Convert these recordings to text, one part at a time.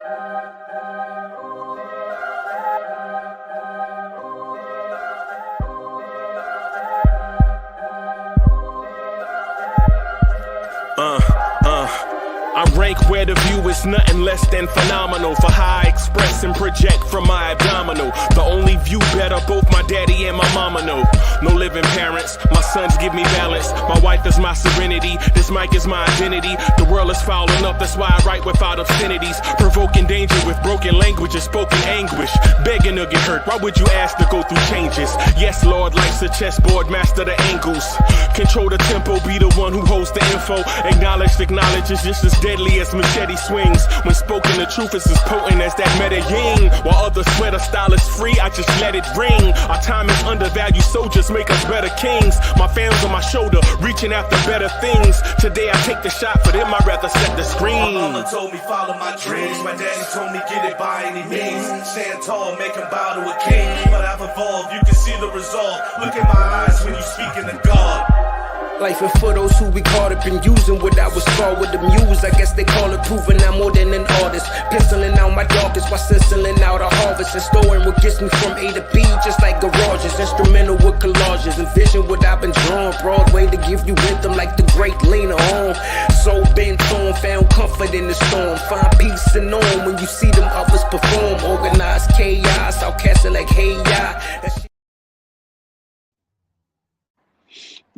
I rank where the view is nothing less than phenomenal. For how I express and project from my abdominal. The only view better, both my daddy and my mama know. No living parents, my sons give me balance. My wife is my serenity, this mic is my identity. The world is foul enough, that's why I write without obscenities. Provoking danger with broken languages, spoken anguish. Begging to get hurt, why would you ask to go through changes? Yes, Lord, life's a chessboard, master the angles. Control the tempo, be the one who holds the info. Acknowledge is just as deadly as machete swings. When spoken, the truth is as potent as that Medellin. While others swear the style is free, I just let it ring. Our time is undervalued, soldiers make us better kings. My fans on my shoulder, reaching after better things. Today I take the shot, for them I'd rather set the screen. My mama told me follow my dreams. My daddy told me get it by any means. Stand tall, make him bow to a king. But I've evolved, you can see the resolve. Look in my eyes when you speaking to God. Life and for those who we caught up in using what I was taught with the muse. I guess they call it proving I'm more than an artist. Penciling out my darkest while stenciling out a harvest. And storing what gets me from A to B, just like garages. Instrumental with collages. Envision what I've been drawn. Broadway to give you rhythm like the great Lena Horne. So bent on, found comfort in the storm. Find peace and on when you see them others perform. Organized chaos, outcasted like hey ya.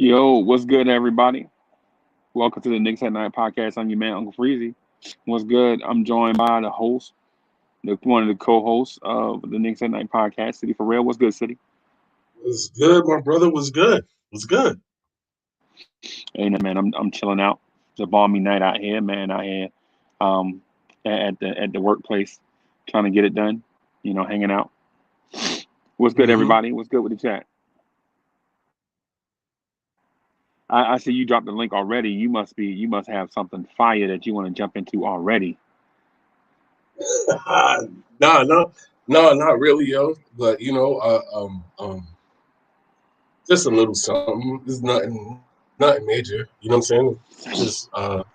Yo, what's good, everybody? Welcome to the Knicks at Night podcast. I'm your man, Uncle Freezy. What's good? I'm joined by the host, one of the co-hosts of the Knicks at Night podcast, City for Real. What's good, City? What's good, my brother? What's good? What's good? Hey, man, I'm chilling out. It's a balmy night out here, man. Out here, at the workplace, trying to get it done. You know, hanging out. What's good, everybody? What's good with the chat? I see you dropped the link already. You must have something fire that you want to jump into already. No, not really, yo. But you know, just a little something. It's nothing major. You know what I'm saying? Just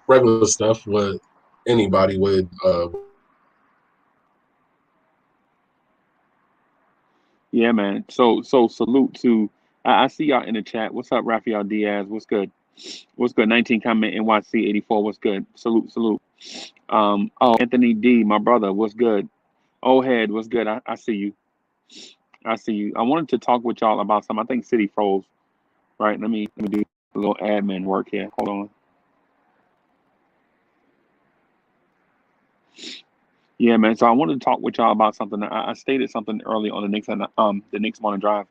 regular stuff. What anybody would. Yeah, man. So salute to. I see y'all in the chat. What's up, Rafael Diaz? What's good? What's good? 19 comment NYC 84. What's good? Salute. Oh, Anthony D, my brother. What's good? Old head. What's good? I see you. I wanted to talk with y'all about something. I think City froze. Right. Let me do a little admin work here. Hold on. Yeah, man. So I wanted to talk with y'all about something. I stated something early on the Knicks Morning Drive.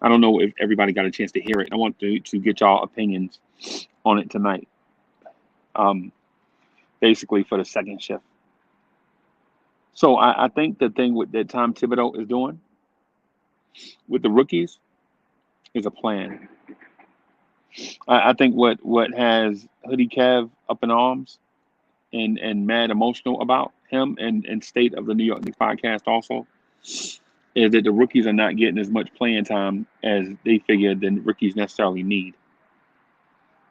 I don't know if everybody got a chance to hear it. I want to get y'all opinions on it tonight. Basically for the second shift. So I think the thing that Tom Thibodeau is doing with the rookies is a plan. I think what has Hoodie Kev up in arms and mad emotional about him and State of the New York Knicks podcast also is that the rookies are not getting as much playing time as they figured the rookies necessarily need.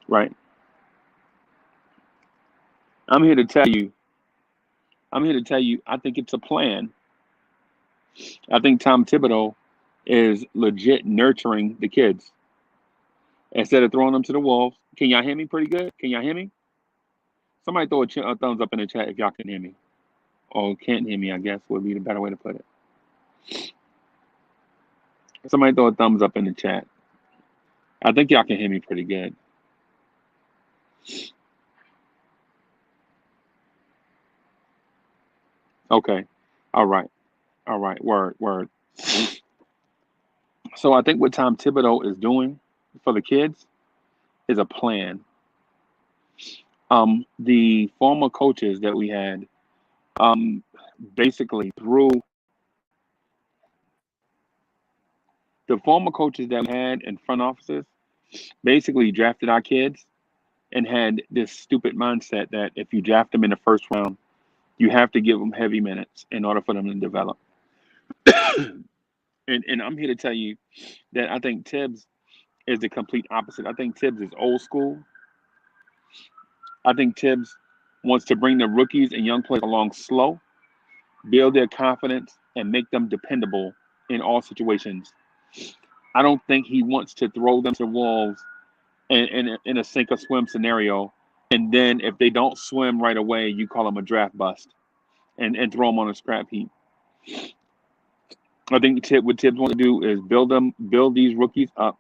Right? I'm here to tell you, I think it's a plan. I think Tom Thibodeau is legit nurturing the kids. Instead of throwing them to the wolves. Can y'all hear me pretty good? Can y'all hear me? Somebody throw a thumbs up in the chat if y'all can hear me. Or can't hear me, I guess, would be the better way to put it. Somebody throw a thumbs up in the chat. I think y'all can hear me pretty good. Okay. All right. Word. So I think what Tom Thibodeau is doing for the kids is a plan. The former coaches that we had, basically through the former coaches that we had in front offices, basically drafted our kids and had this stupid mindset that if you draft them in the first round, you have to give them heavy minutes in order for them to develop. and I'm here to tell you that I think Tibbs is the complete opposite. I think Tibbs is old school. I think Tibbs wants to bring the rookies and young players along slow build their confidence, and make them dependable in all situations. I don't think he wants to throw them to the wolves in a sink or swim scenario. And then if they don't swim right away, you call them a draft bust and throw them on a scrap heap. I think what Tibbs wants to do is build these rookies up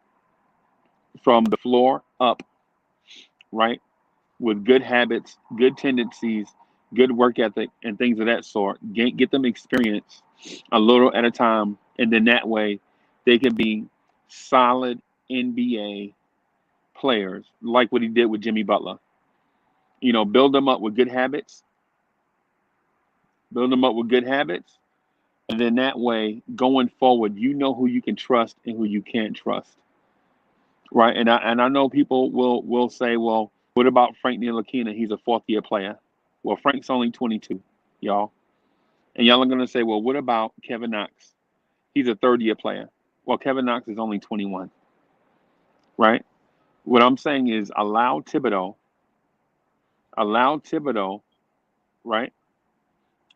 from the floor up, right? With good habits, good tendencies, good work ethic, and things of that sort. Get them experience a little at a time, and then that way they can be solid NBA players, like what he did with Jimmy Butler. You know, build them up with good habits, and then that way, going forward, you know who you can trust and who you can't trust, right? And I know people will say, well, what about Frank Ntilikina? He's a fourth-year player. Well, Frank's only 22, y'all. And y'all are going to say, well, what about Kevin Knox? He's a third-year player. Well, Kevin Knox is only 21, right? What I'm saying is allow Thibodeau, right?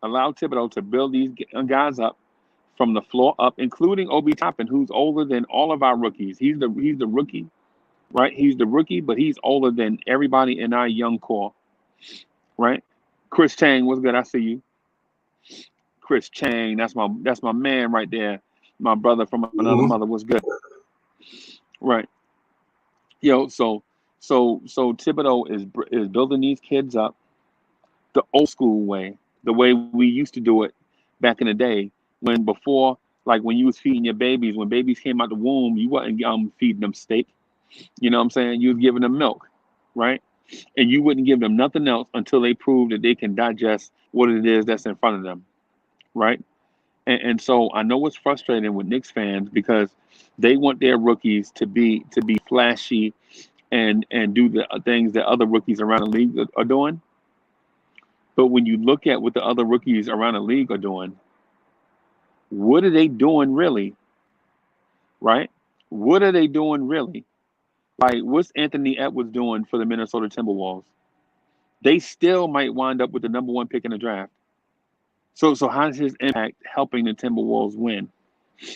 Allow Thibodeau to build these guys up from the floor up, including Obi Toppin, who's older than all of our rookies. He's the rookie, right? He's the rookie, but he's older than everybody in our young core, right? Chris Chang, what's good? I see you. Chris Chang, that's my man right there. My brother from another mother. What's good? Right. Yo, so Thibodeau is building these kids up the old school way, the way we used to do it back in the day, when you was feeding your babies, when babies came out the womb, you wasn't feeding them steak. You know what I'm saying? You was giving them milk, right? And you wouldn't give them nothing else until they prove that they can digest what it is that's in front of them, right? And so I know it's frustrating with Knicks fans because they want their rookies to be flashy and do the things that other rookies around the league are doing. But when you look at what the other rookies around the league are doing, what are they doing really? Right? What are they doing really? Like, what's Anthony Edwards doing for the Minnesota Timberwolves? They still might wind up with the number 1 pick in the draft. So how's his impact helping the Timberwolves win?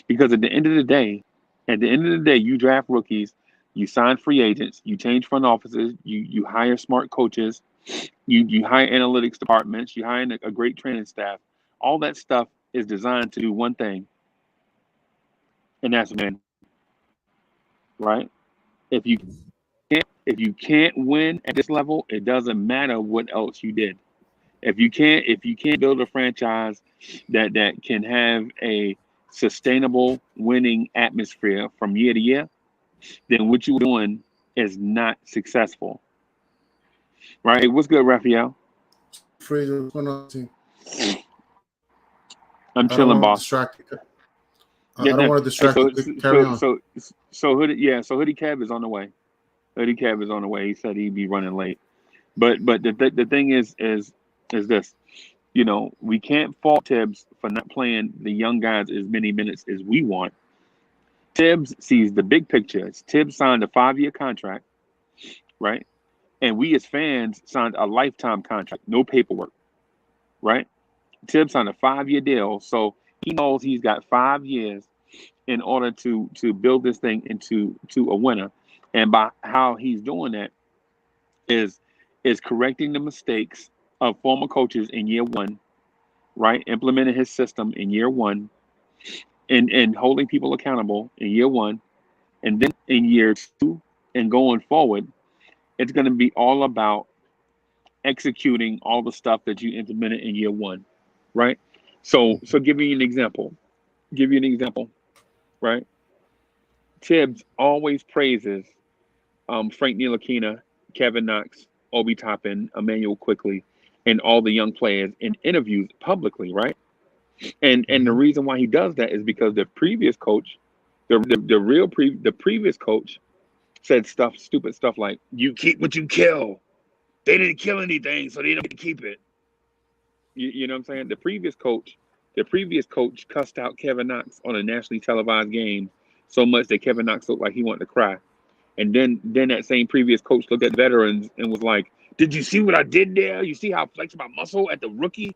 Because at the end of the day, you draft rookies, you sign free agents, you change front offices, you hire smart coaches, you hire analytics departments, you hire a great training staff. All that stuff is designed to do one thing, and that's win. Right? If you can't win at this level, it doesn't matter what else you did. If you can't build a franchise that can have a sustainable winning atmosphere from year to year, then what you're doing is not successful. Right? What's good, Raphael? Fraser, what's going on, team? I'm chilling, boss. I don't want to distract you. Carry on. So Hoodie Kev is on the way. Hoodie Kev is on the way. He said he'd be running late. But the thing is this, you know, we can't fault Tibbs for not playing the young guys as many minutes as we want. Tibbs sees the big picture. Tibbs signed a 5-year contract, right? And we as fans signed a lifetime contract, no paperwork, right? Tibbs signed a 5-year deal, so he knows he's got 5 years in order to build this thing into a winner. And by how he's doing that is correcting the mistakes of former coaches in year 1, right? Implementing his system in year 1, and holding people accountable in year 1, and then in year 2 and going forward, it's going to be all about executing all the stuff that you implemented in year 1, right? So give you an example, right? Tibbs always praises Frank Ntilikina, Kevin Knox, Obi Toppin, Emmanuel Quickly, and all the young players in interviews publicly, right? And the reason why he does that is because the previous coach, the previous coach said stupid stuff like, "You keep what you kill. They didn't kill anything, so they don't get to keep it." You know what I'm saying? The previous coach cussed out Kevin Knox on a nationally televised game so much that Kevin Knox looked like he wanted to cry. And then that same previous coach looked at veterans and was like, "Did you see what I did there? You see how I flexed my muscle at the rookie?"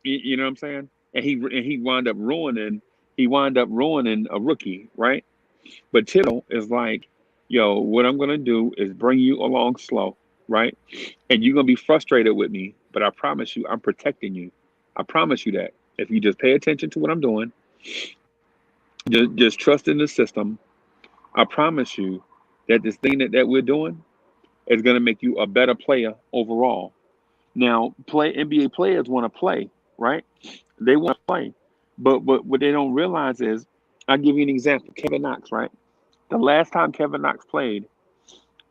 You know what I'm saying? And he wound up ruining a rookie, right? But Thibodeau is like, yo, what I'm gonna do is bring you along slow, right? And you're gonna be frustrated with me, but I promise you, I'm protecting you. I promise you that. If you just pay attention to what I'm doing, just trust in the system, I promise you that this thing that we're doing is gonna make you a better player overall. Now, NBA players want to play, right? They want to play, but what they don't realize is, I'll give you an example. Kevin Knox, right? The last time Kevin Knox played,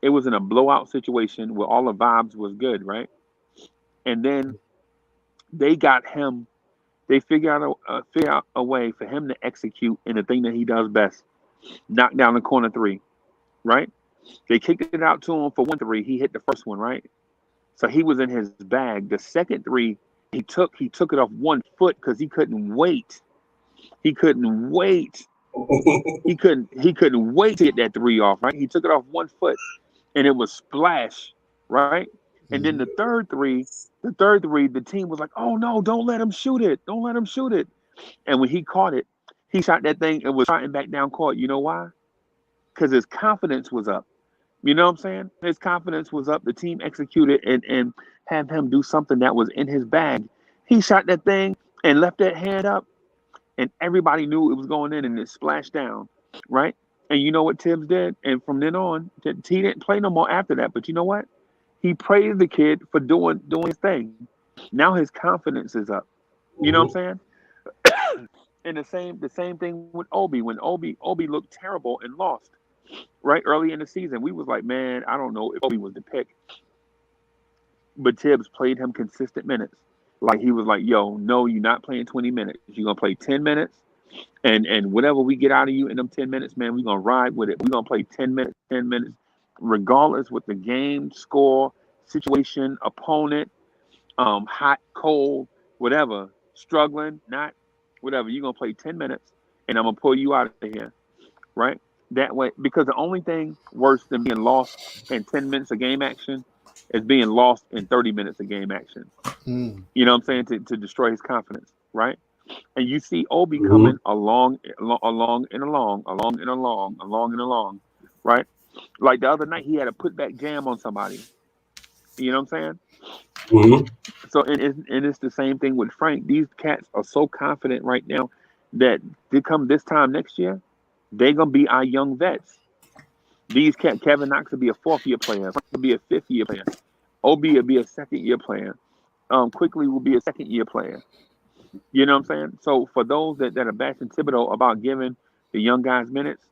it was in a blowout situation where all the vibes was good, right? And then they got him. They figure out a way for him to execute in the thing that he does best, knock down the corner three, right? They kicked it out to him for 1-3. He hit the first one, right? So he was in his bag. The second three, he took it off 1 foot because he couldn't wait. He couldn't wait. He couldn't wait to get that three off, right? He took it off 1 foot and it was splash, right? And then the team was like, oh no, don't let him shoot it. Don't let him shoot it. And when he caught it, he shot that thing and was shooting back down court. You know why? Because his confidence was up. You know what I'm saying? His confidence was up. The team executed and had him do something that was in his bag. He shot that thing and left that hand up, and everybody knew it was going in, and it splashed down, right? And you know what Tibbs did? And from then on, he didn't play no more after that. But you know what? He praised the kid for doing his thing. Now his confidence is up. You know what I'm saying? And the same thing with Obi. When Obi looked terrible and lost, right, early in the season, we was like, man, I don't know if Obi was the pick. But Tibbs played him consistent minutes. Like, he was like, yo, no, you're not playing 20 minutes. You're going to play 10 minutes. And whatever we get out of you in them 10 minutes, man, we're going to ride with it. We're going to play 10 minutes, regardless with the game, score, situation, opponent, hot, cold, whatever, struggling, not, whatever. You're going to play 10 minutes, and I'm going to pull you out of here, right? That way, because the only thing worse than being lost in 10 minutes of game action is being lost in 30 minutes of game action. You know what I'm saying? To destroy his confidence, right? And you see Obi coming along, right? Like the other night, he had a putback jam on somebody. You know what I'm saying? So, and it's the same thing with Frank. These cats are so confident right now that they come this time next year, they're gonna be our young vets. These cats, Kevin Knox will be a 4th-year player. Frank will be a 5th-year player. Obi will be a 2nd-year player. Quickly will be a 2nd-year player. You know what I'm saying? So for those that are bashing Thibodeau about giving the young guys minutes,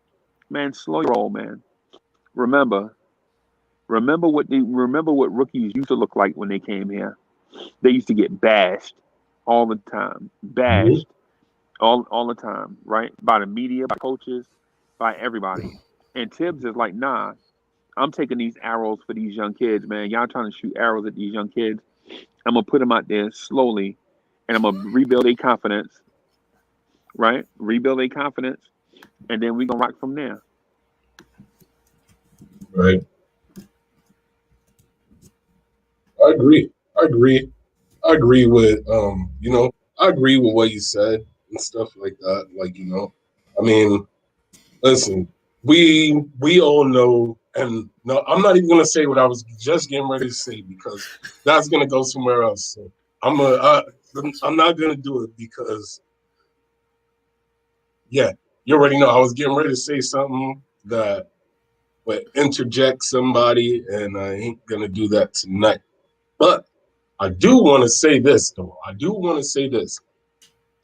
man, slow your roll, man. Remember what rookies used to look like when they came here. They used to get bashed all the time, all the time, right? By the media, by coaches, by everybody. And Tibbs is like, nah, I'm taking these arrows for these young kids, man. Y'all trying to shoot arrows at these young kids. I'm gonna put them out there slowly, and I'm gonna rebuild their confidence, right? Rebuild their confidence, and then we gonna rock from there. Right. I agree with I agree with what you said and stuff like that. Like, I mean, listen, we all know, and no, I'm not even gonna say what I was just getting ready to say because that's gonna go somewhere else. So I'm not gonna do it because, yeah, you already know I was getting ready to say something that would interject somebody, and I ain't gonna do that tonight. But I do want to say this, though.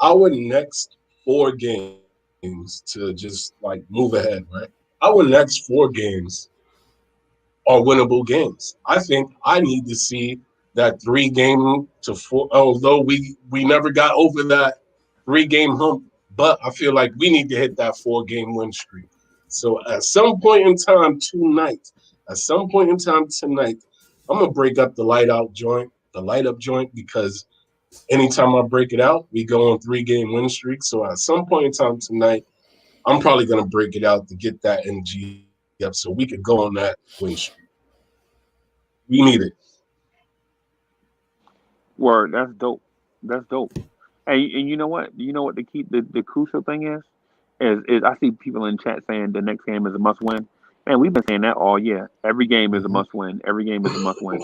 Our next 4 games, to just like move ahead, right? Our next 4 games are winnable games. I think I need to see that 3-game to 4, although we never got over that 3-game hump, but I feel like we need to hit that 4-game win streak. So at some point in time tonight, I'm gonna break up the light up joint, because anytime I break it out, we go on 3-game win streak. So at some point in time tonight, I'm probably gonna break it out to get that energy up so we could go on that win streak. We need it. Word, that's dope. That's dope. And you know what? You know what the crucial thing is I see people in chat saying the next game is a must win. Man, we've been saying that all year. Every game is a Mm-hmm. must win. Every game is a must win.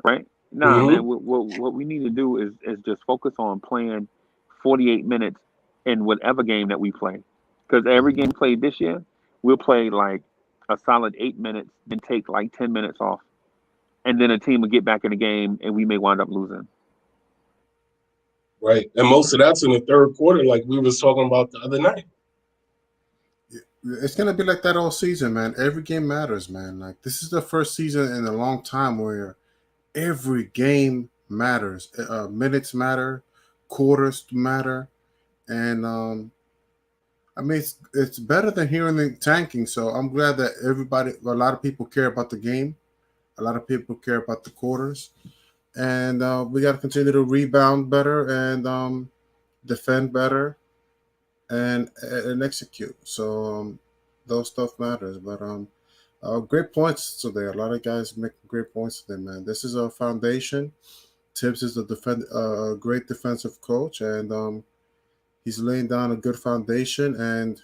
Right? Nah, Hmm. man. What we need to do is just focus on playing 48 minutes in whatever game that we play. Because every game played this year, we'll play like a solid 8 minutes, then take like 10 minutes off, and then a team will get back in the game, and we may wind up losing. Right. And most of that's in the third quarter, like we was talking about the other night. It's gonna be like that all season, man. Every game matters, man. Like this is the first season in a long time where every game matters. Minutes matter, quarters matter, and I mean it's better than hearing the tanking. So I'm glad that a lot of people care about the game. A lot of people care about the quarters, and we got to continue to rebound better and defend better and execute. So those stuff matters. But great points today. A lot of guys make great points today, man. This is a foundation. Tibbs is a great defensive coach, and he's laying down a good foundation. And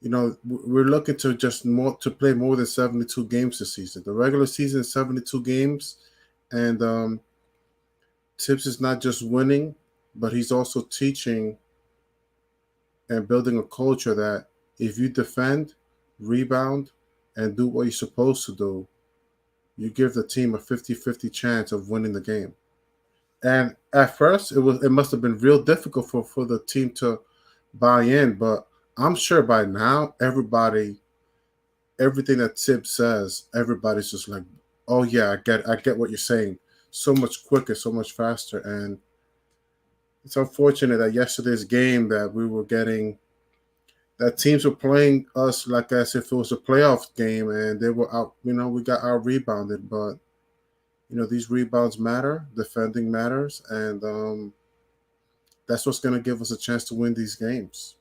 we're looking to play more than 72 games this season. The regular season is 72 games, and Tibbs is not just winning, but he's also teaching and building a culture that if you defend, rebound, and do what you're supposed to do, you give the team a 50-50 chance of winning the game. And at first, it must have been real difficult for the team to buy in, but I'm sure by now everything that Tibbs says, everybody's just like, oh yeah, I get what you're saying. So much quicker, so much faster, and it's unfortunate that yesterday's game that teams were playing us like as if it was a playoff game, and they were out. We got out rebounded, but these rebounds matter, defending matters, and that's what's going to give us a chance to win these games.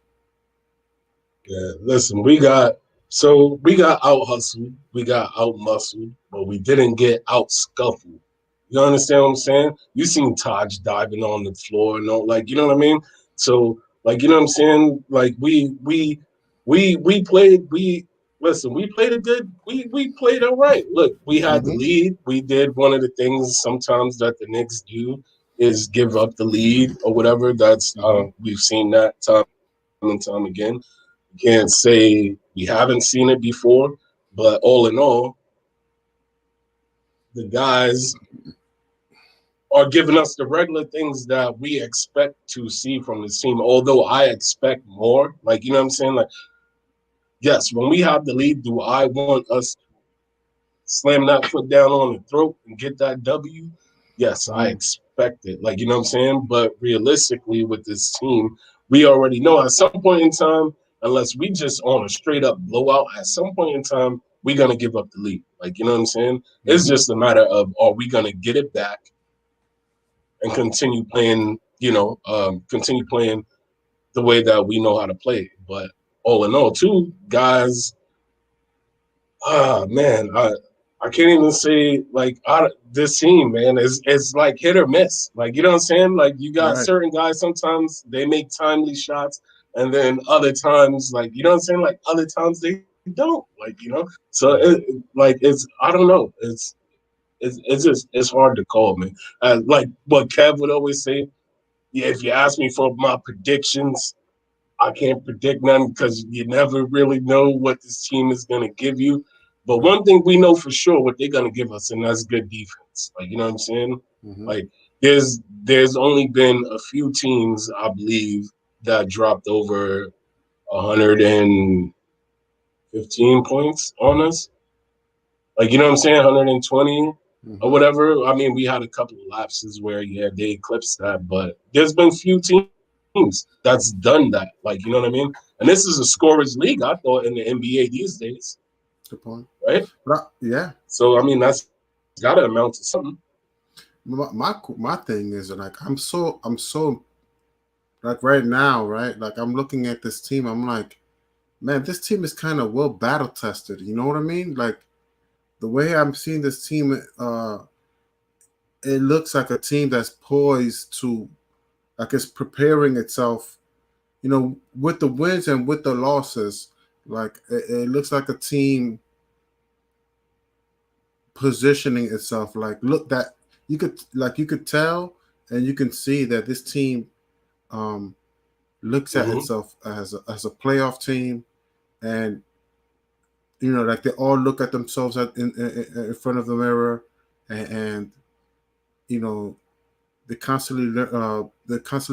Yeah, listen, we got out hustled, we got out muscled, but we didn't get out scuffled. You understand what I'm saying? You seen Taj diving on the floor and all, like, you know what I mean? So, like, you know what I'm saying? Like, we played. We played a good. We played all right. Look, we had the Mm-hmm. lead. We did one of the things sometimes that the Knicks do is give up the lead or whatever. That's Mm-hmm. we've seen that time and time again. Can't say we haven't seen it before, but all in all, the guys are giving us the regular things that we expect to see from this team. Although I expect more, like, you know what I'm saying? Like, yes, when we have the lead, do I want us to slam that foot down on the throat and get that W? Yes, I Mm-hmm. expect it. Like, you know what I'm saying? But realistically, with this team, we already know at some point in time, unless we just on a straight up blowout, at some point in time, we're going to give up the lead. Like, you know what I'm saying? It's Mm-hmm. just a matter of, are we going to get it back and continue playing the way that we know how to play. But all in all, too, guys, man, I can't even say like this team, man, is like hit or miss. Like, you know what I'm saying? Like, you got Right. certain guys, sometimes they make timely shots, and then other times, like, you know what I'm saying? Like, other times they don't. Like, so it's I don't know. It's hard to call, man. Like what Kev would always say. Yeah, if you ask me for my predictions, I can't predict none because you never really know what this team is going to give you. But Right. one thing we know for sure what they're going to give us, and that's good defense. Like, you know what I'm saying? Mm-hmm. Like, there's only been a few teams, I believe, that dropped over 115 points on us. Like, you know what I'm saying? 120 or Mm-hmm. whatever. I mean, we had a couple of lapses where, yeah, they eclipsed that, but there's been few teams that's done that. Like, you know what I mean? And this is a scorer's league, I thought, in the NBA these days, Good point. right? Yeah. So, I mean, that's got to amount to something. My thing is like I'm so like right now, right? Like I'm looking at this team, I'm like, man, this team is kind of well battle tested. You know what I mean? Like the way I'm seeing this team it looks like a team that's poised to, like, it's preparing itself. With the wins and with the losses, like it looks like a team positioning itself. Like, look, that you could tell and you can see that this team um, looks at Mm-hmm. itself as a playoff team, and like they all look at themselves in front of the mirror, and you know they're constantly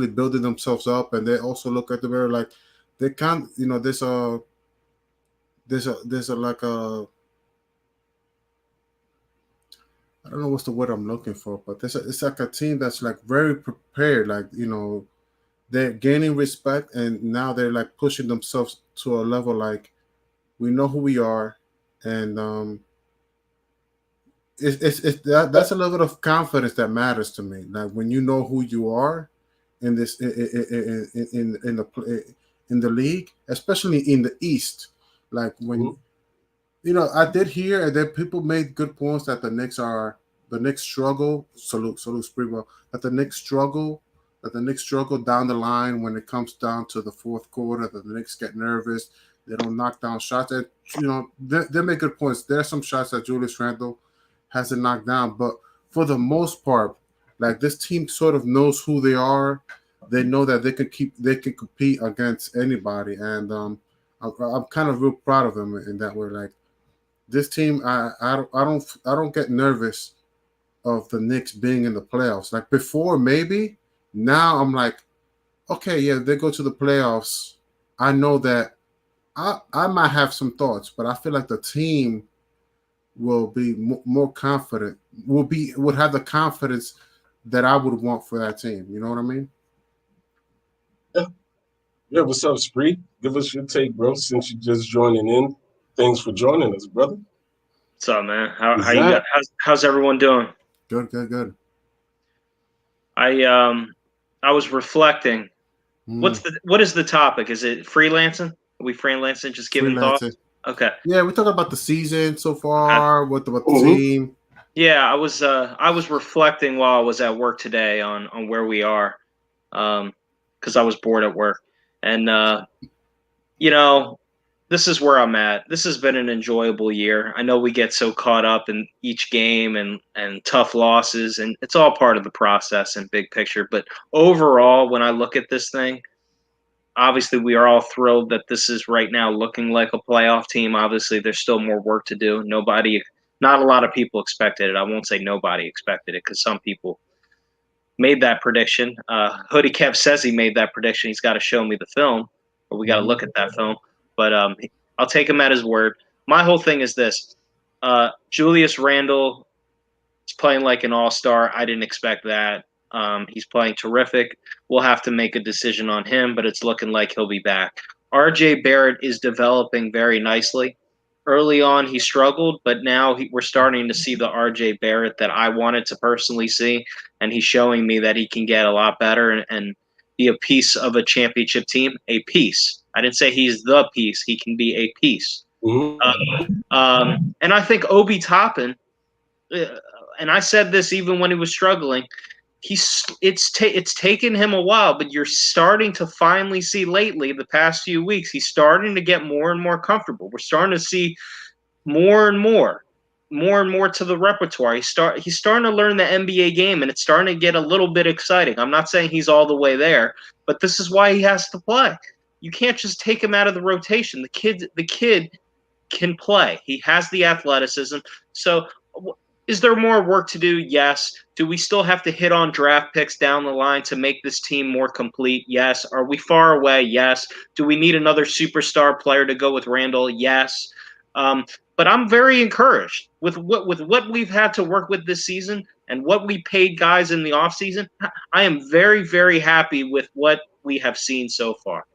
building themselves up, and they also look at the mirror like they can't. There's a like a I don't know what's the word I'm looking for, but it's like a team that's like very prepared. Like, they're gaining respect, and now they're like pushing themselves to a level like we know who we are, and that's a level of confidence that matters to me. Like when you know who you are in this in the league, especially in the East. Like when Mm-hmm. I did hear that people made good points that the Knicks struggle. Salute Sprewell. That the Knicks struggle down the line when it comes down to the fourth quarter. That the Knicks get nervous. They don't knock down shots. And they make good points. There are some shots that Julius Randle hasn't knocked down, but for the most part, like this team sort of knows who they are. They know that they can compete against anybody, and I'm kind of real proud of them in that way. Like this team, I don't get nervous of the Knicks being in the playoffs. Like before, maybe. Now I'm like, okay, yeah, they go to the playoffs. I know that I might have some thoughts, but I feel like the team will be more confident. Would have the confidence that I would want for that team. You know what I mean? Yeah. Yeah. What's up, Spree? Give us your take, bro. Since you just joining in, thanks for joining us, brother. What's up, man? How you got? Zach. How's everyone doing? Good, good, good. I was reflecting. Mm, What is the topic? Is it freelancing? Are we freelancing? Just giving freelancing. thoughts? Okay. Yeah, we're talking about the season so Okay. far. What about the Mm-hmm. team? Yeah, I was reflecting while I was at work today on where we are, because I was bored at work, and you know, this is where I'm at. This has been an enjoyable year. I know we get so caught up in each game and tough losses, and it's all part of the process and big picture. But overall, when I look at this thing, obviously we are all thrilled that this is right now looking like a playoff team. Obviously, there's still more work to do. Not a lot of people expected it. I won't say nobody expected it because some people made that prediction. Hoodie Kev says he made that prediction. He's got to show me the film, or we got to Mhm. look at that film. But I'll take him at his word. My whole thing is this: Julius Randle is playing like an all-star. I didn't expect that. He's playing terrific. We'll have to make a decision on him, but it's looking like he'll be back. RJ Barrett is developing very nicely. Early on, he struggled, but now we're starting to see the RJ Barrett that I wanted to personally see, and he's showing me that he can get a lot better and be a piece of a championship team. A piece. I didn't say he's the piece. He can be a piece. Mm-hmm. And I think Obi Toppin, uh, and I said this even when he was struggling, it's taken him a while, but you're starting to finally see lately, the past few weeks, he's starting to get more and more comfortable. We're starting to see more and more to the repertoire. He's starting to learn the NBA game, and it's starting to get a little bit exciting. I'm not saying he's all the way there, but this is why he has to play. You can't just take him out of the rotation. The kid can play. He has the athleticism. So is there more work to do? Yes. Do we still have to hit on draft picks down the line to make this team more complete? Yes. Are we far away? Yes. Do we need another superstar player to go with Randall? Yes. But I'm very encouraged with what we've had to work with this season and what we paid guys in the offseason. I am very, very happy with what we have seen so far.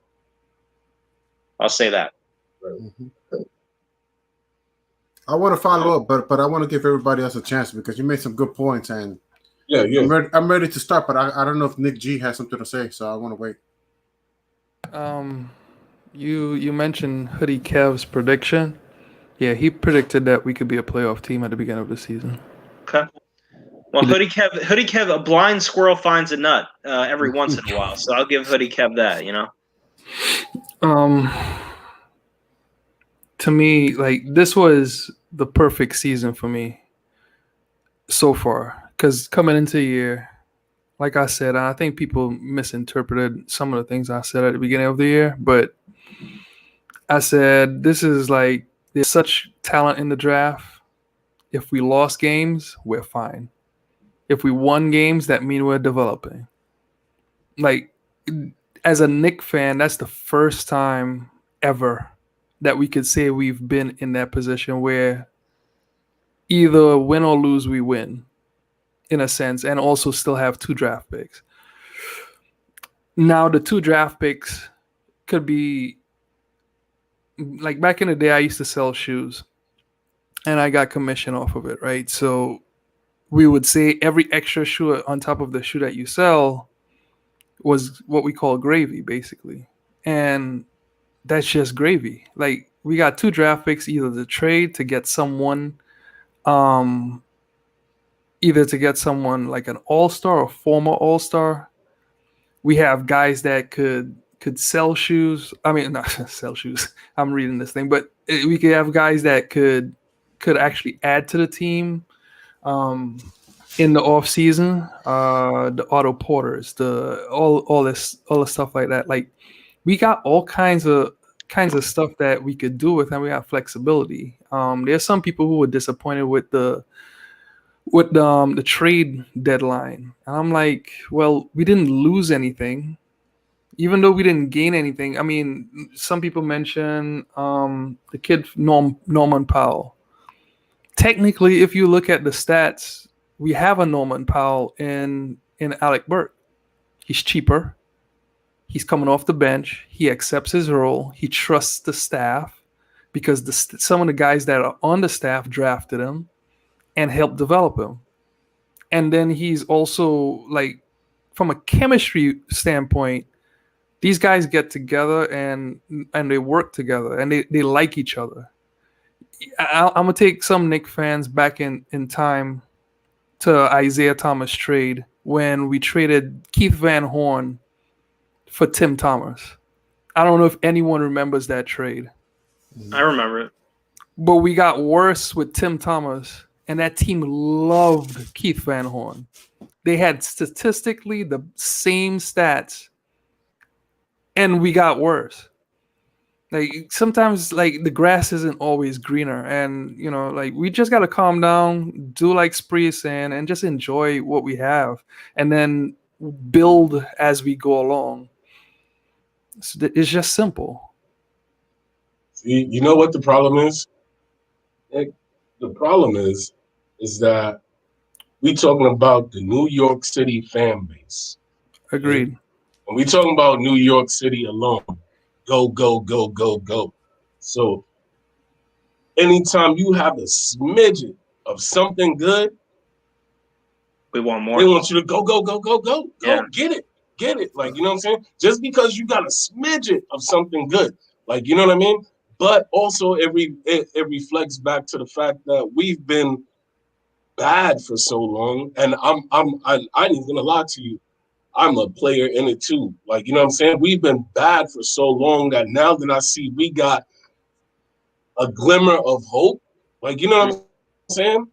I'll say that. Mhm. I want to follow up, but I want to give everybody else a chance because you made some good points, and Yeah, yeah. I'm ready to start. But I don't know if Nick G has something to say, so I want to wait. You mentioned Hoodie Kev's prediction. Yeah, he predicted that we could be a playoff team at the beginning of the season. Okay. Well, Hoodie Kev, a blind squirrel finds a nut every once in a while, so I'll give Hoodie Kev that. To me, like, this was the perfect season for me so far. Because coming into the year, like I said, I think people misinterpreted some of the things I said at the beginning of the year. But I said, this is like, there's such talent in the draft. If we lost games, we're fine. If we won games, that means we're developing. Like, as a Knicks fan, that's the first time ever that we could say we've been in that position where either win or lose, we win, in a sense, and also still have 2 draft picks. Now, the 2 draft picks could be, like, back in the day, I used to sell shoes, and I got commission off of it, right? So we would say every extra shoe on top of the shoe that you sell was what we call gravy, basically. And that's just gravy. Like, we got 2 draft picks, either to trade to get someone, either to get someone like an all-star or former all-star. We have guys that could sell shoes. I mean, not sell shoes. I'm reading this thing, but we could have guys that could actually add to the team in the off season. The Otto Porters, all the stuff like that. Like, we got all kinds of stuff that we could do with, and we have flexibility. There's some people who were disappointed with the trade deadline, and I'm like, well, we didn't lose anything, even though we didn't gain anything. I mean, some people mention the kid Norman Powell. Technically, if you look at the stats, we have a Norman Powell in Alec Burke. He's cheaper. He's coming off the bench. He accepts his role. He trusts the staff because some of the guys that are on the staff drafted him and helped develop him. And then he's also, like, from a chemistry standpoint, these guys get together and they work together and they like each other. I'm going to take some Knicks fans back in time to Isaiah Thomas trade when we traded Keith Van Horn for Tim Thomas. I don't know if anyone remembers that trade. I remember it. But we got worse with Tim Thomas, and that team loved Keith Van Horn. They had statistically the same stats, and we got worse. Like, sometimes, like, the grass isn't always greener, and like, we just gotta calm down, do like Spree is saying, and just enjoy what we have, and then build as we go along. It's just simple. See, you know what the problem is? The problem is that we talking about the New York City fan base. Agreed. And we talking about New York City alone. Go, go, go, go, go. So anytime you have a smidgen of something good, we want more. They want you to go, go, go, go, go, Yeah. go, get it. Like, you know what I'm saying? Just because you got a smidgen of something good, like, you know what I mean? But also it reflects back to the fact that we've been bad for so long, and I ain't gonna lie to you. I'm a player in it too. Like, you know what I'm saying? We've been bad for so long that now that I see we got a glimmer of hope, like, you know what I'm saying?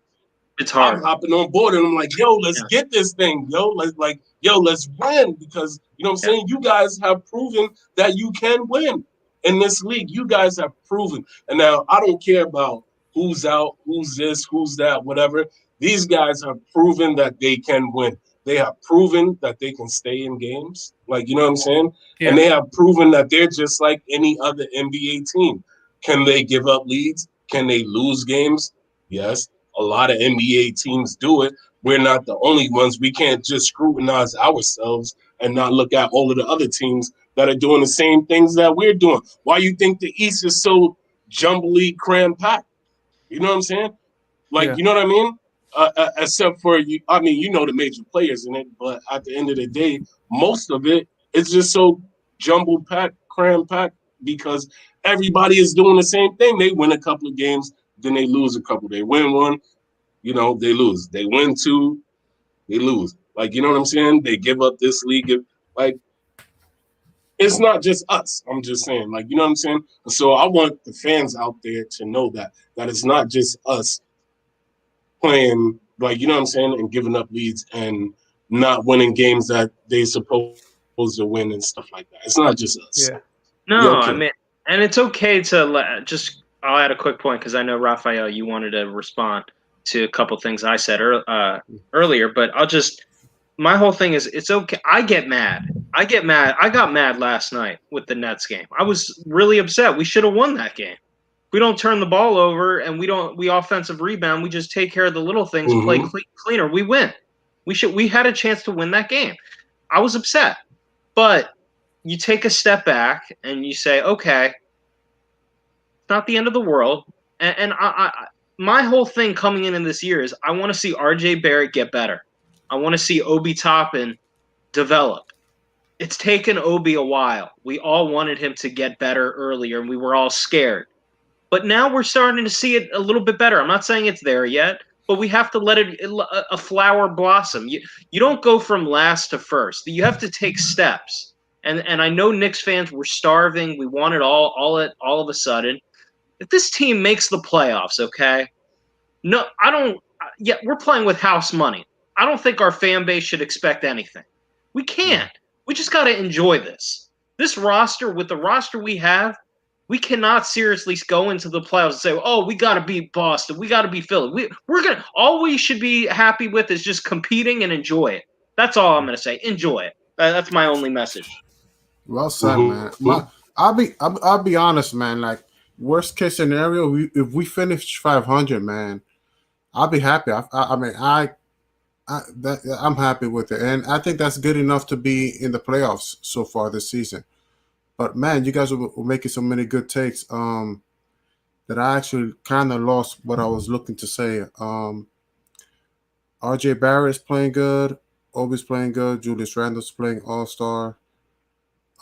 It's hard. I'm hopping on board and I'm like, yo, let's get this thing, yo. Let's win, because, you know what I'm saying? You guys have proven that you can win in this league. You guys have proven. And now I don't care about who's out, who's this, who's that, whatever. These guys have proven that they can win. They have proven that they can stay in games. Like, you know what I'm saying? Yeah. And they have proven that they're just like any other NBA team. Can they give up leads? Can they lose games? Yes. A lot of NBA teams do it. We're not the only ones. We can't just scrutinize ourselves and not look at all of the other teams that are doing the same things that we're doing. Why you think the East is so jumbly cram-packed? You know what I'm saying? Like, Yeah. You know what I mean? Except for, you, I mean, you know the major players in it, but at the end of the day, most of it is just so jumbled-packed, cram-packed, because everybody is doing the same thing. They win a couple of games, then they lose a couple. They win one, they lose. They win two, they lose. Like, you know what I'm saying? They give up this league. Like, it's not just us. I'm just saying, like, you know what I'm saying? So I want the fans out there to know that it's not just us playing, like, you know what I'm saying, and giving up leads and not winning games that they supposed to win and stuff like that. It's not just us. Yeah. No, okay. I mean, and it's okay to just. I'll add a quick point because I know Raphael, you wanted to respond to a couple things I said earlier, but I'll just. My whole thing is it's okay. I get mad. I got mad last night with the Nets game. I was really upset. We should have won that game. We don't turn the ball over and we offensive rebound. We just take care of the little things, play cleaner. We win. We had a chance to win that game. I was upset, but you take a step back and you say, okay, it's not the end of the world. And my whole thing coming in this year is I want to see RJ Barrett get better. I want to see Obi Toppin develop. It's taken Obi a while. We all wanted him to get better earlier, and we were all scared. But now we're starting to see it a little bit better. I'm not saying it's there yet, but we have to let a flower blossom. You don't go from last to first. You have to take steps. And I know Knicks fans were starving. We want it all of a sudden. If this team makes the playoffs, okay? No, I don't. Yeah, we're playing with house money. I don't think our fan base should expect anything. We can't. We just got to enjoy this. This roster, with the roster we have, we cannot seriously go into the playoffs and say, "Oh, we got to beat Boston. We got to beat Philly." All we should be happy with is just competing and enjoy it. That's all I'm gonna say. Enjoy it. That's my only message. Well said, man. I'll be honest, man. Like, worst case scenario, if we finish 500, man, I'll be happy. I'm happy with it, and I think that's good enough to be in the playoffs so far this season. But man, you guys were making so many good takes that I actually kind of lost what I was looking to say. RJ Barrett's playing good. Obi's playing good. Julius Randle's playing all-star.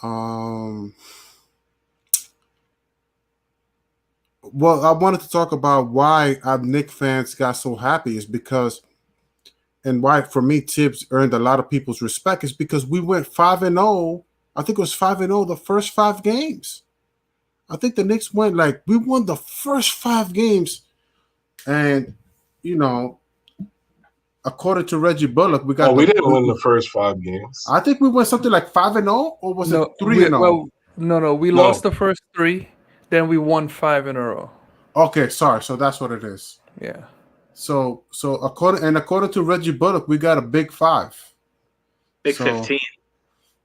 Well, I wanted to talk about why our Knicks fans got so happy is because, and why for me Tibbs earned a lot of people's respect is because we went 5-0. I think it was 5-0 the first 5 games. I think the Knicks went we won the first 5 games, and according to Reggie Bullock, we got. Oh, we didn't win the first 5 games. I think we went something like 5-0, or was it 3-0? Well, no, we lost the first 3, then we won 5 in a row. Okay, sorry. So that's what it is. Yeah. So according to Reggie Bullock, we got a big 5. Big 15.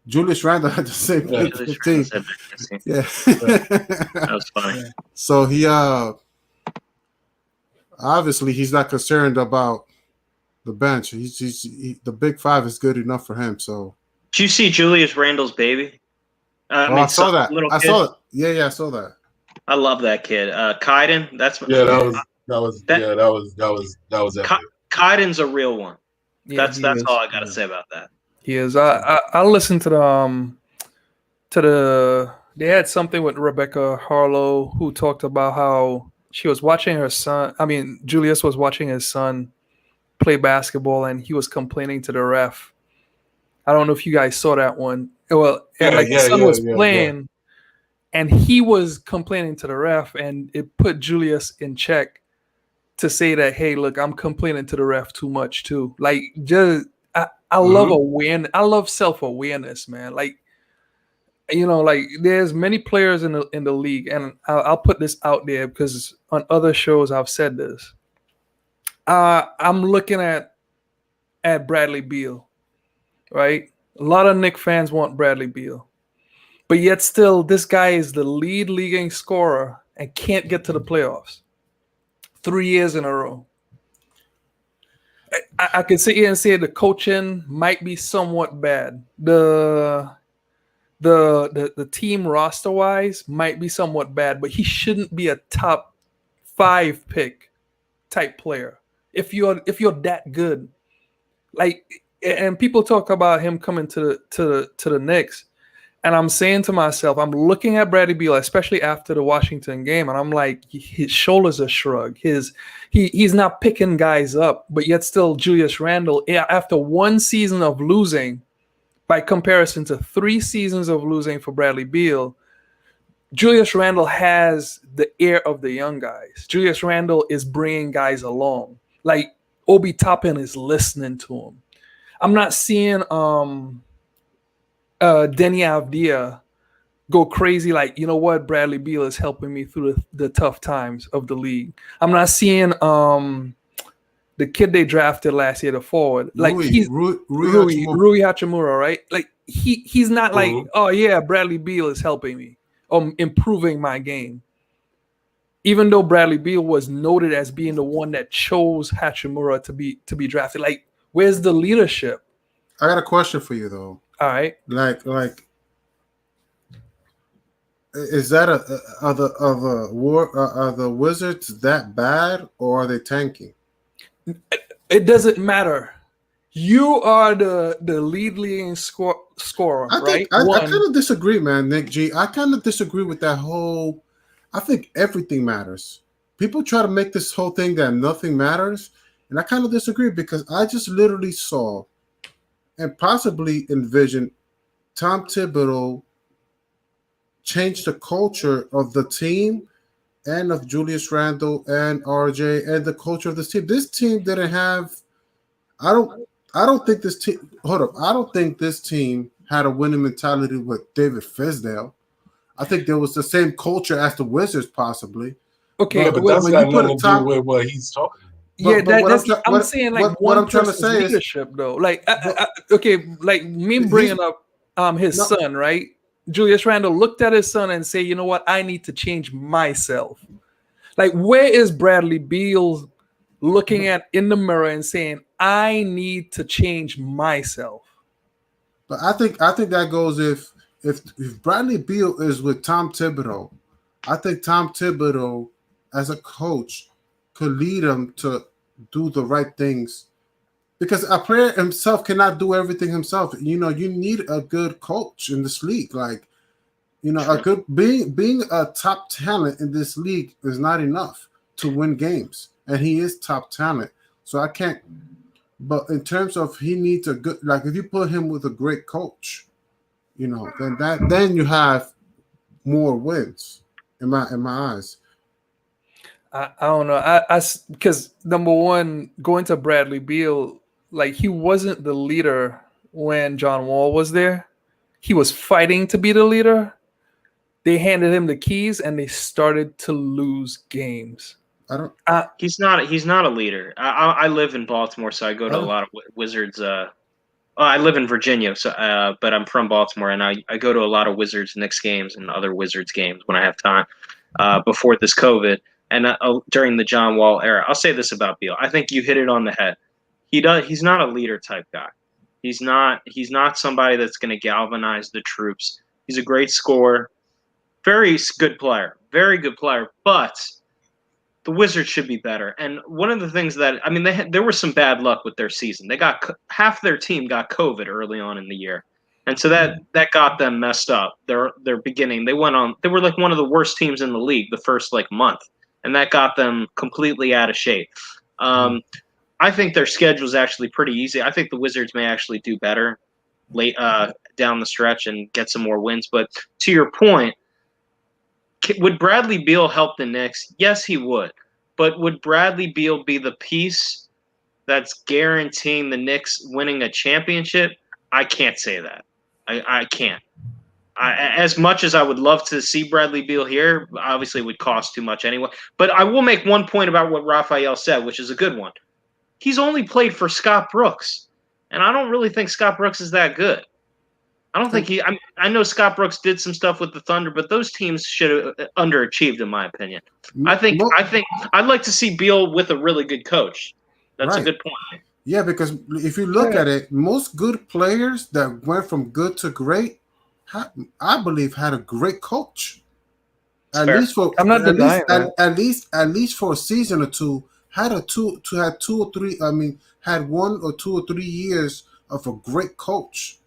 Julius Randle had the same big 15. Yeah. That was funny. So he obviously he's not concerned about the bench. The big 5 is good enough for him. So did you see Julius Randle's baby? I saw that. I saw it. Yeah, I saw that. I love that kid. Kaiden, that was epic. Kaiden's a real one. Yeah, that's all I gotta say about that. He is. I listened to the they had something with Rebecca Harlow who talked about how she was watching her son. I mean, Julius was watching his son play basketball, and he was complaining to the ref. I don't know if you guys saw that one. Well, his son was playing, and he was complaining to the ref, and it put Julius in check to say that, hey, look, I'm complaining to the ref too much too. Like, just I love awareness. I love self-awareness, man. Like, there's many players in the league, and I'll put this out there because on other shows I've said this. I'm looking at Bradley Beal, right? A lot of Knicks fans want Bradley Beal, but yet still this guy is the leading scorer and can't get to the playoffs 3 years in a row. I can sit here and say the coaching might be somewhat bad. The team roster wise might be somewhat bad, but he shouldn't be a top 5 pick type player if you're that good. Like, and people talk about him coming to the Knicks, And I'm saying to myself, I'm looking at Bradley Beal, especially after the Washington game, and I'm like, his shoulders are shrugged. He's not picking guys up, but yet still Julius Randle, after one season of losing, by comparison to 3 seasons of losing for Bradley Beal, Julius Randle has the ear of the young guys. Julius Randle is bringing guys along. Like Obi Toppin is listening to him. I'm not seeing Denny Avdia go crazy like, you know what, Bradley Beal is helping me through the tough times of the league. I'm not seeing the kid they drafted last year, the forward, like Rui Hachimura, right? Like he's not like, oh yeah, Bradley Beal is helping me, improving my game. Even though Bradley Beal was noted as being the one that chose Hachimura to be drafted, like where's the leadership? I got a question for you though. All right, like is that are the Wizards that bad, or are they tanking? It doesn't matter. You are the leading scorer, right? I kind of disagree, man, Nick G. I kind of disagree with that whole. I think everything matters. People try to make this whole thing that nothing matters, and I kind of disagree because I just literally saw and possibly envisioned Tom Thibodeau change the culture of the team and of Julius Randle and RJ and the culture of this team. This team didn't have. I don't think this team. Hold up. I don't think this team had a winning mentality with David Fisdale. I think there was the same culture as the Wizards, possibly. Okay, yeah, but that's got nothing to do with what he's talking about. Yeah, I'm saying like what I'm trying to say leadership, though. Like, okay, like me bringing up his son, right? Julius Randle looked at his son and say, you know what, I need to change myself. Like, where is Bradley Beal looking at in the mirror and saying, I need to change myself? But I think that goes if Bradley Beal is with Tom Thibodeau, I think Tom Thibodeau as a coach could lead him to do the right things. Because a player himself cannot do everything himself. You know, you need a good coach in this league. Like, you know, a good being a top talent in this league is not enough to win games. And he is top talent. So I can't. But in terms of he needs a good, like if you put him with a great coach, you know, then you have more wins in my eyes. I don't know. I because number one, going to Bradley Beal, like he wasn't the leader when John Wall was there. He was fighting to be the leader. They handed him the keys and they started to lose games. He's not a leader. I live in Baltimore, so I go to a lot of Wizards. I live in Virginia, so but I'm from Baltimore, and I go to a lot of Wizards Knicks games and other Wizards games when I have time. Before this COVID and during the John Wall era, I'll say this about Beal. I think you hit it on the head. He's not a leader type guy. He's not somebody that's going to galvanize the troops. He's a great scorer, very good player, but the Wizards should be better. And one of the things that, I mean, there was some bad luck with their season. They got half their team got COVID early on in the year. And so that got them messed up. Their beginning, they were like one of the worst teams in the league the first like month. And that got them completely out of shape. I think their schedule is actually pretty easy. I think the Wizards may actually do better late down the stretch and get some more wins. But to your point, would Bradley Beal help the Knicks? Yes, he would. But would Bradley Beal be the piece that's guaranteeing the Knicks winning a championship? I can't say that. I can't. As much as I would love to see Bradley Beal here, obviously it would cost too much anyway. But I will make one point about what Raphael said, which is a good one. He's only played for Scott Brooks, and I don't really think Scott Brooks is that good. I don't think I know Scott Brooks did some stuff with the Thunder, but those teams should have underachieved, in my opinion. I think I'd like to see Beal with a really good coach. That's a good point. Yeah, because if you look at it, most good players that went from good to great, I believe, had a great coach. At least for a season or two, had 2 or 3. I mean, had 1 or 2 or 3 years of a great coach.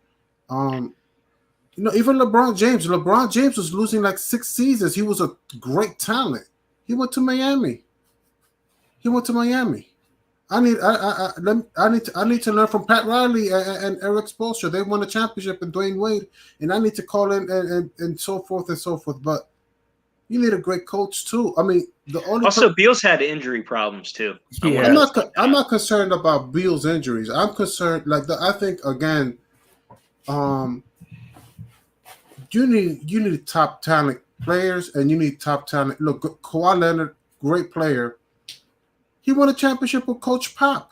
You know, even LeBron James. LeBron James was losing like 6 seasons. He was a great talent. He went to Miami. He went to Miami. I need to learn from Pat Riley and Eric Spoelstra. They won a championship and Dwayne Wade, and I need to call in and so forth and so forth. But you need a great coach too. I mean, the only Also, Beal's had injury problems too. Yeah. I'm not concerned about Beal's injuries. I'm concerned I think again, you need top talent players and you need top talent. Look, Kawhi Leonard, great player. He won a championship with Coach Pop.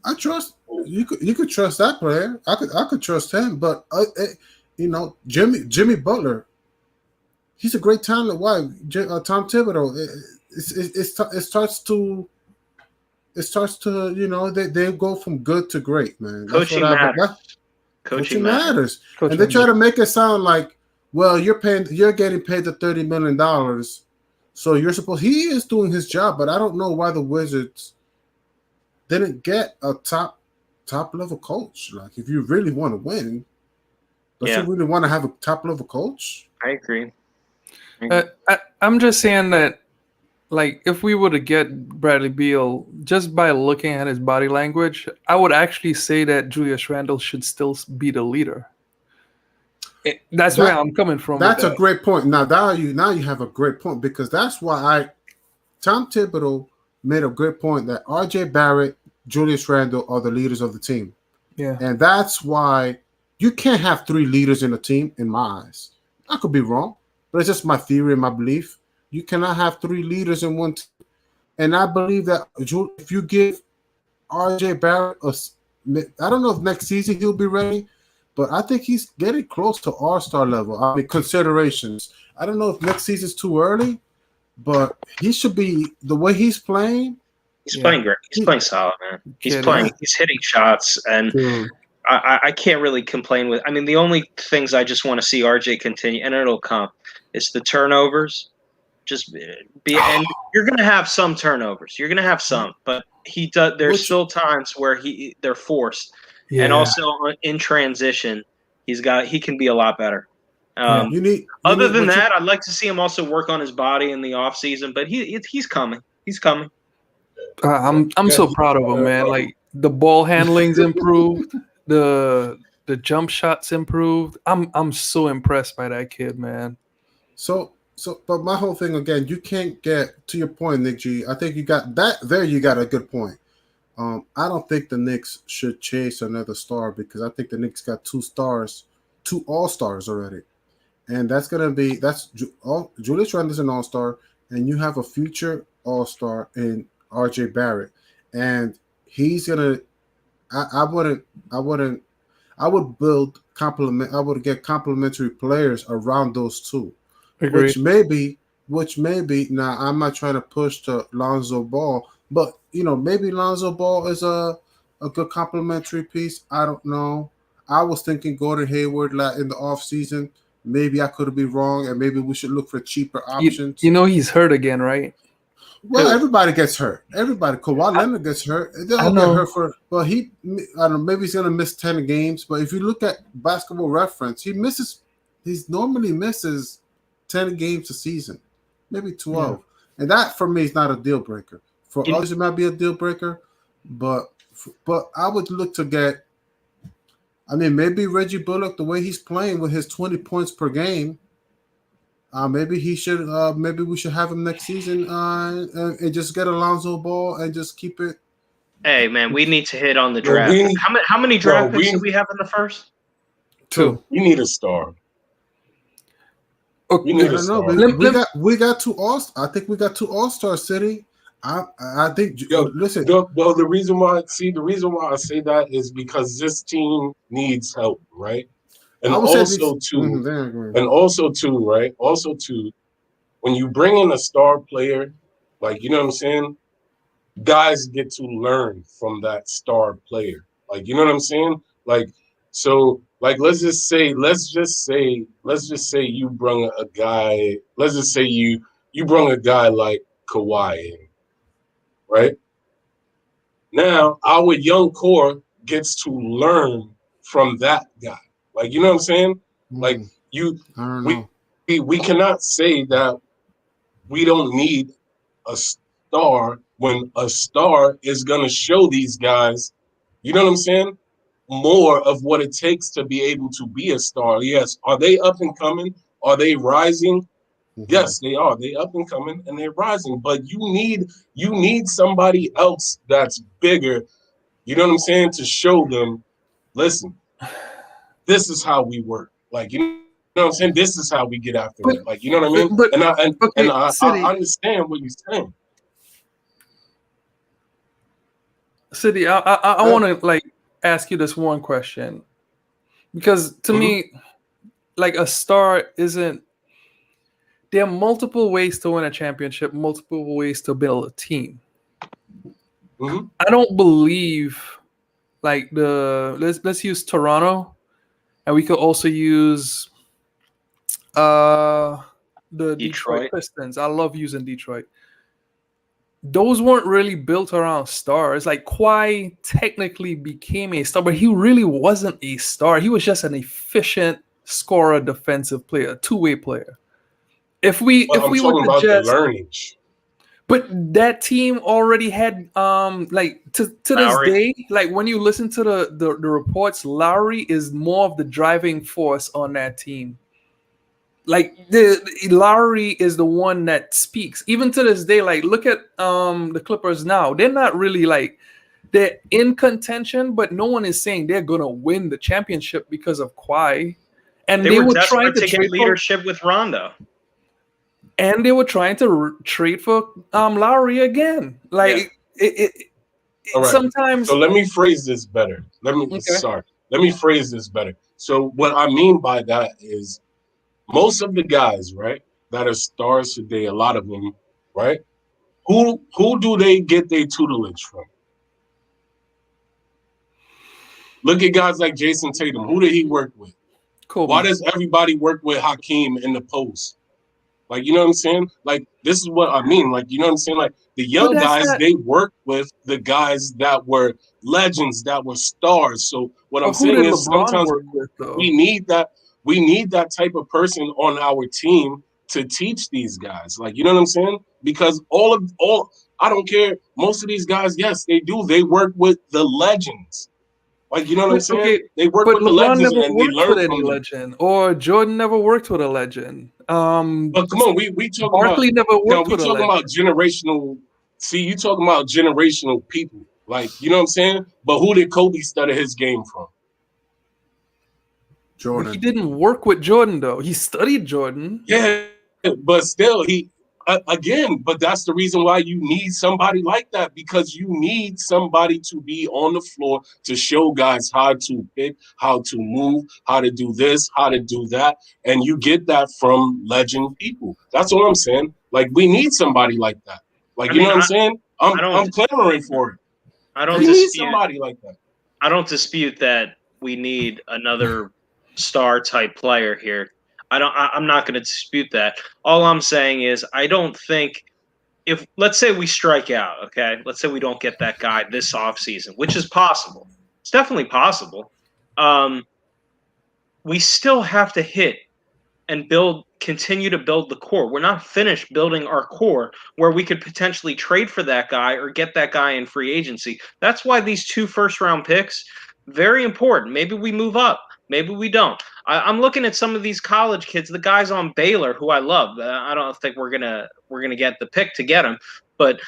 I trust you. Could trust that player. I could trust him. But you know, Jimmy Butler, he's a great talent. Why? Tom Thibodeau. It starts to you know they go from good to great, man. Coaching matters. Coaching matters. Coaching And they try to make it sound like, well, you're getting paid the $30 million. So he is doing his job, but I don't know why the Wizards didn't get a top level coach. Like, if you really want to win, don't you really want to have a top level coach? I agree. I'm just saying that, like, if we were to get Bradley Beal, just by looking at his body language, I would actually say that Julius Randle should still be the leader. That's where I'm coming from. That's a great point. Now you have a great point, because that's why Tom Thibodeau made a great point that R.J. Barrett, Julius Randle are the leaders of the team. Yeah. And that's why you can't have 3 leaders in a team, in my eyes. I could be wrong, but it's just my theory and my belief. You cannot have 3 leaders in one team. And I believe that if you give R.J. Barrett I don't know if next season he'll be ready, but I think he's getting close to all-star level. I mean, considerations. I don't know if next season's too early, but he should be, the way he's playing. He's playing great. He's playing solid, man. He's playing. He's hitting shots, and I can't really complain with. I mean, the only things I just want to see RJ continue, and it'll come, is the turnovers. Just and you're going to have some turnovers. You're going to have some, but he does. There's still times where they're forced, and also in transition, he can be a lot better. Other than that, I'd like to see him also work on his body in the off season, but he's coming. He's coming. I'm so proud of him, man. Like, the ball handling's improved, the jump shots improved. I'm so impressed by that kid, man. But my whole thing again, you can't get to your point, Nick G. I think you got that there. You got a good point. I don't think the Knicks should chase another star, because I think the Knicks got 2 all-stars already, and that's Julius Randle's an all-star, and you have a future all-star in R.J. Barrett, and he's gonna. I would get complementary players around those 2. Agreed. Which maybe now I'm not trying to push to Lonzo Ball, but you know, maybe Lonzo Ball is a good complementary piece. I don't know. I was thinking Gordon Hayward in the offseason. Maybe I could be wrong, and maybe we should look for cheaper options. You know, he's hurt again, right? Well, everybody gets hurt. Everybody. Kawhi Leonard gets hurt. They all get hurt I don't know, maybe he's gonna miss 10 games. But if you look at Basketball Reference, he normally misses 10 games a season, maybe 12. Yeah. And that for me is not a deal breaker. For others, it might be a deal breaker, but I would look to get. I mean, maybe Reggie Bullock, the way he's playing with his 20 points per game, maybe he should. Maybe we should have him next season and just get Alonzo Ball and just keep it. Hey man, we need to hit on the draft. How many draft picks do we have in the first? 2. You need a star. Okay, we got 2 all. I think we got 2 all-star city. I think. Listen. Well, the reason why I say that is because this team needs help, right? And also too, right? Also too, when you bring in a star player, like, you know what I'm saying, guys get to learn from that star player. Like, you know what I'm saying? Like, so, like, let's just say you brung a guy. Let's just say you brung a guy like Kawhi in, right? Now, our young core gets to learn from that guy. Like, you know what I'm saying? Like, Mm, you, I don't we, know. we cannot say that we don't need a star when a star is going to show these guys, you know what I'm saying? More of what it takes to be able to be a star. Yes. Are they up and coming? Are they rising? Mhm. Yes, they are. They up and coming and they're rising. But you need somebody else that's bigger, you know what I'm saying, to show them, listen, this is how we work. Like, you know what I'm saying? This is how we get after But it. Like, you know what I mean? but And okay, I understand what you're saying. City. I Yeah. want to like ask you this one question because to Hmm. me, like a star isn't. There are multiple ways to win a championship, multiple ways to build a team. Hmm. I don't believe like the let's use Toronto, and we could also use uh the Detroit Detroit. Pistons. I love using Detroit. Those weren't really built around stars. Like Kawhi technically became a star, but he really wasn't a star. He was just an efficient scorer, defensive player, two-way player. If we But if I'm we were talking to about the just learnage. but that team already had like to this Lowry. day, like when you listen to the reports, Lowry is more of the driving force on that team. Like the Lowry is the one that speaks. Even to this day, like look at the Clippers now. They're not really like they're in contention, but no one is saying they're gonna win the championship because of Kawhi. And They they were were trying desperate to to get trade for leadership with Rondo. trade for Lowry again. Like Yeah. All right. So sometimes let me phrase this better. okay. Let me phrase this better. So what I mean by that is most of the guys, right, that are stars today, a lot of them, right? Who do they get their tutelage from? Look at guys like Jason Tatum. Who did he work with? Why Kobe. does everybody work with Hakeem in the post? Like, you know what I'm saying? Like, this is what I mean. Like, you know what I'm saying? Like, the But young that's guys, not they work with the guys that were legends, that were stars. So what I'm but who saying did is LeBron sometimes work with we though? need that we need that type of person on our team to teach these guys. Like, you know what I'm saying? Because all I don't care. Most of these guys, yes, they do. They work with the legends. Like, you know what I'm But saying? okay, They work but with the LeBron legends never and they worked with learn any from them. legend, or Jordan never worked with a legend. But come on, we talking about Barkley never now. worked We with a talking about legend. generational. See, you talking about generational people. Like, you know what I'm saying? But who did Kobe study his game from? But he Jordan. didn't work with Jordan though. He studied Jordan. Yeah, but still, again. But that's the reason why you need somebody like that, because you need somebody to be on the floor to show guys how to pick, how to move, how to do this, how to do that, and you get that from legend people. That's what I'm saying. Like, we need somebody like that. Like, I you know mean, what I'm saying? I don't I'm clamoring for it. I don't We need dispute somebody like that. that we need another star type player here. I'm not going to dispute that. All I'm saying is I don't think if let's say we strike out, okay? Let's say we don't get that guy this offseason, which is possible. It's definitely possible. Um, we still have to hit and continue to build the core. We're not finished building our core where we could potentially trade for that guy or get that guy in free agency. That's why these 2 first-round picks, very important. Maybe we move up. Maybe we don't. I'm looking at some of these college kids, the guys on Baylor who I love. I don't think we're gonna get the pick to get them, but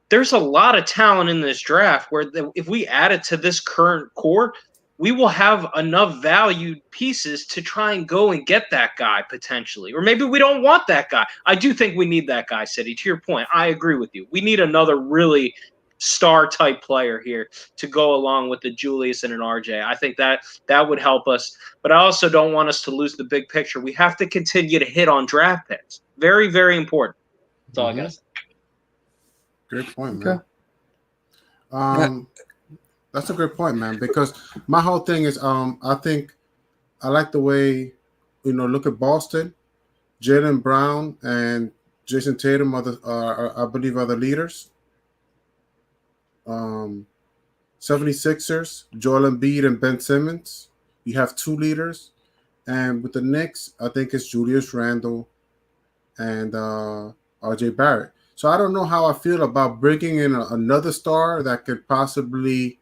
there's a lot of talent in this draft where if we add it to this current core, we will have enough valued pieces to try and go and get that guy potentially. Or maybe we don't want that guy. I do think we need that guy, City. To your point, I agree with you. We need another really star type player here to go along with the Julius and an RJ. I think that would help us. But I also don't want us to lose the big picture. We have to continue to hit on draft picks. Very, very important. That's all I gotta say. Great point, Okay. man. That's a great point, man. Because my whole thing is, I think I like the way, look at Boston, Jalen Brown and Jason Tatum I believe, are the leaders. 76ers, Joel Embiid and Ben Simmons. you have two leaders, and with the Knicks, I think it's Julius Randle and RJ Barrett. So I don't know how I feel about bringing in another star that could possibly,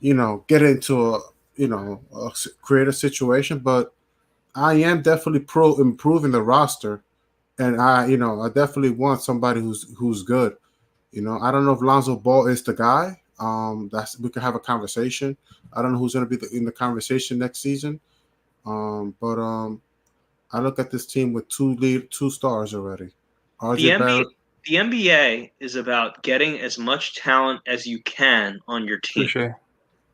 get into create a situation. But I am definitely pro improving the roster, and I definitely want somebody who's good. I don't know if Lonzo Ball is the guy. That's we could have a conversation. I don't know who's going to be in the conversation next season. But I look at this team with two stars already. The RJ NBA, Barrett. the NBA is about getting as much talent as you can on your For team. sure.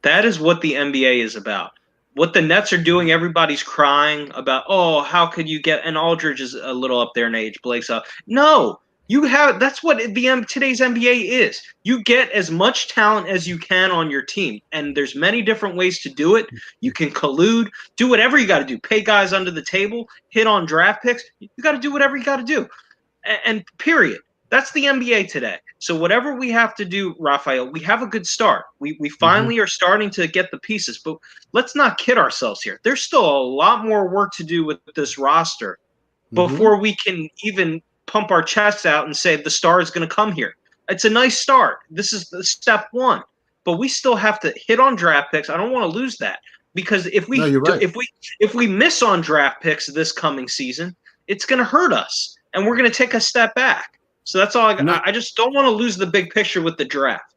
That is what the NBA is about. What the Nets are doing, everybody's crying about, oh, how could you get – and Aldridge is a little up there in age, Blake's up. No, that's what today's NBA is. You get as much talent as you can on your team, and there's many different ways to do it. You can collude, do whatever you got to do. Pay guys under the table, hit on draft picks. You got to do whatever you got to do, and period. That's the NBA today. So whatever we have to do, Raphael, we have a good start. We finally are starting to get the pieces, but let's not kid ourselves here. There's still a lot more work to do with this roster before we can even pump our chests out and say the star is going to come here. It's a nice start. This is the step one, but we still have to hit on draft picks. I don't want to lose that because if we if we miss on draft picks this coming season, it's going to hurt us, and we're going to take a step back. So that's all I got. I just don't want to lose the big picture with the draft.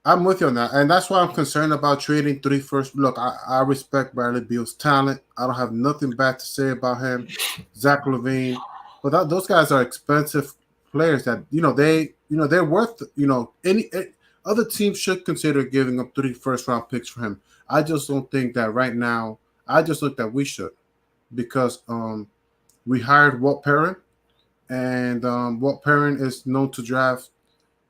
I'm with you on that, and that's why I'm concerned about trading 3 first. Look, I respect Bradley Beal's talent. I don't have nothing bad to say about him. Zach LaVine, but those guys are expensive players. That they're worth. Any other team should consider giving up 3 first-round picks for him. I just don't think that right now. I just think that we should, because we hired Walt Perrin. And Walt Perrin is known to draft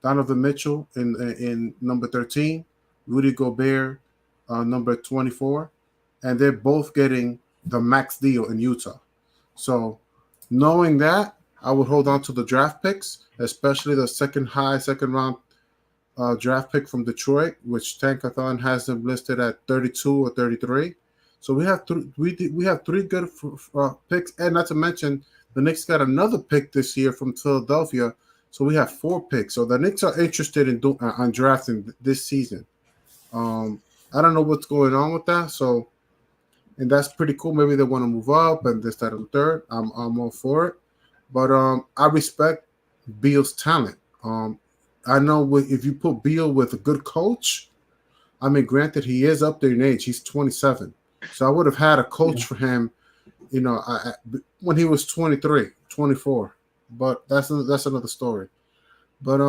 Donovan Mitchell in number 13, Rudy Gobert number 24, and they're both getting the max deal in Utah. So knowing that, I would hold on to the draft picks, especially the second round draft pick from Detroit, which Tankathon has them listed at 32 or 33. So we have three good picks, and not to mention the Knicks got another pick this year from Philadelphia, so we have 4 picks. So the Knicks are interested in drafting this season. I don't know what's going on with that. So, and that's pretty cool. Maybe they want to move up and this, that, and third. I'm all for it. But I respect Beal's talent. I know if you put Beal with a good coach, I mean, granted, he is up there in age. He's 27. So I would have had a coach for him, when he was 23, 24. But that's another story. But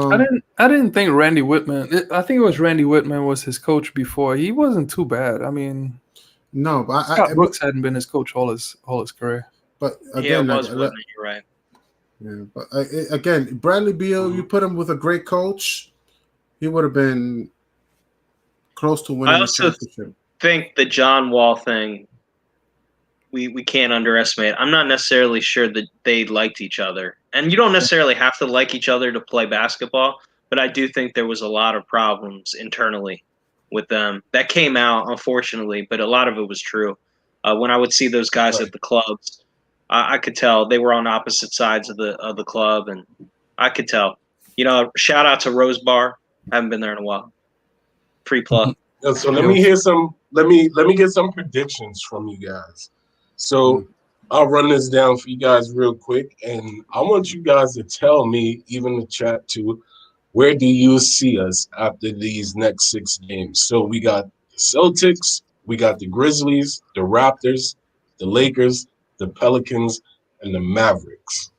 I didn't think Randy Whitman. I think it was Randy Whitman was his coach before. He wasn't too bad. I mean, no, but Scott Brooks hadn't been his coach all his career. But again, it was Whitman. You're right. Yeah, but again, Bradley Beal, you put him with a great coach, he would have been close to winning the championship. Think the John Wall thing we can't underestimate. I'm not necessarily sure that they liked each other. And you don't necessarily have to like each other to play basketball, but I do think there was a lot of problems internally with them. That came out, unfortunately, but a lot of it was true. When I would see those guys at the clubs, I could tell they were on opposite sides of the club, and I could tell. Shout out to Rose Bar. I haven't been there in a while. Free plug. So let me hear some. Let me get some predictions from you guys. So I'll run this down for you guys real quick, and I want you guys to tell me, even the chat too, where do you see us after these next 6 games? So we got the Celtics, we got the Grizzlies, the Raptors, the Lakers, the Pelicans, and the Mavericks.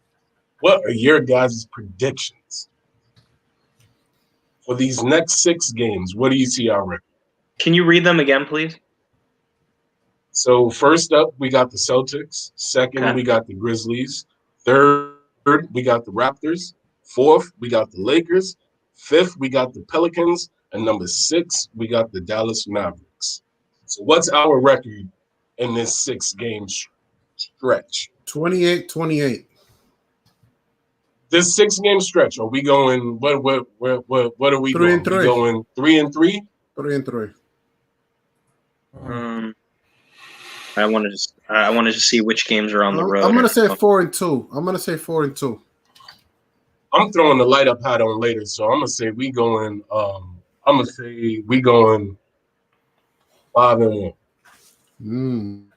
What are your guys' predictions for these next 6 games? What do you see our record? Can you read them again, please? So first up, we got the Celtics. Second, we got the Grizzlies. Third, we got the Raptors. Fourth, we got the Lakers. Fifth, we got the Pelicans. And number 6, we got the Dallas Mavericks. So what's our record in this 6-game stretch? 28-28. This 6-game stretch, are we going? What are we 3 going? and 3. We going 3 and 3? 3 and 3. I wanted to see which games are on the road. I'm gonna say 4-2. I'm gonna say 4-2. I'm throwing the light up hat on later, so I'm gonna say we going. I'm gonna say we going 5-1. I'm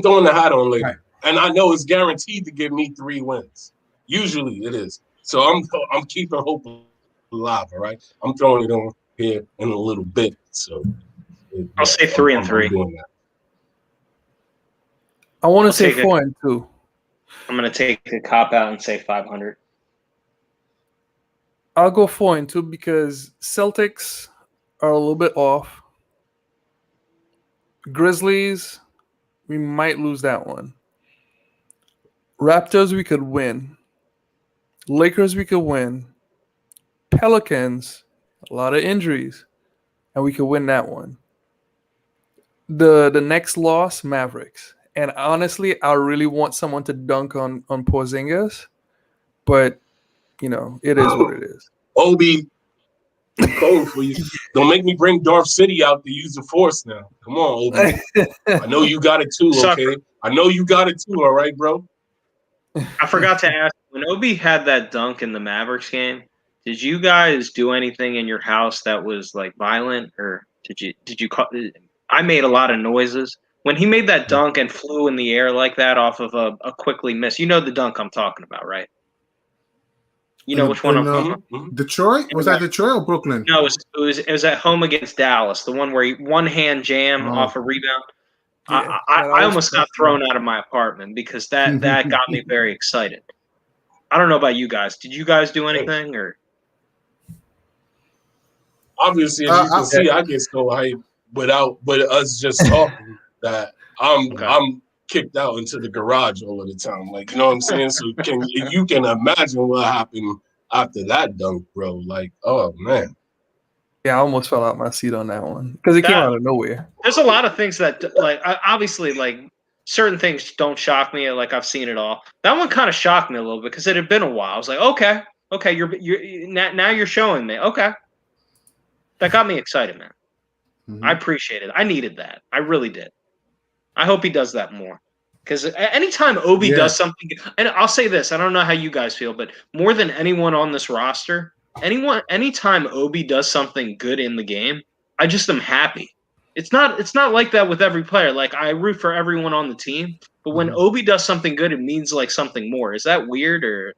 throwing the hat on later, Right. and I know it's guaranteed to give me 3 wins. Usually it is, so I'm keeping hope alive. All right, I'm throwing it on here in a little bit. So I'll say 3-3. I'm doing that. I want to I'll say take it. 4-2. I'm going to take the cop out and say 500. I'll go 4-2 because Celtics are a little bit off. Grizzlies, we might lose that one. Raptors, we could win. Lakers, we could win. Pelicans, a lot of injuries, and we could win that one. The next loss, Mavericks. And honestly, I really want someone to dunk on Porzingis, but it is what it is. Obi, I'm cold for you. Don't make me bring Darth City out to use the force now. Come on, Obi. I know you got it too, okay? I know you got it too, all right, bro? I forgot to ask, when Obi had that dunk in the Mavericks game, did you guys do anything in your house that was like violent, or did you call? I made a lot of noises when he made that dunk and flew in the air like that off of a quickly miss. You know the dunk I'm talking about, right? You know which one I'm talking about? Detroit? Was that Detroit or Brooklyn? No, it was at home against Dallas. The one where he one hand jam off a rebound. Yeah, I almost got thrown out of my apartment because that got me very excited. I don't know about you guys. Did you guys do anything or? Obviously, as you can see, I get so hyped with us just talking that I'm kicked out into the garage all of the time. Like, you know what I'm saying? So you can imagine what happened after that dunk, bro. Like, oh man. Yeah, I almost fell out my seat on that one because it came out of nowhere. There's a lot of things that, like, obviously, like, certain things don't shock me. Like, I've seen it all. That one kind of shocked me a little bit because it had been a while. I was like, okay, you're now you're showing me. Okay, that got me excited, man. Mm-hmm. I appreciate it. I needed that. I really did. I hope he does that more. Because anytime Obi does something, and I'll say this, I don't know how you guys feel, but more than anyone on this roster, anytime Obi does something good in the game, I just am happy. It's not like that with every player. Like, I root for everyone on the team, but when Obi does something good, it means like something more. Is that weird, or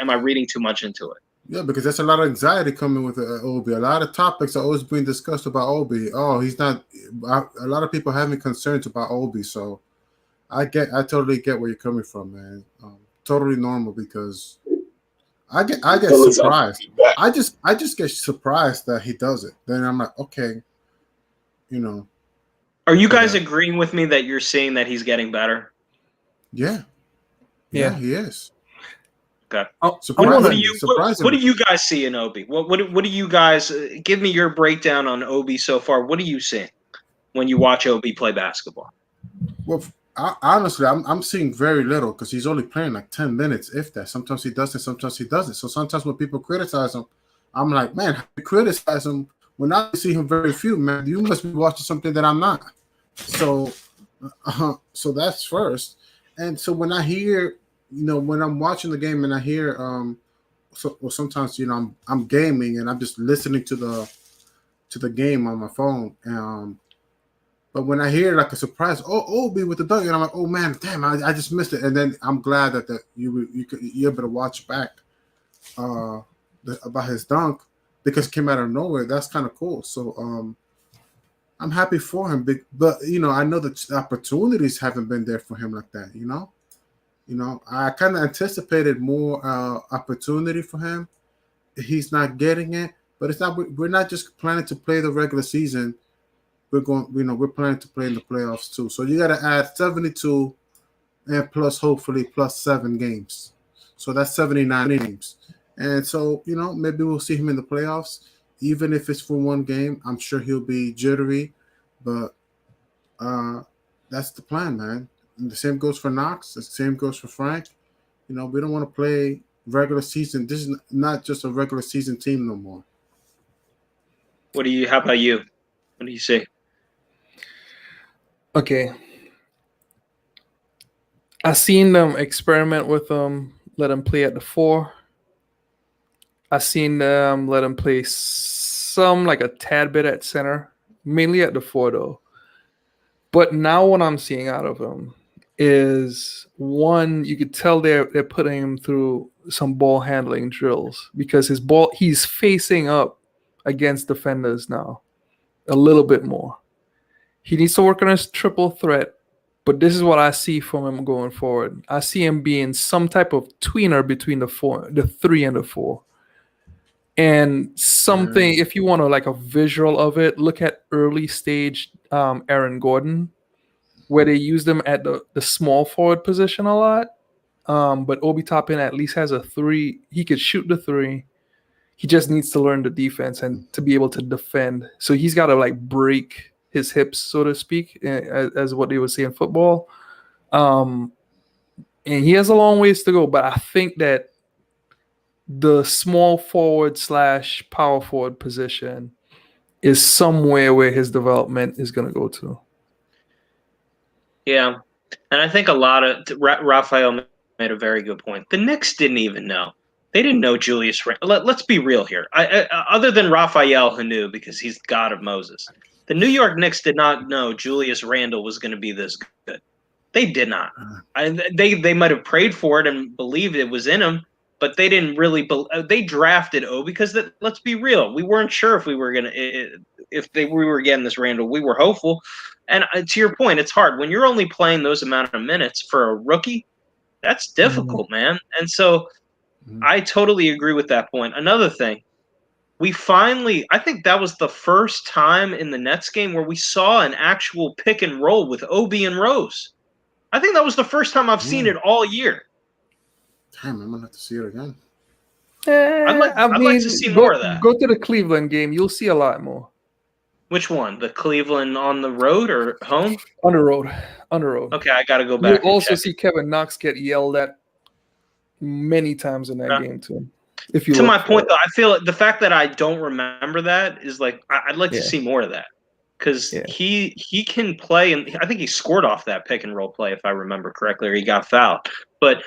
am I reading too much into it? Yeah, because there's a lot of anxiety coming with Obi. A lot of topics are always being discussed about Obi. Oh, he's not. A lot of people having concerns about Obi. So I totally get where you're coming from, man. Totally normal because I get surprised. I just get surprised that he does it. Then I'm like, okay, Are you guys agreeing with me that you're seeing that he's getting better? Yeah, he is. Okay. What do you guys see in Obi? What do you guys give me your breakdown on Obi so far? What do you see when you watch Obi play basketball? Well, honestly, I'm seeing very little because he's only playing like 10 minutes, if that. Sometimes he does it, sometimes he doesn't. So sometimes when people criticize him, I'm like, man, how you criticize him when I see him very few, man? You must be watching something that I'm not. So that's first. And so when I hear, when I'm watching the game and I hear, sometimes I'm gaming and I'm just listening to the game on my phone. But when I hear like a surprise, Obi with the dunk, and I'm like, oh man, damn, I just missed it. And then I'm glad that you're able to watch back about his dunk because it came out of nowhere. That's kind of cool. So I'm happy for him. But I know that the opportunities haven't been there for him like that. I kind of anticipated more opportunity for him. He's not getting it, but it's not. We're not just planning to play the regular season. We're planning to play in the playoffs too. So you got to add 72 and plus hopefully plus 7 games. So that's 79 games. And so, maybe we'll see him in the playoffs. Even if it's for one game, I'm sure he'll be jittery. But that's the plan, man. And the same goes for Knox. The same goes for Frank. We don't want to play regular season. This is not just a regular season team no more. How about you? What do you say? Okay. I seen them experiment with them, let him play at the 4. I seen them let him play some like a tad bit at center, mainly at the 4 though. But now what I'm seeing out of him is one, you could tell they're putting him through some ball handling drills because he's facing up against defenders now a little bit more. He needs to work on his triple threat, but this is what I see from him going forward. I see him being some type of tweener between the 3 and the 4. And something, if you want to like a visual of it, look at early stage Aaron Gordon, where they use them at the small forward position a lot. But Obi Toppin at least has a 3. He could shoot the 3. He just needs to learn the defense and to be able to defend. So he's got to like break his hips, so to speak, as what they would say in football. And he has a long ways to go, but I think that the small forward / power forward position is somewhere where his development is going to go to. Yeah. And I think a lot of Raphael made a very good point. The Knicks didn't even know. They didn't know Julius Randle. Let's be real here. Other than Raphael, who knew because he's God of Moses, the New York Knicks did not know Julius Randle was going to be this good. They did not. They might have prayed for it and believed it was in him, but they didn't really. They drafted O because let's be real. We weren't sure if we were going to we were getting this Randle. We were hopeful. And to your point, it's hard when you're only playing those amount of minutes for a rookie. That's difficult, man. And so I totally agree with that point. Another thing, I think that was the first time in the Nets game where we saw an actual pick and roll with Obi and Rose. I think that was the first time I've seen it all year. Damn, I'm gonna have to see it again. I'd like to see more of that. Go to the Cleveland game. You'll see a lot more. Which one? The Cleveland on the road or home? On the road. Okay, I got to go back. You'll also see Kevin Knox get yelled at many times in that game too. If you to my point, though, I feel the fact that I don't remember that is like I'd like to see more of that because he can play, and I think he scored off that pick and roll play if I remember correctly, or he got fouled. But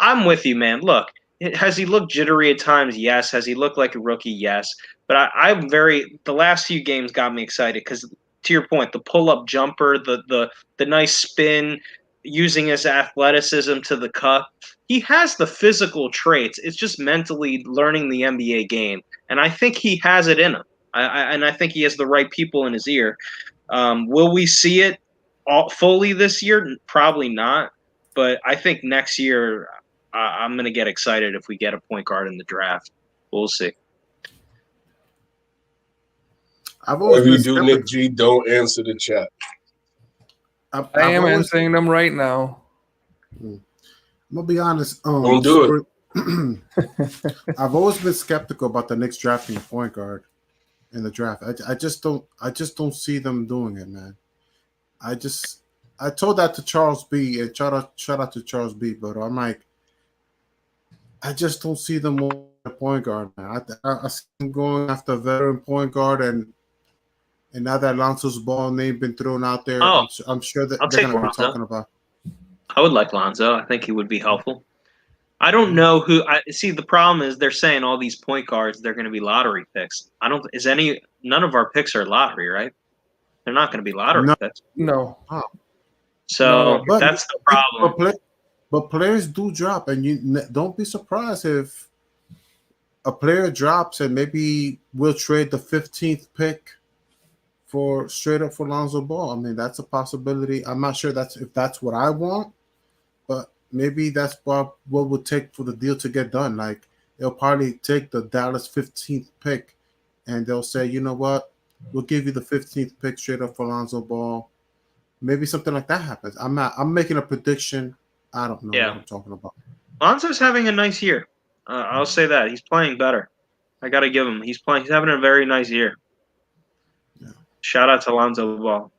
I'm with you, man. Look, has he looked jittery at times? Yes. Has he looked like a rookie? Yes. But the last few games got me excited because, to your point, the pull-up jumper, the nice spin, using his athleticism to the cup. He has the physical traits. It's just mentally learning the NBA game. And I think he has it in him. And I think he has the right people in his ear. Will we see it fully this year? Probably not. But I think next year I'm going to get excited if we get a point guard in the draft. We'll see. Whatever you do, Nick G, don't answer the chat. I am answering them right now. I'm gonna be honest. Don't do it. I've always been skeptical about the Knicks drafting a point guard in the draft. I just don't see them doing it, man. I told that to Charles B. And shout out to Charles B. But I'm like, I just don't see them on a point guard, man. I see them going after a veteran point guard, and now that Lonzo's Ball name been thrown out there, I'm sure that they're going to be talking about. I would like Lonzo. I think he would be helpful. I don't know who. See, the problem is they're saying all these point guards, they're going to be lottery picks. None of our picks are lottery, right? They're not going to be lottery picks. No. So that's the problem. But players do drop, and you don't be surprised if a player drops and maybe we'll trade the 15th pick straight up for Lonzo Ball. I mean, that's a possibility. I'm not sure if that's what I want, but maybe that's what would take for the deal to get done. Like, they'll probably take the Dallas 15th pick, and they'll say, you know what, we'll give you the 15th pick straight up for Lonzo Ball. Maybe something like that happens. I'm making a prediction. I don't know what I'm talking about. Lonzo's having a nice year. I'll say that. He's playing better. I got to give him. He's having a very nice year. Yeah. Shout out to Lonzo Ball.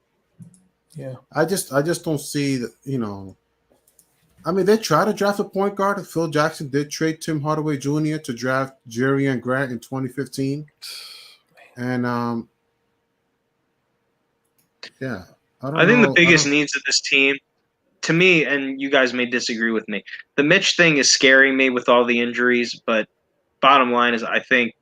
Yeah. I just don't see that, I mean, they tried to draft a point guard. Phil Jackson did trade Tim Hardaway Jr. to draft Jerry and Grant in 2015. And I think the know. biggest needs of this team, to me, and you guys may disagree with me, the Mitch thing is scaring me with all the injuries. But bottom line is, I think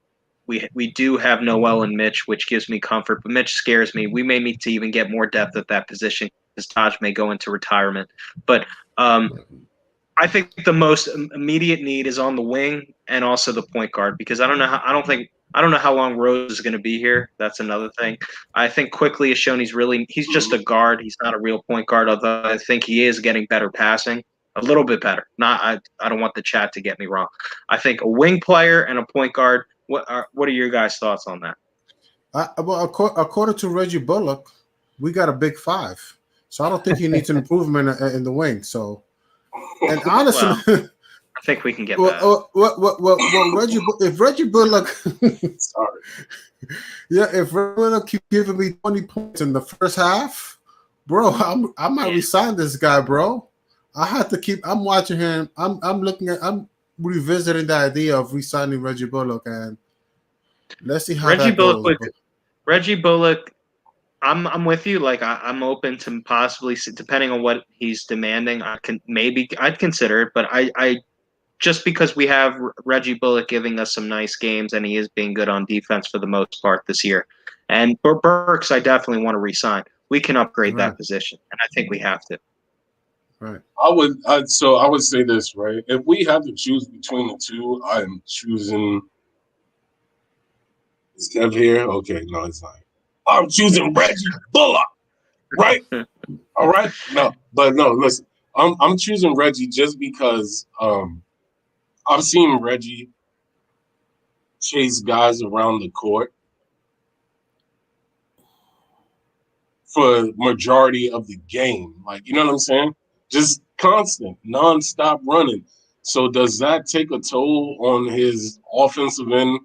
we do have Noel and Mitch, which gives me comfort. But Mitch scares me. We may need to even get more depth at that position because Taj may go into retirement. But I think the most immediate need is on the wing and also the point guard because I don't know how long Rose is going to be here. That's another thing. I think quickly has shown he's just a guard. He's not a real point guard, although I think he is getting better passing, a little bit better. I don't want the chat to get me wrong. I think a wing player and a point guard. What are your guys' thoughts on that? Well, according to Reggie Bullock, we got a big 5, so I don't think he needs an improvement in the wing. So, and honestly, Well, I think we can get that. If Reggie Bullock, Sorry. yeah, if Reggie Bullock keep giving me 20 points in the first half, bro, I might resign this guy, bro. I have to keep. I'm watching him. I'm revisiting the idea of resigning Reggie Bullock, and let's see how that goes. Reggie Bullock, I'm with you. Like I'm open to possibly, depending on what he's demanding, I'd consider it. But I just because we have Reggie Bullock giving us some nice games and he is being good on defense for the most part this year, and Burks, I definitely want to resign. We can upgrade that position, and I think we have to. Right. I would say this, right? If we have to choose between the two, I'm choosing. Is Kev here? Okay, no, it's not. I'm choosing Reggie Bullock, right? All right. No, listen. I'm choosing Reggie just because I've seen Reggie chase guys around the court for majority of the game. Like, you know what I'm saying? Just constant, nonstop running. So does that take a toll on his offensive end?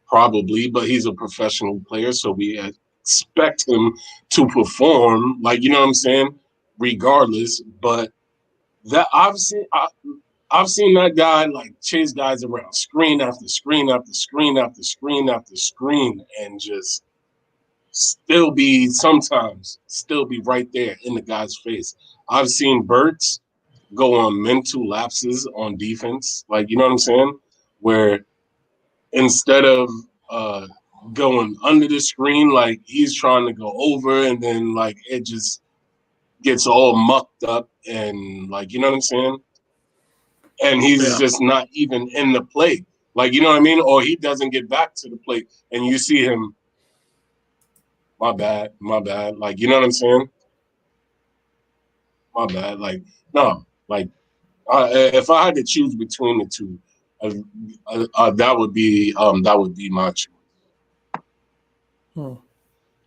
Probably, but he's a professional player, so we expect him to perform. Like, you know what I'm saying? Regardless, but that I've seen that guy like chase guys around, screen after screen after screen after screen after screen, and just still be right there in the guy's face. I've seen Burks go on mental lapses on defense, like, you know what I'm saying? Where instead of going under the screen, like he's trying to go over, and then like it just gets all mucked up, and like, you know what I'm saying? And he's just not even in the play, like, you know what I mean? Or he doesn't get back to the plate, and you see him. My bad. Like, you know what I'm saying? My bad. Like, no, like if I had to choose between the two, that would be my choice.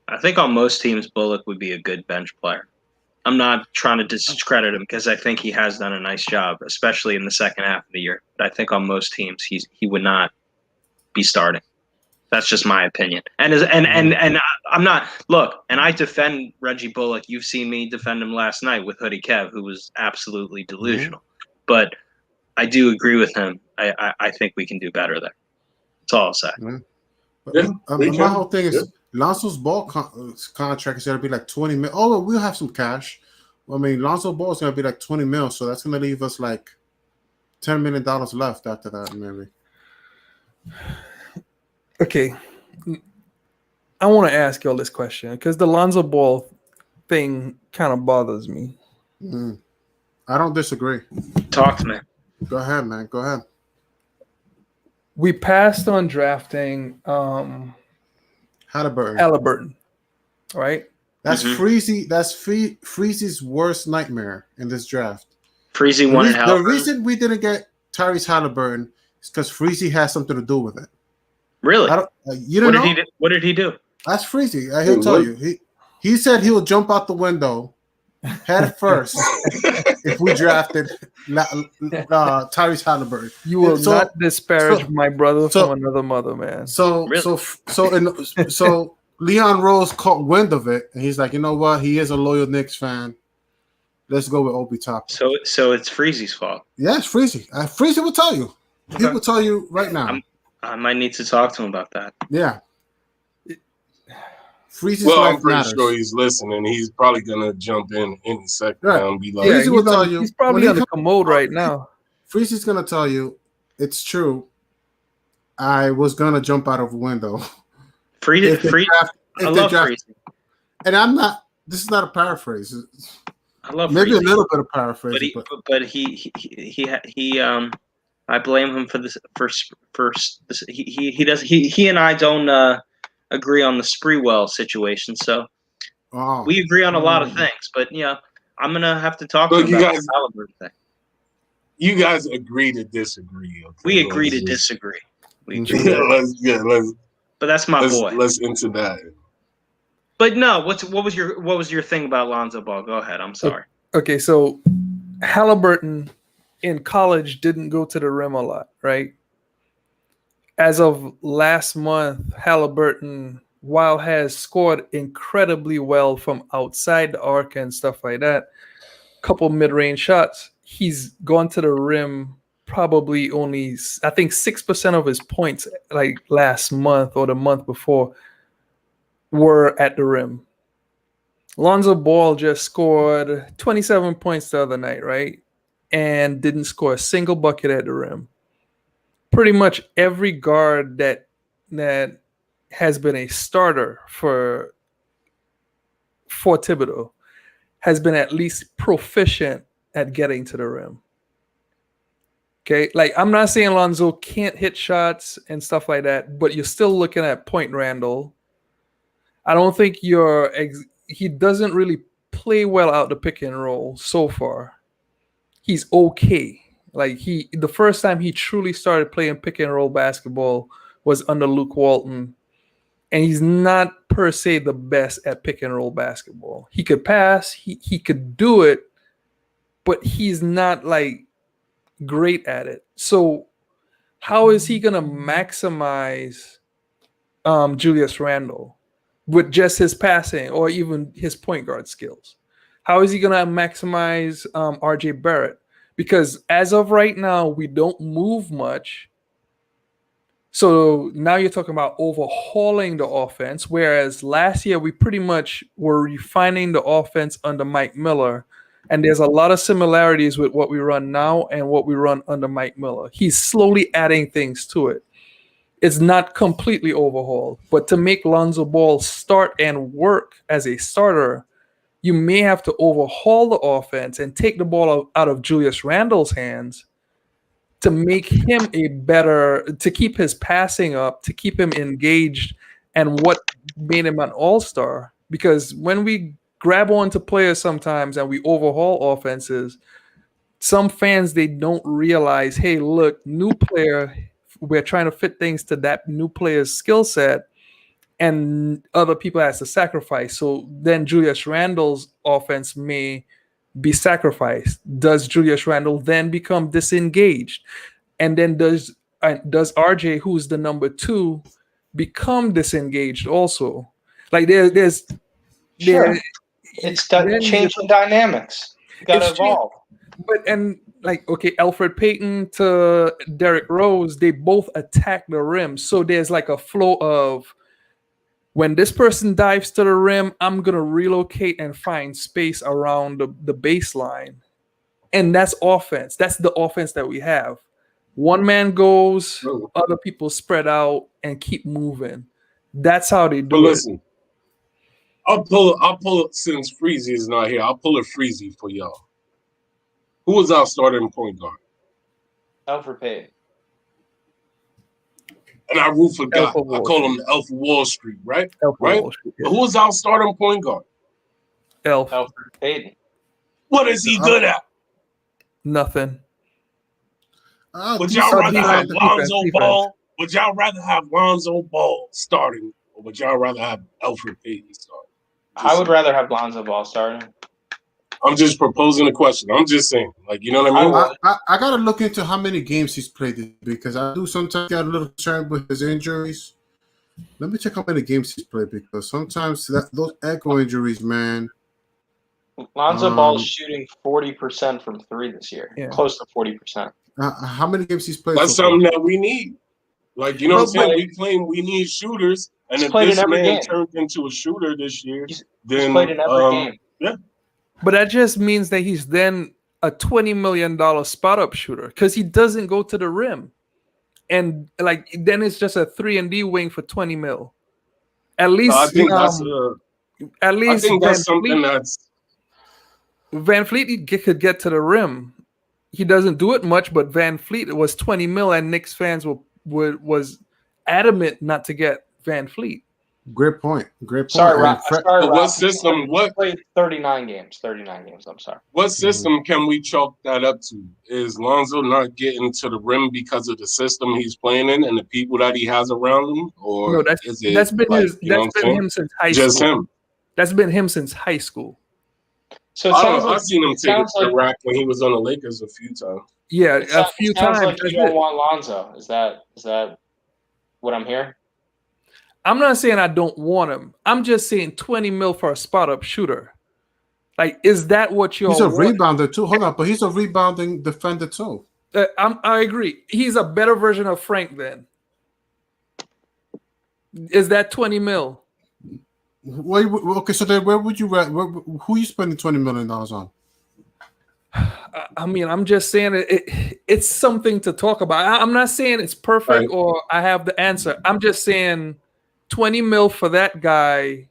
I think on most teams, Bullock would be a good bench player. I'm not trying to discredit him because I think he has done a nice job, especially in the second half of the year. But I think on most teams, he would not be starting. That's just my opinion. And I'm not and I defend Reggie Bullock. You've seen me defend him last night with Hoodie Kev, who was absolutely delusional. But I do agree with him. I think we can do better there. That's all I'll say. My whole thing is Lonzo's Ball contract is going to be like 20 mil. Oh, we'll have some cash. I mean, Lonzo Ball is going to be like 20 mil, so that's going to leave us like $10 million left after that, maybe. Okay, I want to ask you all this question because the Lonzo Ball thing kind of bothers me. I don't disagree. Talk to me. Go ahead, man. Go ahead. We passed on drafting Halliburton, right? That's Freezy. That's Freezy's worst nightmare in this draft. Freezy wanted Halliburton. The reason we didn't get Tyrese Halliburton is because Freezy has something to do with it. Really? You don't know? What did he do? That's Freezy. He'll tell you. He said he'll jump out the window head first if we drafted Tyrese Halliburton. You will not disparage my brother from another mother, man. So Leon Rose caught wind of it, and he's like, you know what? He is a loyal Knicks fan. Let's go with Obi Toppin. So it's Freezy's fault. Yes, Freezy. Freezy will tell you. He will tell you right now. I might need to talk to him about that. Yeah. Freeze's Well, life I'm pretty matters. sure he's listening. He's probably gonna jump in any second Right. now and be like, Yeah, Freezy will tell you. he's probably when on he the comes- commode right now. Freezy's gonna tell you it's true. I was gonna jump out of a window. Free, If they free. draft- I if they love draft- Freezy. And I'm not. This is not a paraphrase. I love Maybe Freezy. a little bit of paraphrasing, But he I blame him for this first this, he does he and I don't agree on the Spreewell situation, so oh, we agree on a lot of things, but yeah, I'm gonna have to talk to Look, him you about guys- the Halliburton thing. you guys agree to disagree. Okay? We agree to Let's just- disagree. We Mhm. agree. let's But that's my boy. let's into that. But no, what was your thing about Lonzo Ball? Go ahead. I'm sorry. Okay, so Halliburton in college didn't go to the rim a lot, right? As of last month, Halliburton, while has scored incredibly well from outside the arc and stuff like that, couple mid-range shots, he's gone to the rim probably only, I think 6% of his points like last month or the month before were at the rim. Lonzo Ball just scored 27 points the other night, right? And didn't score a single bucket at the rim. Pretty much every guard that has been a starter for Thibodeau has been at least proficient at getting to the rim. Okay, like I'm not saying Lonzo can't hit shots and stuff like that, but you're still looking at Point Randall. I don't think he doesn't really play well out the pick and roll so far. He's okay. Like the first time he truly started playing pick and roll basketball was under Luke Walton, and he's not per se the best at pick and roll basketball. He could pass, he could do it, but he's not like great at it. So how is he gonna maximize Julius Randle with just his passing or even his point guard skills? How is he gonna maximize RJ Barrett? Because as of right now, we don't move much. So now you're talking about overhauling the offense, whereas last year we pretty much were refining the offense under Mike Miller. And there's a lot of similarities with what we run now and what we run under Mike Miller. He's slowly adding things to it. It's not completely overhauled, but to make Lonzo Ball start and work as a starter, you may have to overhaul the offense and take the ball out of Julius Randle's hands to make him to keep his passing up, to keep him engaged, and what made him an all-star. Because when we grab onto players sometimes and we overhaul offenses, some fans, they don't realize, hey, look, new player, we're trying to fit things to that new player's skill set, and other people has to sacrifice. So then Julius Randle's offense may be sacrificed. Does Julius Randle then become disengaged? And then does RJ, who's the number 2, become disengaged also? Like there's Sure. It's changing dynamics. You got to evolve. Okay, Alfred Payton to Derrick Rose, they both attack the rim. So there's like a flow of, when this person dives to the rim, I'm going to relocate and find space around the baseline. And that's offense. That's the offense that we have. One man goes, other people spread out and keep moving. That's how they do But it. listen, I'll pull since Freezy is not here. I'll pull a Freezy for y'all. Who was our starting point guard? Alfred Payton. And I root for God. Elf of I Wall call him the Elf of Wall Street, right? Elf of Right? Wall Street, But who was our starting point guard? Alfred Payton. What is he good at? Nothing. Would y'all rather have defense. Lonzo Ball? Would y'all rather have Lonzo Ball starting, or would y'all rather have Alfred Payton starting? I would rather have Lonzo Ball starting. I'm just proposing a question. I'm just saying, like, you know what I mean? I gotta look into how many games he's played, because I do sometimes get a little concerned with his injuries. Let me check how many games he's played, because sometimes those ankle injuries, man. Lonzo Ball's shooting 40% from 3 this year. Yeah. Close to 40%. How many games he's played? That's something that we need. Like, you know what I'm But saying? We claim we need shooters, and He's if played in this every man game. turns into a shooter this year, He's then played in every game. yeah. but that just means that he's then a $20 million spot up shooter because he doesn't go to the rim. And like then it's just a 3-and-D wing for 20 mil. At I least think Van that's something Fleet that's Van Fleet could get to the rim. He doesn't do it much, but Van Fleet was 20 mil, and Knicks fans was adamant not to get Van Fleet. Great point. Great point. Sorry, And sorry, but what Rob. system? He What played 39 games. 39 games. I'm sorry. what system can we chalk that up to? Is Lonzo not getting to the rim because of the system he's playing in and the people that he has around him, or No, is it that's been like, his. you know That's what I'm been saying? him since high Just school. him. That's been him since high school. So it I don't sounds know. like I've seen him it take it sounds to the like rack when he was on the Lakers a few times. Yeah, it a few sounds times. like you That's don't it. want Lonzo. Is that what I'm hearing? I'm not saying I don't want him. I'm just saying 20 mil for a spot up shooter. Like, is that what you're? he's a wanting? rebounder too. Hold on, but he's a rebounding defender too. I agree. He's a better version of Frank. Then is that 20 mil? Okay, so then where would you who you spending $20 million on? I mean, I'm just saying it's something to talk about. I'm not saying it's perfect Right. or I have the answer. I'm just saying 20 mil for that guy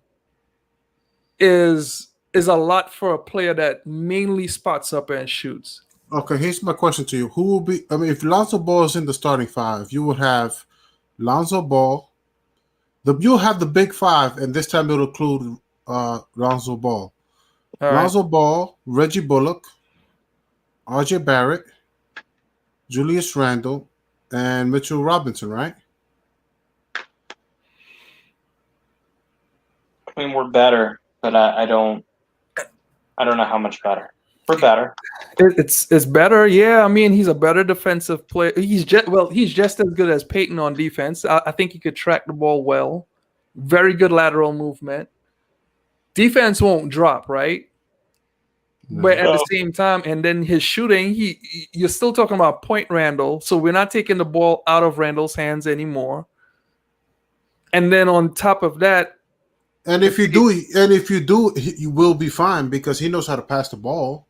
is a lot for a player that mainly spots up and shoots. Okay, here's my question to you: who will be? I mean, if Lonzo Ball is in the starting five, you would have Lonzo Ball. You'll have the big five, and this time it'll include Lonzo Ball. All right. Lonzo Ball, Reggie Bullock, R.J. Barrett, Julius Randle, and Mitchell Robinson, right? I mean, we're better, but I don't know how much better. We're better. It's better, yeah. I mean, he's a better defensive player. He's just as good as Peyton on defense. I think he could track the ball well. Very good lateral movement. Defense won't drop, right? But at the same time, and then his shooting, you're still talking about Point Randall, so we're not taking the ball out of Randall's hands anymore. And then on top of that, And if you do, you will be fine because he knows how to pass the ball.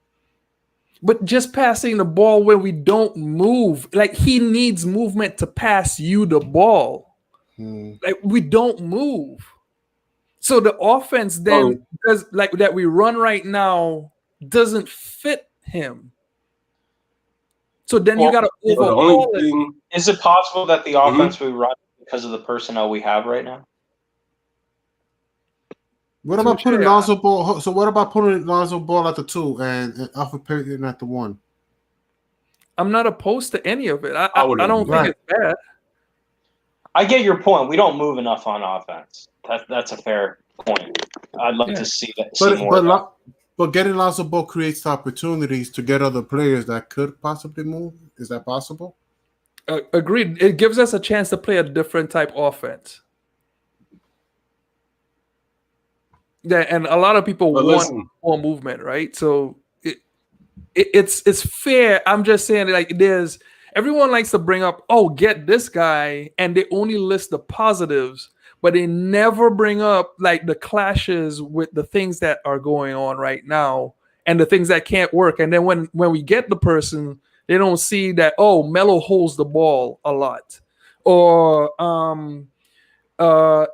but just passing the ball when we don't move, like he needs movement to pass you the ball. Like we don't move. So the offense then does like that we run right now doesn't fit him. So then you got to The overhaul only it. thing, Is it possible that the offense we run because of the personnel we have right now? What about Touche. putting Lonzo Ball? So what about putting Lonzo Ball at the 2 and Alfred Payton at the 1? I'm not opposed to any of it. I wouldn't don't do think that. it's bad. I get your point. We don't move enough on offense. That's a fair point. I'd like to see that. See more of that. But getting Lonzo Ball creates opportunities to get other players that could possibly move. Is that possible? Agreed. It gives us a chance to play a different type offense. Yeah, and a lot of people But want listen. more movement, right? So it's fair. I'm just saying, like, there's everyone likes to bring up, oh, get this guy, and they only list the positives, but they never bring up like the clashes with the things that are going on right now and the things that can't work. And then when we get the person, they don't see that, oh, Melo holds the ball a lot, or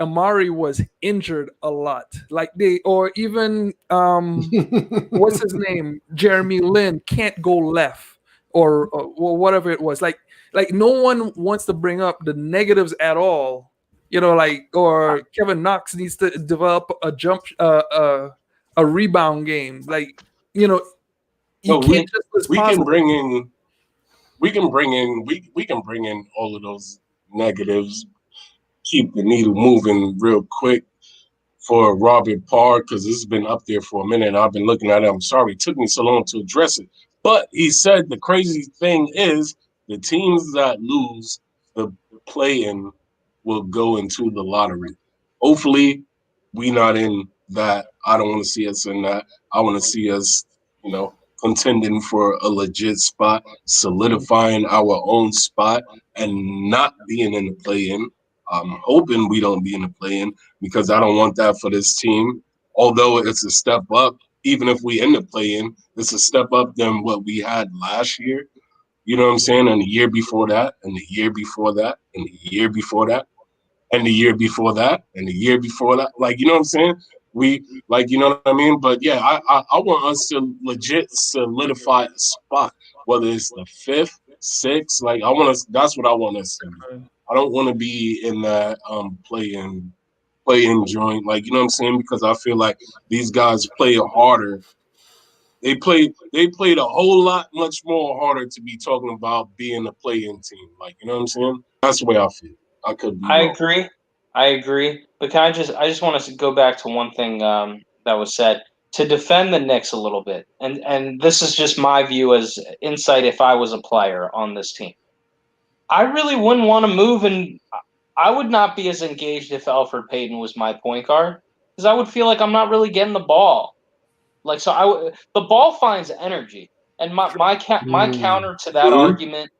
Amari was injured a lot, like or even what's his name, Jeremy Lin can't go left, or whatever it was. Like no one wants to bring up the negatives at all, or Kevin Knox needs to develop a rebound game, you can't just list we can positive. bring in all of those negatives. Keep the needle moving real quick for Robert Parr because this has been up there for a minute. I've been looking at it. I'm sorry it took me so long to address it. But he said the crazy thing is the teams that lose the play-in will go into the lottery. Hopefully, we not in that. I don't want to see us in that. I want to see us, contending for a legit spot, solidifying our own spot, and not being in the play-in. I'm hoping we don't be in the play-in because I don't want that for this team. Although it's a step up, even if we end up play-in, it's a step up than what we had last year. You know what I'm saying? And the year before that, and the year before that, and the year before that, and the year before that, and the year before that. Like, you know what I'm saying? We like, you know what I mean? But yeah, I want us to legit solidify a spot, whether it's the 5th, 6th. Like I want us. That's what I want us to be. I don't want to be in that play in joint. Like, you know what I'm saying? Because I feel like these guys play harder. They played a whole lot much more harder to be talking about being a play-in team. Like, you know what I'm saying? That's the way I feel. I could be wrong. I agree. But I just want to go back to one thing that was said to defend the Knicks a little bit. And this is just my view as insight if I was a player on this team. I really wouldn't want to move, and I would not be as engaged if Elfrid Payton was my point guard because I would feel like I'm not really getting the ball. Like the ball finds energy, and my counter to that argument,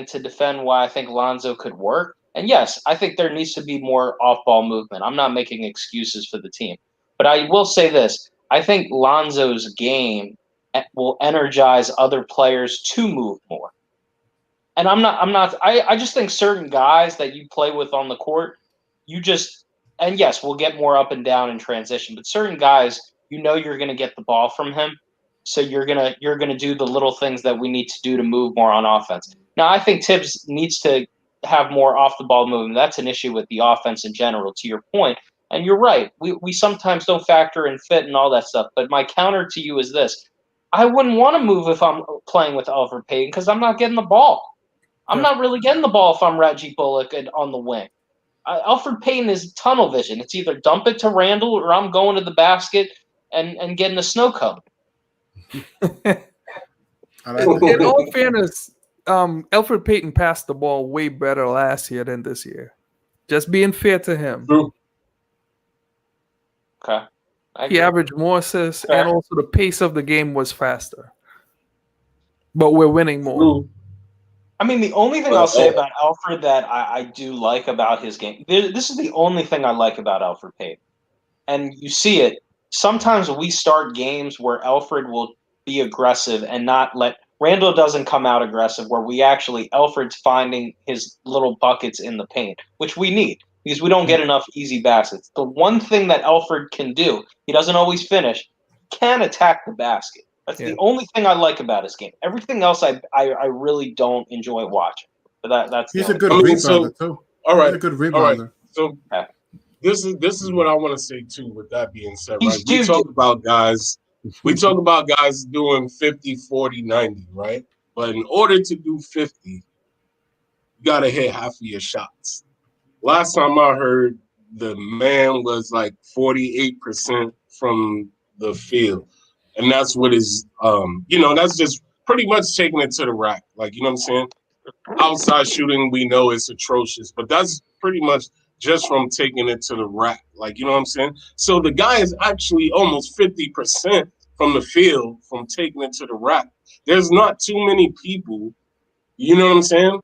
to defend why I think Lonzo could work. And yes, I think there needs to be more off-ball movement. I'm not making excuses for the team, but I will say this: I think Lonzo's game will energize other players to move more. And I just think certain guys that you play with on the court, and yes, we'll get more up and down in transition, but certain guys, you're going to get the ball from him. So you're going to do the little things that we need to do to move more on offense. Now, I think Tibbs needs to have more off the ball movement. That's an issue with the offense in general, to your point. And you're right. We sometimes don't factor in fit and all that stuff. But my counter to you is this. I wouldn't want to move if I'm playing with Elfrid Payton because I'm not getting the ball. I'm not really getting the ball if I'm Reggie Bullock on the wing. Elfrid Payton is tunnel vision. It's either dump it to Randall or I'm going to the basket and getting a snow cone. In all fairness, Elfrid Payton passed the ball way better last year than this year. Just being fair to him. True. Okay. He averaged more assists, and also the pace of the game was faster. But we're winning more. True. I mean, the only thing I'll say about Elfrid that I do like about his game, this is the only thing I like about Elfrid Payton. And you see it. Sometimes we start games where Elfrid will be aggressive and not let – Randall doesn't come out aggressive, where Elfrid's finding his little buckets in the paint, which we need because we don't get enough easy baskets. The one thing that Elfrid can do, he doesn't always finish, can attack the basket. That's the only thing I like about his game. Everything else I really don't enjoy watching. But that's he's a good rebounder too. All right, he's a good rebounder. All right. So this is what I want to say too. With that being said, right? We talk about guys doing 50, 40, 90, right? But in order to do 50, you gotta hit half of your shots. Last time I heard, the man was like 48% from the field. And that's what is, that's just pretty much taking it to the rack. Like, you know what I'm saying? Outside shooting, we know it's atrocious, but that's pretty much just from taking it to the rack. Like, you know what I'm saying? So the guy is actually almost 50% from the field from taking it to the rack. There's not too many people, you know what I'm saying,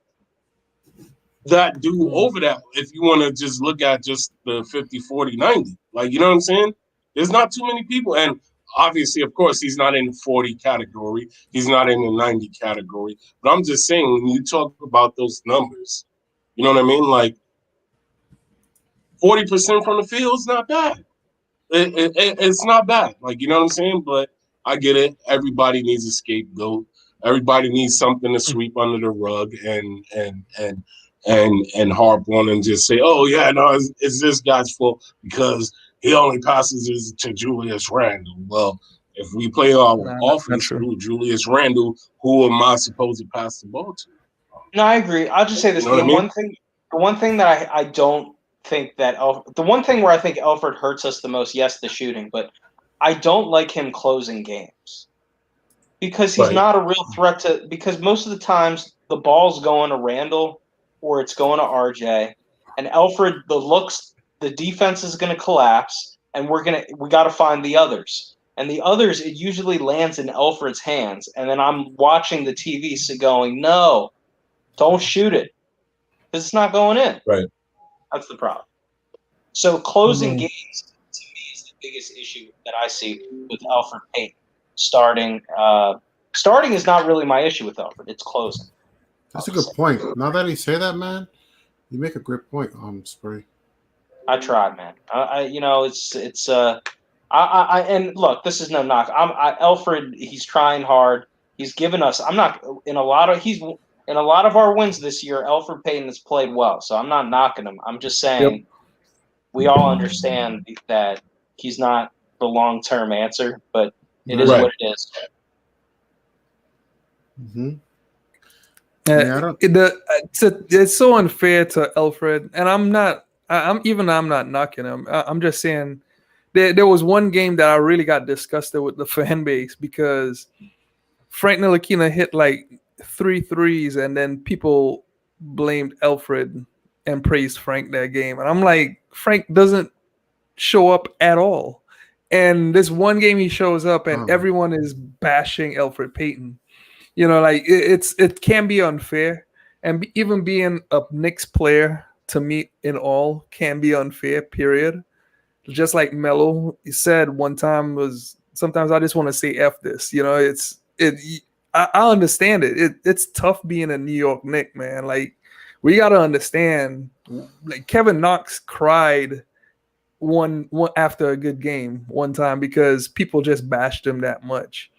that do over that. If you want to just look at just the 50, 40, 90, like, you know what I'm saying? There's not too many people. And obviously, of course, he's not in the 40 category. He's not in the 90 category. But I'm just saying, when you talk about those numbers, you know what I mean? Like, 40% from the field is not bad. It's not bad. Like, you know what I'm saying? But I get it. Everybody needs a scapegoat. Everybody needs something to sweep under the rug and harp on and just say, oh, yeah, no, it's this guy's fault because he only passes it to Julius Randle. Well, if we play our offense through Julius Randle, who am I supposed to pass the ball to? No, I agree. I'll just say this. The one thing that I don't think that the one thing where I think Elfrid hurts us the most, yes, the shooting, but I don't like him closing games because he's not a real threat to – because most of the times the ball's going to Randle or it's going to RJ, and Elfrid, the defense is going to collapse, and we got to find the others. and the others, it usually lands in Alfred's hands. And then I'm watching the TV going, no, don't shoot it. Because it's not going in. Right. That's the problem. So closing games, to me, is the biggest issue that I see with Alfred Payton. Starting is not really my issue with Alfred. It's closing. That's a good point. Now that you say that, man, you make a great point, Spree. I tried, man. And look, this is no knock. Alfred. He's trying hard. He's given us. I'm not in a lot of our wins this year. Alfred Payton has played well, so I'm not knocking him. I'm just saying we all understand that he's not the long-term answer, but it is what it is. Mm-hmm. It's so unfair to Alfred, and I'm not knocking him. I'm just saying there was one game that I really got disgusted with the fan base because Frank Ntilikina hit like 3 threes, and then people blamed Alfred and praised Frank that game, and I'm like, Frank doesn't show up at all, and this one game he shows up, and everyone is bashing Alfred Payton. Like it can be unfair, and even being a Knicks player to me in all can be unfair. Period. Just like Melo said one time, was sometimes I just want to say F this. I understand it. It's tough being a New York Knick, man. Like we gotta understand. Like Kevin Knox cried one after a good game one time because people just bashed him that much.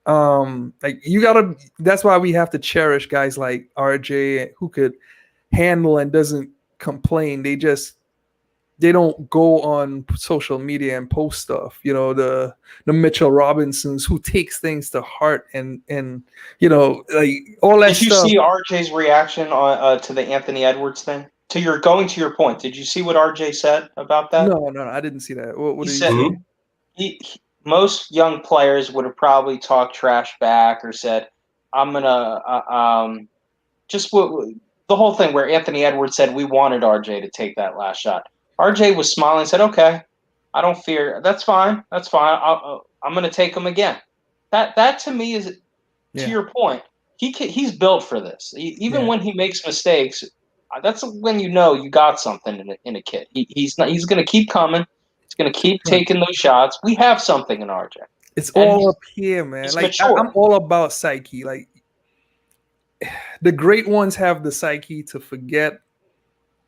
That's why we have to cherish guys like RJ who could handle and doesn't complain. They don't go on social media and post stuff. The Mitchell Robinsons who takes things to heart and like all that stuff. Did you see RJ's reaction to the Anthony Edwards thing? To your point, did you see what RJ said about that? No, I didn't see that. What did he say? Most young players would have probably talked trash back or said, I'm going to the whole thing where Anthony Edwards said we wanted RJ to take that last shot. RJ was smiling and said, okay, I don't fear. That's fine. That's fine. I'm going to take him again. That to me is, to your point, he's built for this. Even when he makes mistakes, that's when you got something in a kid. He's going to keep coming. He's going to keep taking those shots. We have something in RJ. It's all up here, man. Like I'm all about psyche. Like the great ones have the psyche to forget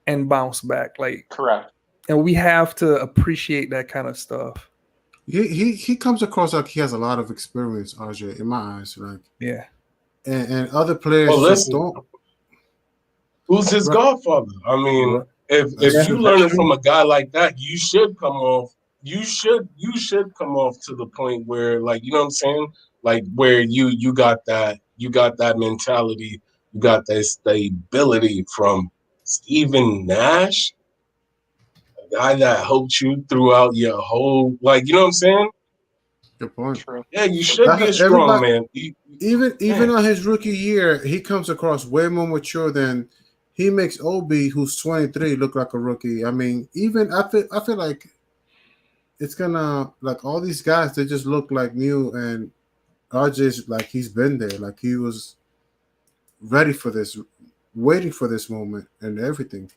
and bounce back. Like correct. And we have to appreciate that kind of stuff. He comes across like he has a lot of experience, RJ, in my eyes. Like and other players just don't. Who's his godfather? I mean. If you learn it from a guy like that, you should come off. You should come off to the point where, like, you know what I'm saying, like where you got that mentality, you got that stability from Stephen Nash, a guy that helped you throughout your whole, like, you know what I'm saying. Good point. True. Yeah, you should be a strong man. Even on his rookie year, he comes across way more mature than. He makes Obi, who's 23, look like a rookie. I mean, even I feel like it's gonna like all these guys. They just look like new, and RJ's like he's been there, like he was ready for this, waiting for this moment and everything.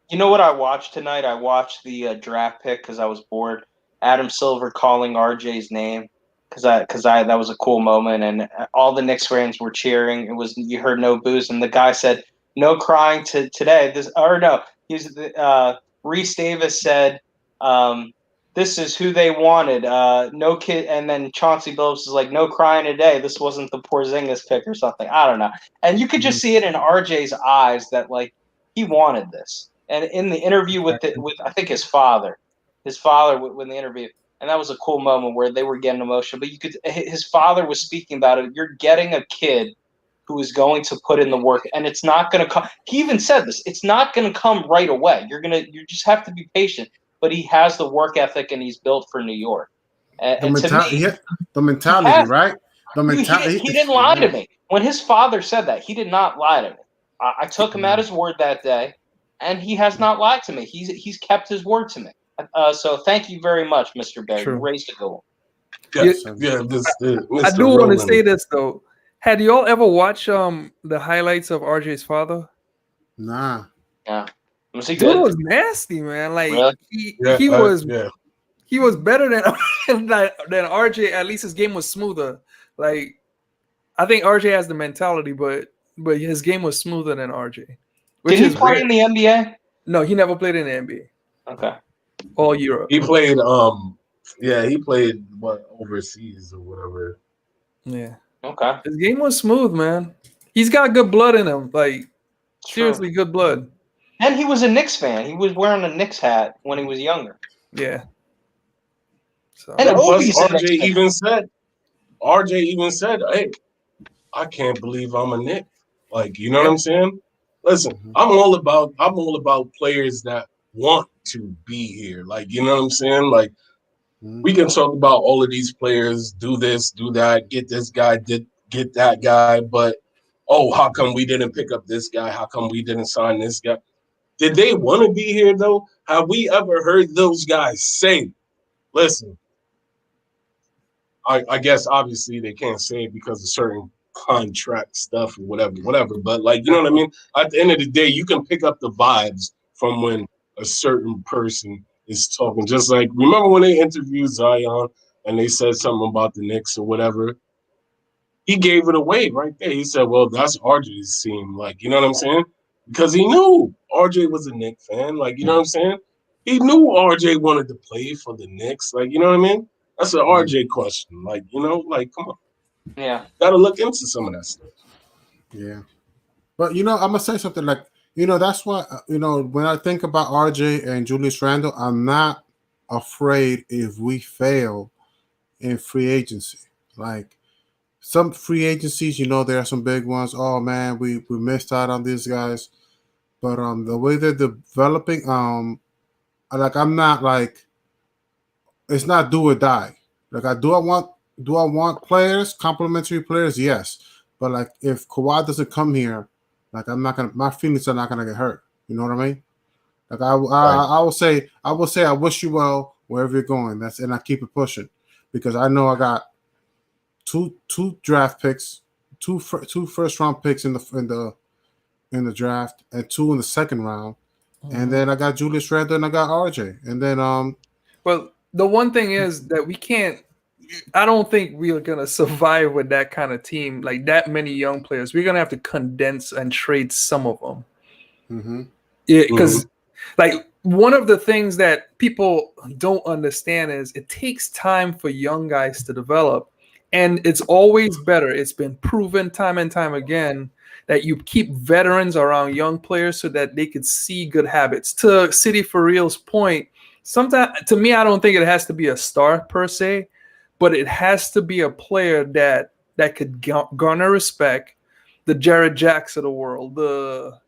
You know what I watched tonight? I watched the draft pick because I was bored. Adam Silver calling RJ's name because that was a cool moment, and all the Knicks fans were cheering. You heard no boos, and the guy said. No crying today. Reese Davis said, this is who they wanted. No kid. And then Chauncey Billups is like, no crying today. This wasn't the Porzingis pick or something. I don't know. And you could just see it in RJ's eyes that like he wanted this. And in the interview with I think his father when the interview, and that was a cool moment where they were getting emotional. But his father was speaking about it. You're getting a kid who is going to put in the work, and it's not going to come. He even said this. It's not going to come right away. You just have to be patient. But he has the work ethic, and he's built for New York. The mentality, right? The mentality. He didn't lie to me when his father said that. He did not lie to me. I took him at his word that day, and he has not lied to me. He's kept his word to me. So thank you very much, Mr. Bear. You raised a good one. Yes, So, yeah, this I Mr. do want to say Roland. this though. Had y'all ever watched the highlights of RJ's father? nah. Yeah. Was he Dude good? was nasty, man. Like Really? he Yeah, he was yeah. he was better than RJ. At least his game was smoother. Like I think RJ has the mentality, but his game was smoother than RJ, Did which he is play rare. in the NBA? No, he never played in the NBA. Okay. All Europe. He played he played what overseas or whatever. Yeah, Okay. his game was smooth, man. He's got good blood in him. Like It's true. seriously, good blood. And he was a Knicks fan. He was wearing a Knicks hat when he was younger. Yeah. So And And plus Obi's a Knicks fan. RJ even said, hey, I can't believe I'm a Knick. Like, you know what yeah. I'm saying? Listen, Mhm. I'm all about players that want to be here. Like, you know what I'm saying? Like, we can talk about all of these players, do this, do that, get this guy, get that guy, but oh, how come we didn't pick up this guy? How come we didn't sign this guy? Did they want to be here though? Have we ever heard those guys say, listen, I guess obviously they can't say it because of certain contract stuff or whatever. But like, you know what I mean? At the end of the day, you can pick up the vibes from when a certain person is talking. Just like, remember when they interviewed Zion and they said something about the Knicks or whatever? He gave it away right there. He said, well, that's RJ's team. Like, you know what I'm saying? Because he knew RJ was a Knicks fan. Like, you know what I'm saying? He knew RJ wanted to play for the Knicks. Like, you know what I mean? That's an RJ question. Like, you know, like, come on. Yeah. Gotta look into some of that stuff. Yeah. But I'm gonna say something like that's why when I think about RJ and Julius Randle, I'm not afraid if we fail in free agency. Like some free agencies, there are some big ones. Oh man, we missed out on these guys. But the way they're developing, like I'm not like it's not do or die. Like I want players, complimentary players, yes. But like if Kawhi doesn't come here, like my feelings are not gonna get hurt. You know what I mean? Like Right. I will say I wish you well wherever you're going. And I keep it pushing because I know I got two draft picks, two first round picks in the draft, and two in the second round, and then I got Julius Randle and I got RJ, and then Well, the one thing is that we can't. I don't think we are gonna survive with that kind of team, like that many young players. We're gonna have to condense and trade some of them. mm-hmm. Yeah, because like one of the things that people don't understand is it takes time for young guys to develop, and it's always better. It's been proven time and time again that you keep veterans around young players so that they could see good habits. To City for Real's point, sometimes to me, I don't think it has to be a star per se, but it has to be a player that could garner respect. The Jared Jacks of the world, the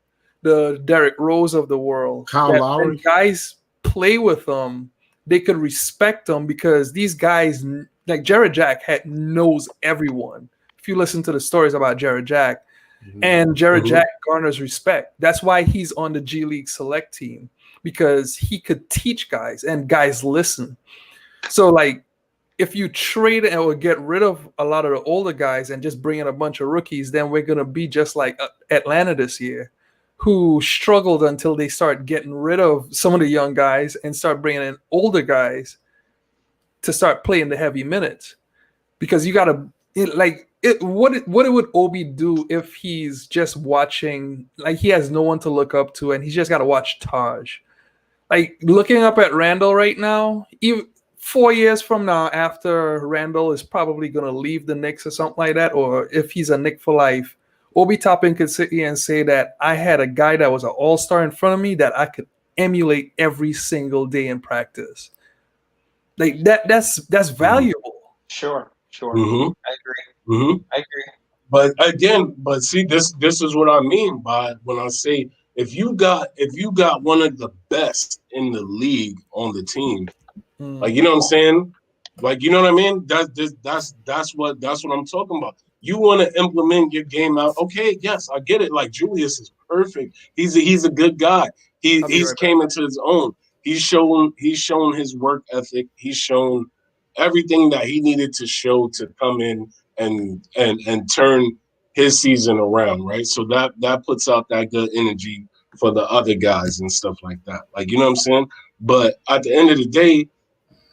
Derrick Rose of the world, Kyle that when Lowry. guys play with them, they could respect them because these guys, like Jared Jack, knows everyone. If you listen to the stories about Jared Jack, and Jared Jack garners respect. That's why he's on the G League select team because he could teach guys and guys listen. So like if you trade or get rid of a lot of the older guys and just bring in a bunch of rookies, then we're going to be just like Atlanta this year, who struggled until they start getting rid of some of the young guys and start bringing in older guys to start playing the heavy minutes. Because you got to what would Obi do if he's just watching, like he has no one to look up to and he's just got to watch Taj? Like looking up at Randall right now, even 4 years from now, after Randall is probably going to leave the Knicks or something like that, or if he's a Knick for life, Obi Toppin could sit here and say that I had a guy that was an all-star in front of me that I could emulate every single day in practice. Like that's valuable. Sure. Mm-hmm. I agree. Mm-hmm. I agree. But again, see, this is what I mean by when I say if you got one of the best in the league on the team, like you know what I'm saying, like you know what I mean. That's what I'm talking about. You want to implement your game out, okay? Yes, I get it. Like Julius is perfect. He's a good guy. He's right came into his own. He's shown his work ethic. He's shown everything that he needed to show to come in and turn his season around, right? So that puts out that good energy for the other guys and stuff like that. Like, you know what I'm saying? But at the end of the day,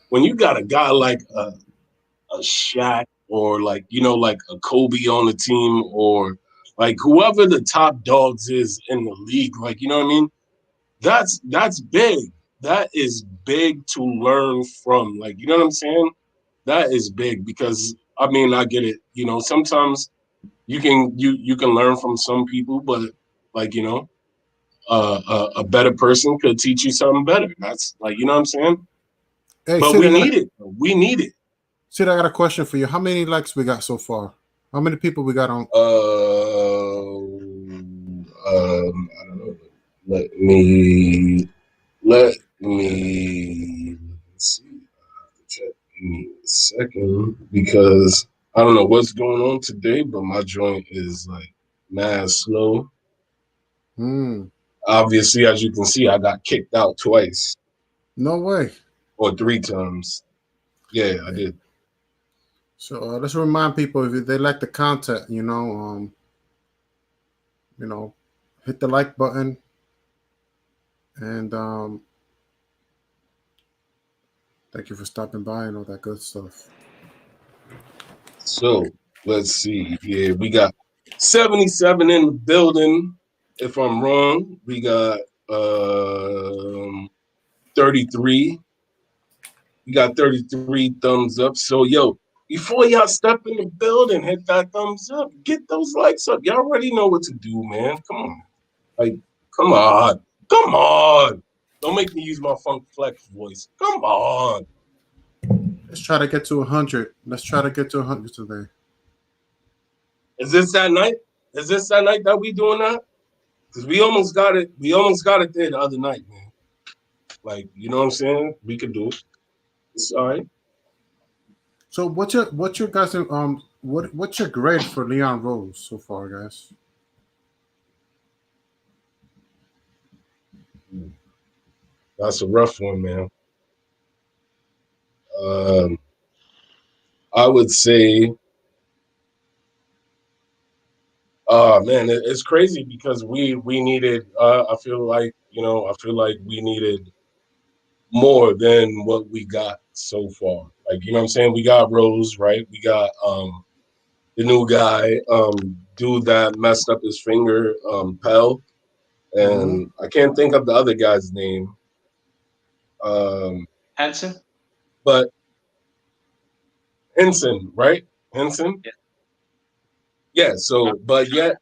when you got a guy like a Shaq or like, you know, like a Kobe on the team or like whoever the top dogs is in the league, like, you know what I mean? That's big. That is big to learn from. Like, you know what I'm saying? That is big because I mean, I get it. You know, sometimes you can learn from some people, but like, you know, a better person could teach you something better. That's like, you know what I'm saying? Hey, But Sid, we need it. We need it. Sid, I got a question for you. How many likes we got so far? How many people we got on? I don't know. Let me let's see. I have to check. Give me a second because I don't know what's going on today, but my joint is like mad slow. Obviously, as you can see, I got kicked out twice. No way. Or 3 times. Yeah, I did. So let's remind people if they like the content, you know, hit the like button and thank you for stopping by and all that good stuff. So let's see. Yeah, we got 77 in the building. If I'm wrong, we got 33. We got 33 thumbs up. So yo, before y'all step in the building, hit that thumbs up. Get those likes up. Y'all already know what to do, man. Come on. Like, come on. Come on. Don't make me use my funk flex voice. Come on. Let's try to get to 100. Let's try to get to 100 today. Is this that night? Is this that night that we doing that? Because we almost got it. We almost got it there the other night, man. Like, you know what I'm saying? We could do it. It's all right. So what's your guys what's your grade for Leon Rose so far, guys? That's a rough one, man. I would say, man, it's crazy because we needed. I feel like we needed more than what we got so far. Like, you know what I'm saying? We got Rose, right? We got the new guy, dude that messed up his finger, Pell, and I can't think of the other guy's name. Henson? But Henson, right? Henson? Yeah. Yeah, so, but yet,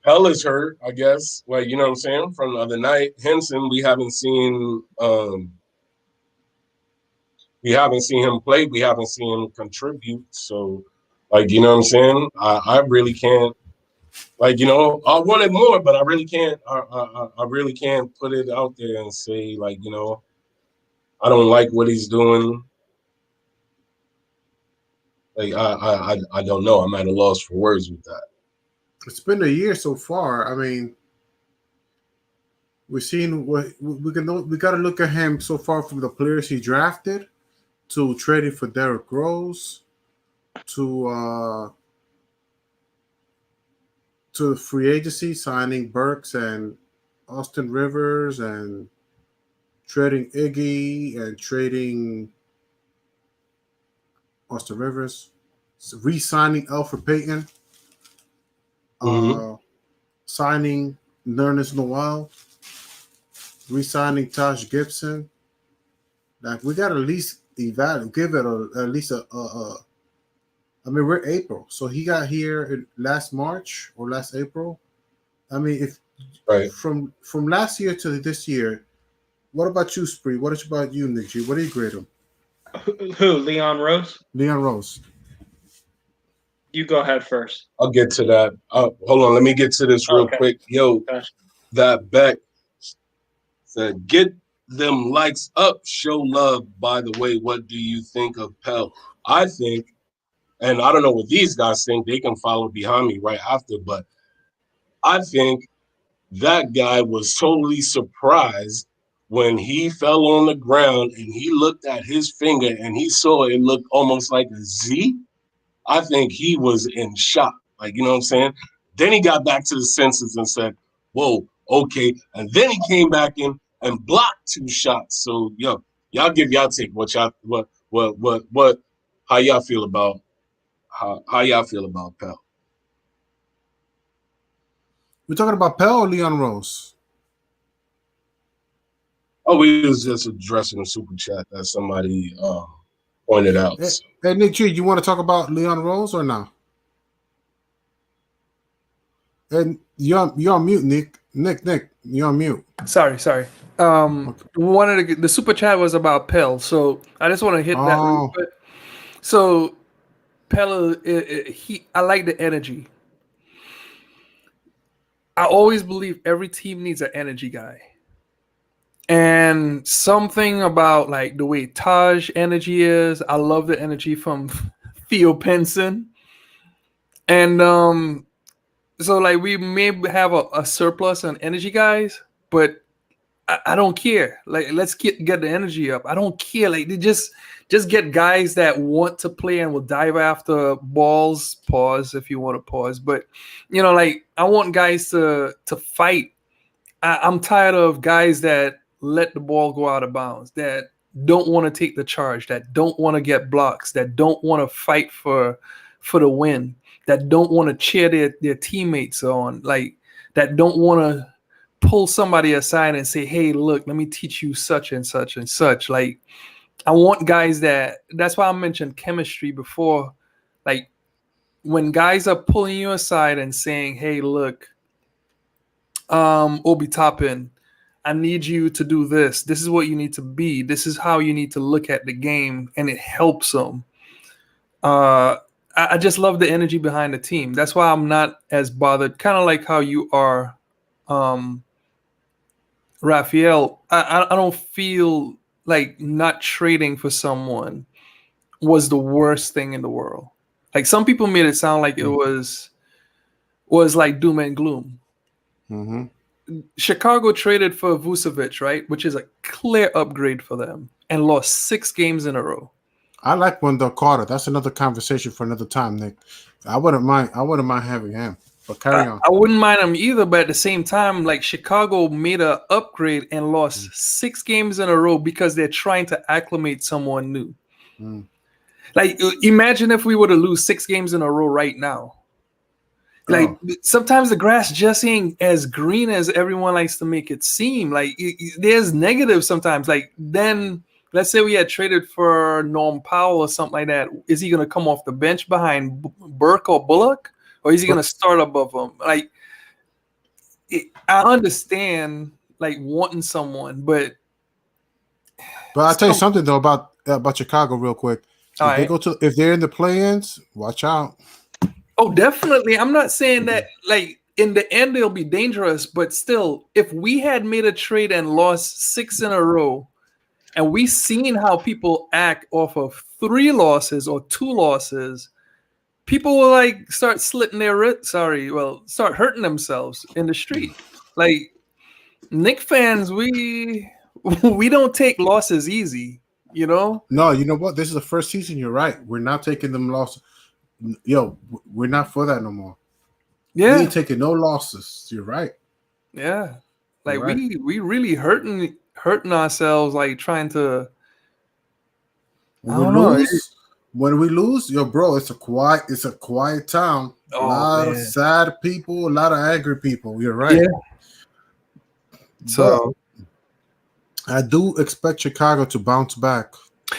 Pell is hurt, I guess. Like, you know what I'm saying? From the other night. Henson, we haven't seen him play. We haven't seen him contribute. So, like, you know what I'm saying? I really can't, like, you know, I wanted more, but I really can't, I really can't put it out there and say, like, you know, I don't like what he's doing. Like, I don't know. I'm at a loss for words with that. It's been a year so far. I mean, we've seen what we got to look at him so far from the players he drafted to trading for Derrick Rose to free agency signing Burks and Austin Rivers and trading Iggy and trading Austin Rivers, re-signing Alfred Payton, signing Nerlens Noel, re-signing Taj Gibson. Like, we got to at least give it at least I mean, we're April, so he got here last March or last April. I mean, if from last year to this year, what about you, Spree? What about you, Nick G? What do you grade him? Who? Leon Rose? Leon Rose. You go ahead first. I'll get to that. Hold on, let me get to this real quick. Yo, that Beck said, get them likes up, show love. By the way, what do you think of Pell? I think, and I don't know what these guys think, they can follow behind me right after, but I think that guy was totally surprised when he fell on the ground and he looked at his finger and he saw it looked almost like a Z, I think he was in shock. Like, you know what I'm saying? Then he got back to the senses and said, whoa, okay. And then he came back in and blocked 2 shots. So, yo, y'all give y'all take how y'all feel about Pell? We're talking about Pell or Leon Rose? Oh, we was just addressing a super chat that somebody pointed out. Hey, Nick G, you want to talk about Leon Rose or not? And you're on mute, Nick. Nick, you're on mute. Sorry. The super chat was about Pell, so I just want to hit that real quick. So Pell, I like the energy. I always believe every team needs an energy guy. And something about like the way Taj energy is, I love the energy from Theo Penson. And so like we may have a surplus on energy guys, but I don't care. Like let's get the energy up. I don't care. Like they just get guys that want to play and will dive after balls. Pause if you want to pause. But you know, like I want guys to fight. I'm tired of guys that let the ball go out of bounds, that don't want to take the charge, that don't want to get blocks, that don't want to fight for the win, that don't want to cheer their teammates on, like that don't want to pull somebody aside and say, hey, look, let me teach you such and such and such. Like I want guys that's why I mentioned chemistry before. Like when guys are pulling you aside and saying, hey, look, Obi Toppin, I need you to do this. This is what you need to be. This is how you need to look at the game, and it helps them. I just love the energy behind the team. That's why I'm not as bothered. Kind of like how you are, Raphael. I don't feel like not trading for someone was the worst thing in the world. Like some people made it sound like it was like doom and gloom. Mm-hmm. Chicago traded for Vucevic, right? Which is a clear upgrade for them, and lost 6 games in a row. I like Wendell Carter. That's another conversation for another time, Nick. I wouldn't mind having him. But carry on. I wouldn't mind him either, but at the same time, like Chicago made an upgrade and lost 6 games in a row because they're trying to acclimate someone new. Like imagine if we were to lose 6 games in a row right now. Like sometimes the grass just ain't as green as everyone likes to make it seem. Like there's negatives sometimes. Like then let's say we had traded for Norm Powell or something like that. Is he going to come off the bench behind Burke or Bullock, or is he going to start above them? Like I understand like wanting someone, but I'll tell you something though about Chicago real quick. If they're in the play-ins, watch out. Oh, definitely. I'm not saying that like in the end they'll be dangerous, but still, if we had made a trade and lost 6 in a row, and we seen how people act off of 3 losses or 2 losses, people will like start slitting their wrists. Start hurting themselves in the street. Like Knicks fans, we don't take losses easy, you know? No, you know what? This is the first season. You're right. We're not taking them losses. Yo, we're not for that no more. Yeah, we ain't taking no losses. You're right. Yeah, like we really hurting ourselves, like trying to. When we lose, yo, bro, it's a quiet town. A lot of sad people, a lot of angry people. You're right. Yeah. So I do expect Chicago to bounce back.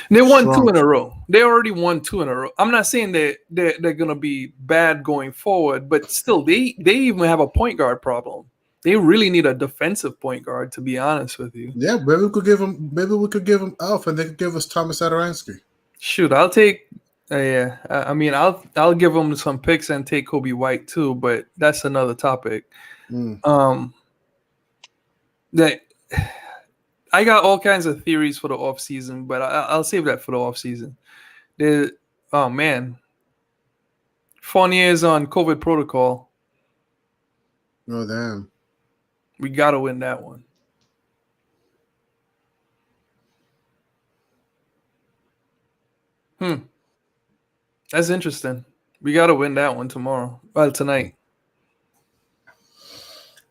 They won 2 in a row. They already won 2 in a row. I'm not saying that they're gonna be bad going forward, but still, they even have a point guard problem. They really need a defensive point guard, to be honest with you. Yeah, maybe we could give them Alf, and they could give us Thomas Adoransky. Shoot, I'll take. Yeah, I mean, I'll give them some picks and take Kobe White too, but that's another topic. That. I got all kinds of theories for the off season, but I'll save that for the off season. Oh man, Fournier's on COVID protocol. Oh damn, we gotta win that one. That's interesting. We got to win that one tomorrow. Well, tonight.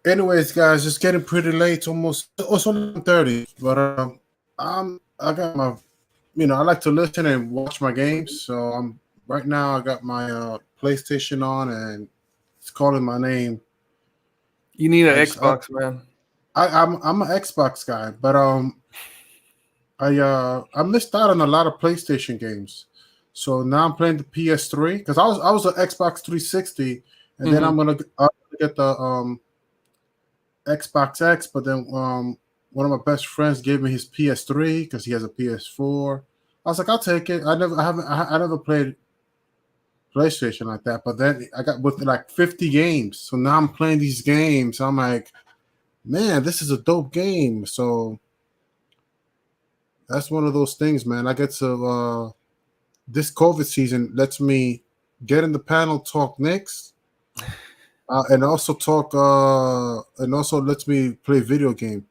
Anyways, guys, it's getting pretty late. It's only 30. But I got my, I like to listen and watch my games. So right now I got my PlayStation on and it's calling my name. You need an Xbox, man. I'm an Xbox guy, but I missed out on a lot of PlayStation games. So now I'm playing the PS3 because I was an Xbox 360, and then I'm gonna get the Xbox X. But then one of my best friends gave me his PS3 because he has a PS4. I was like, I'll take it. I never played PlayStation like that. But then I got with like 50 games. So now I'm playing these games. I'm like, man, this is a dope game. So that's one of those things, man. I get to this COVID season lets me get in the panel, talk Knicks, and also lets me play video game.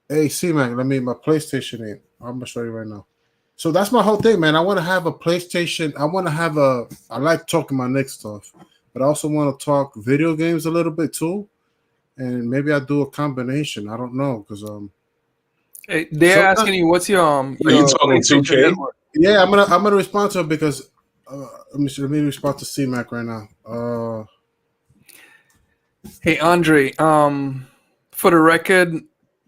Hey, C-Mac, let me my PlayStation in. I'm gonna show you right now. So that's my whole thing, man. I want to have a PlayStation. I like talking my Knicks stuff, but I also want to talk video games a little bit too, and maybe I do a combination. I don't know because Hey, they're asking you what's your Are you talking 2K? network? Yeah, I'm gonna respond to it because let me respond to C-Mac right now. Hey Andre, for the record,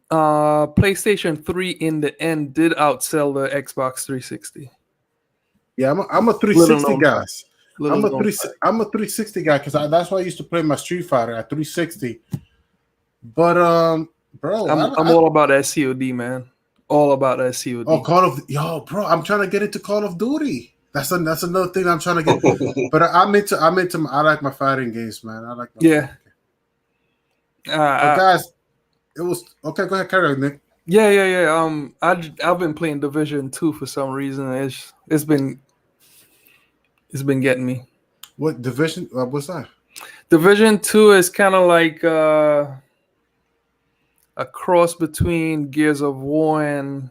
PlayStation 3 in the end did outsell the Xbox 360. Yeah, I'm a 360 guy. Little I'm a 360 guy because that's why I used to play my Street Fighter at 360. But bro, I'm all about SCOD, man. All about SCOD. Oh, bro, I'm trying to get into Call of Duty. That's another thing I'm trying to get. But I like my fighting games, man. I like my yeah. Guys, it was okay. Go ahead, carry on, Nick. Yeah. I've been playing Division 2 for some reason. It's been getting me. What division? What's that? Division 2 is kind of like a cross between Gears of War and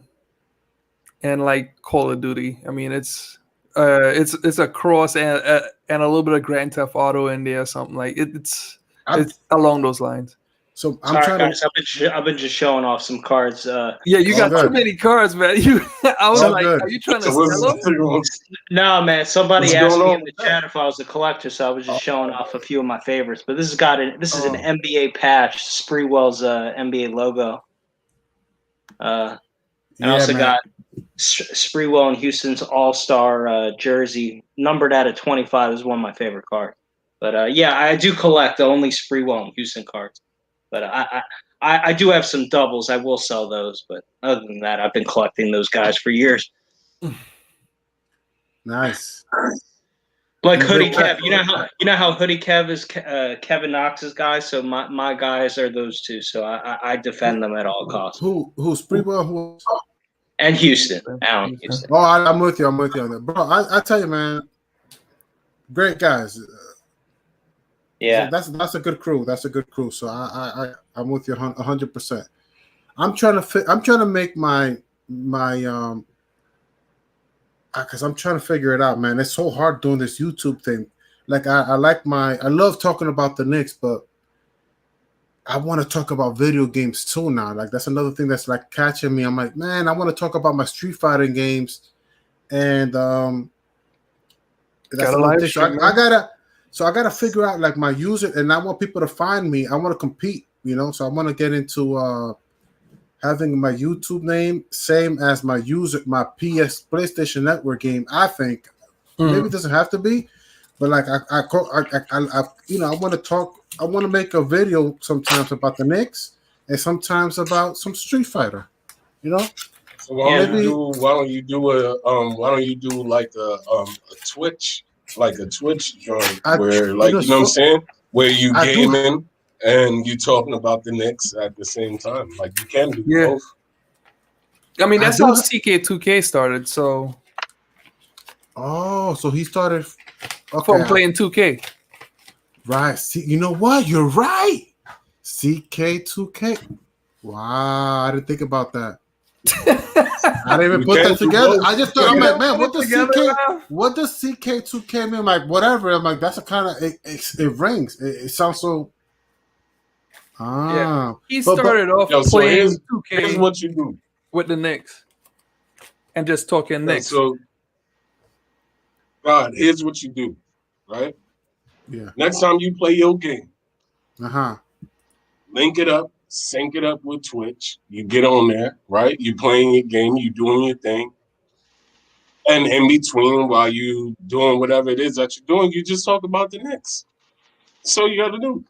like Call of Duty. I mean, it's a cross and a little bit of Grand Theft Auto in there, or something like it's along those lines. So I've been just showing off some cards. Yeah, you got too many cards, man. I was like, are you trying to sell them? No, man. Somebody asked me in the chat if I was a collector, so I was just showing off a few of my favorites. But this is an NBA patch, Spreewell's NBA logo. I also got Spreewell and Houston's All-Star jersey, numbered out of 25, is one of my favorite cards. But I do collect only Spreewell and Houston cards. But I do have some doubles. I will sell those. But other than that, I've been collecting those guys for years. Nice. Like Hoodie Kev. You know how Hoodie Kev is Kevin Knox's guy? So my guys are those two. So I defend them at all costs. Who's Spreewell? And Houston. Allen Houston. Oh, I'm with you on that. Bro, I tell you, man, great guys. Yeah, so that's a good crew. That's a good crew. So I'm with you 100%. I'm trying to make my because I'm trying to figure it out, man. It's so hard doing this YouTube thing. Like I love talking about the Knicks, but I want to talk about video games too now. Like that's another thing that's like catching me. I'm like, man, I want to talk about my Street Fighting games, and that's another thing. So I gotta figure out like my user, and I want people to find me. I want to compete, So I want to get into having my YouTube name same as my PlayStation Network game. I think maybe it doesn't have to be, but like I want to talk. I want to make a video sometimes about the Knicks and sometimes about some Street Fighter. So why don't you do like a Twitch? Like a Twitch joint where, like, you know what I'm saying? Where you gaming and you talking about the Knicks at the same time. Like, you can do both. I mean, that's how CK2K started, so. Oh, so he started from playing 2K. Right. See, you know what? You're right. CK2K. Wow, I didn't think about that. I didn't even We put came that through together. both. I just thought, I'm like, man, what does Together, Ralph? what does CK2K mean? Like, whatever. I'm like, that's a kind of it rings. It sounds so. He but started off Yo, so playing here's 2K what you do. with the Knicks and just talking Yo, Knicks. so God, here's what you do, right? yeah. Next time you play your game, Uh-huh. link it up, sync it up with Twitch. You get on there, right? You playing your game, you doing your thing. And in between, while you doing whatever it is that you're doing, you just talk about the Knicks. That's all you got to do.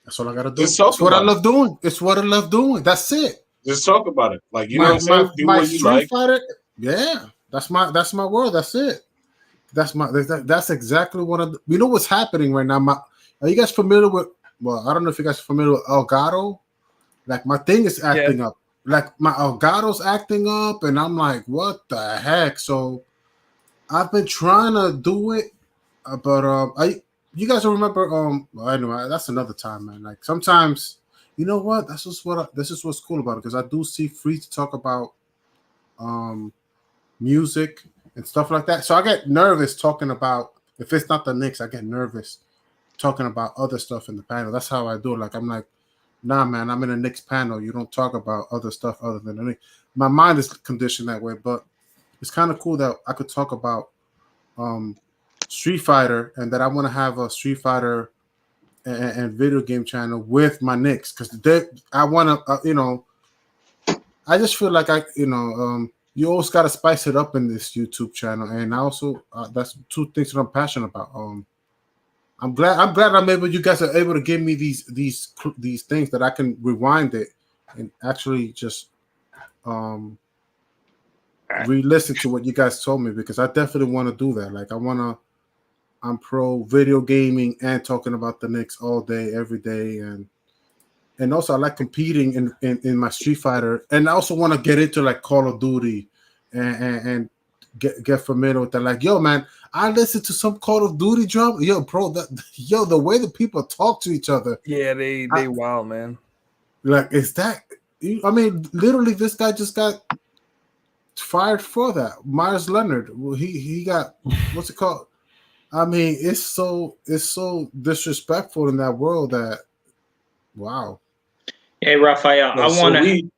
That's all I gotta do. Just talk It's what I about love doing. It's what I love doing. That's it. Just talk about it. Like, you know what I'm saying? Do my what you Street like. Fighter. Yeah, that's my world. That's it. That's exactly what I. You know what's happening right now? Are you guys familiar with? Well, I don't know if you guys are familiar with Elgato. Like my thing is acting up. Like my Elgato's acting up, and I'm like, what the heck? So I've been trying to do it, but you guys remember? Well, anyway, that's another time, man. Like sometimes, you know what? This is what's cool about it because I do see free to talk about music and stuff like that. So I get nervous talking about if it's not the Knicks. I get nervous talking about other stuff in the panel. That's how I do it. Like I'm like, nah, man, I'm in a Knicks panel. You don't talk about other stuff other than the Knicks. My mind is conditioned that way, but it's kind of cool that I could talk about Street Fighter and that I want to have a Street Fighter and video game channel with my Knicks because I want to, I just feel like you always got to spice it up in this YouTube channel, and I also that's two things that I'm passionate about. I'm glad you guys are able to give me these things that I can rewind it and actually just re-listen to what you guys told me because I definitely want to do that. Like I'm pro video gaming and talking about the Knicks all day, every day, and also I like competing in my Street Fighter, and I also want to get into like Call of Duty and get familiar with that. Like, yo, man, I listen to some Call of Duty drama. Yo, bro, the way that people talk to each other. Yeah, they wild, man. Like, is that? I mean, literally, this guy just got fired for that. Myers Leonard. He got what's it called? I mean, it's so disrespectful in that world that wow. Hey, Raphael, I want to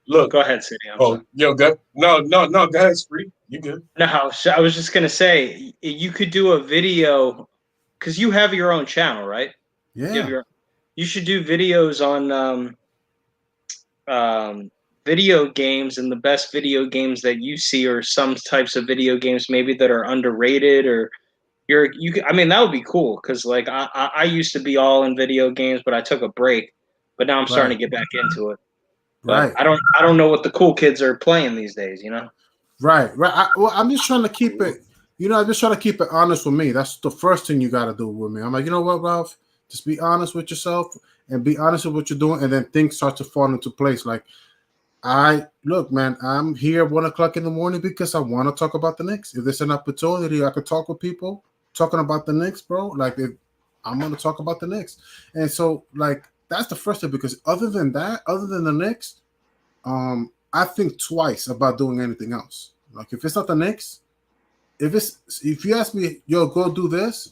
look. Go ahead, City. Yo, go. No. Go ahead, it's free. You good? No, so I was just gonna say you could do a video because you have your own channel, right? Yeah. You should do videos on video games and the best video games that you see, or some types of video games maybe that are underrated, or I mean, that would be cool because like I used to be all in video games, but I took a break, but now I'm starting to get back into it. But Right. I don't know what the cool kids are playing these days, Right. I'm just trying to keep it. I'm just trying to keep it honest with me. That's the first thing you got to do with me. I'm like, you know what, Ralph? Just be honest with yourself and be honest with what you're doing, and then things start to fall into place. Like, look, man, I'm here at 1 o'clock in the morning because I want to talk about the Knicks. If there's an opportunity, I could talk with people talking about the Knicks, bro. Like, I'm going to talk about the Knicks, and so like that's the first thing. Because other than the Knicks, I think twice about doing anything else. Like if it's not the Knicks, if you ask me, yo, go do this,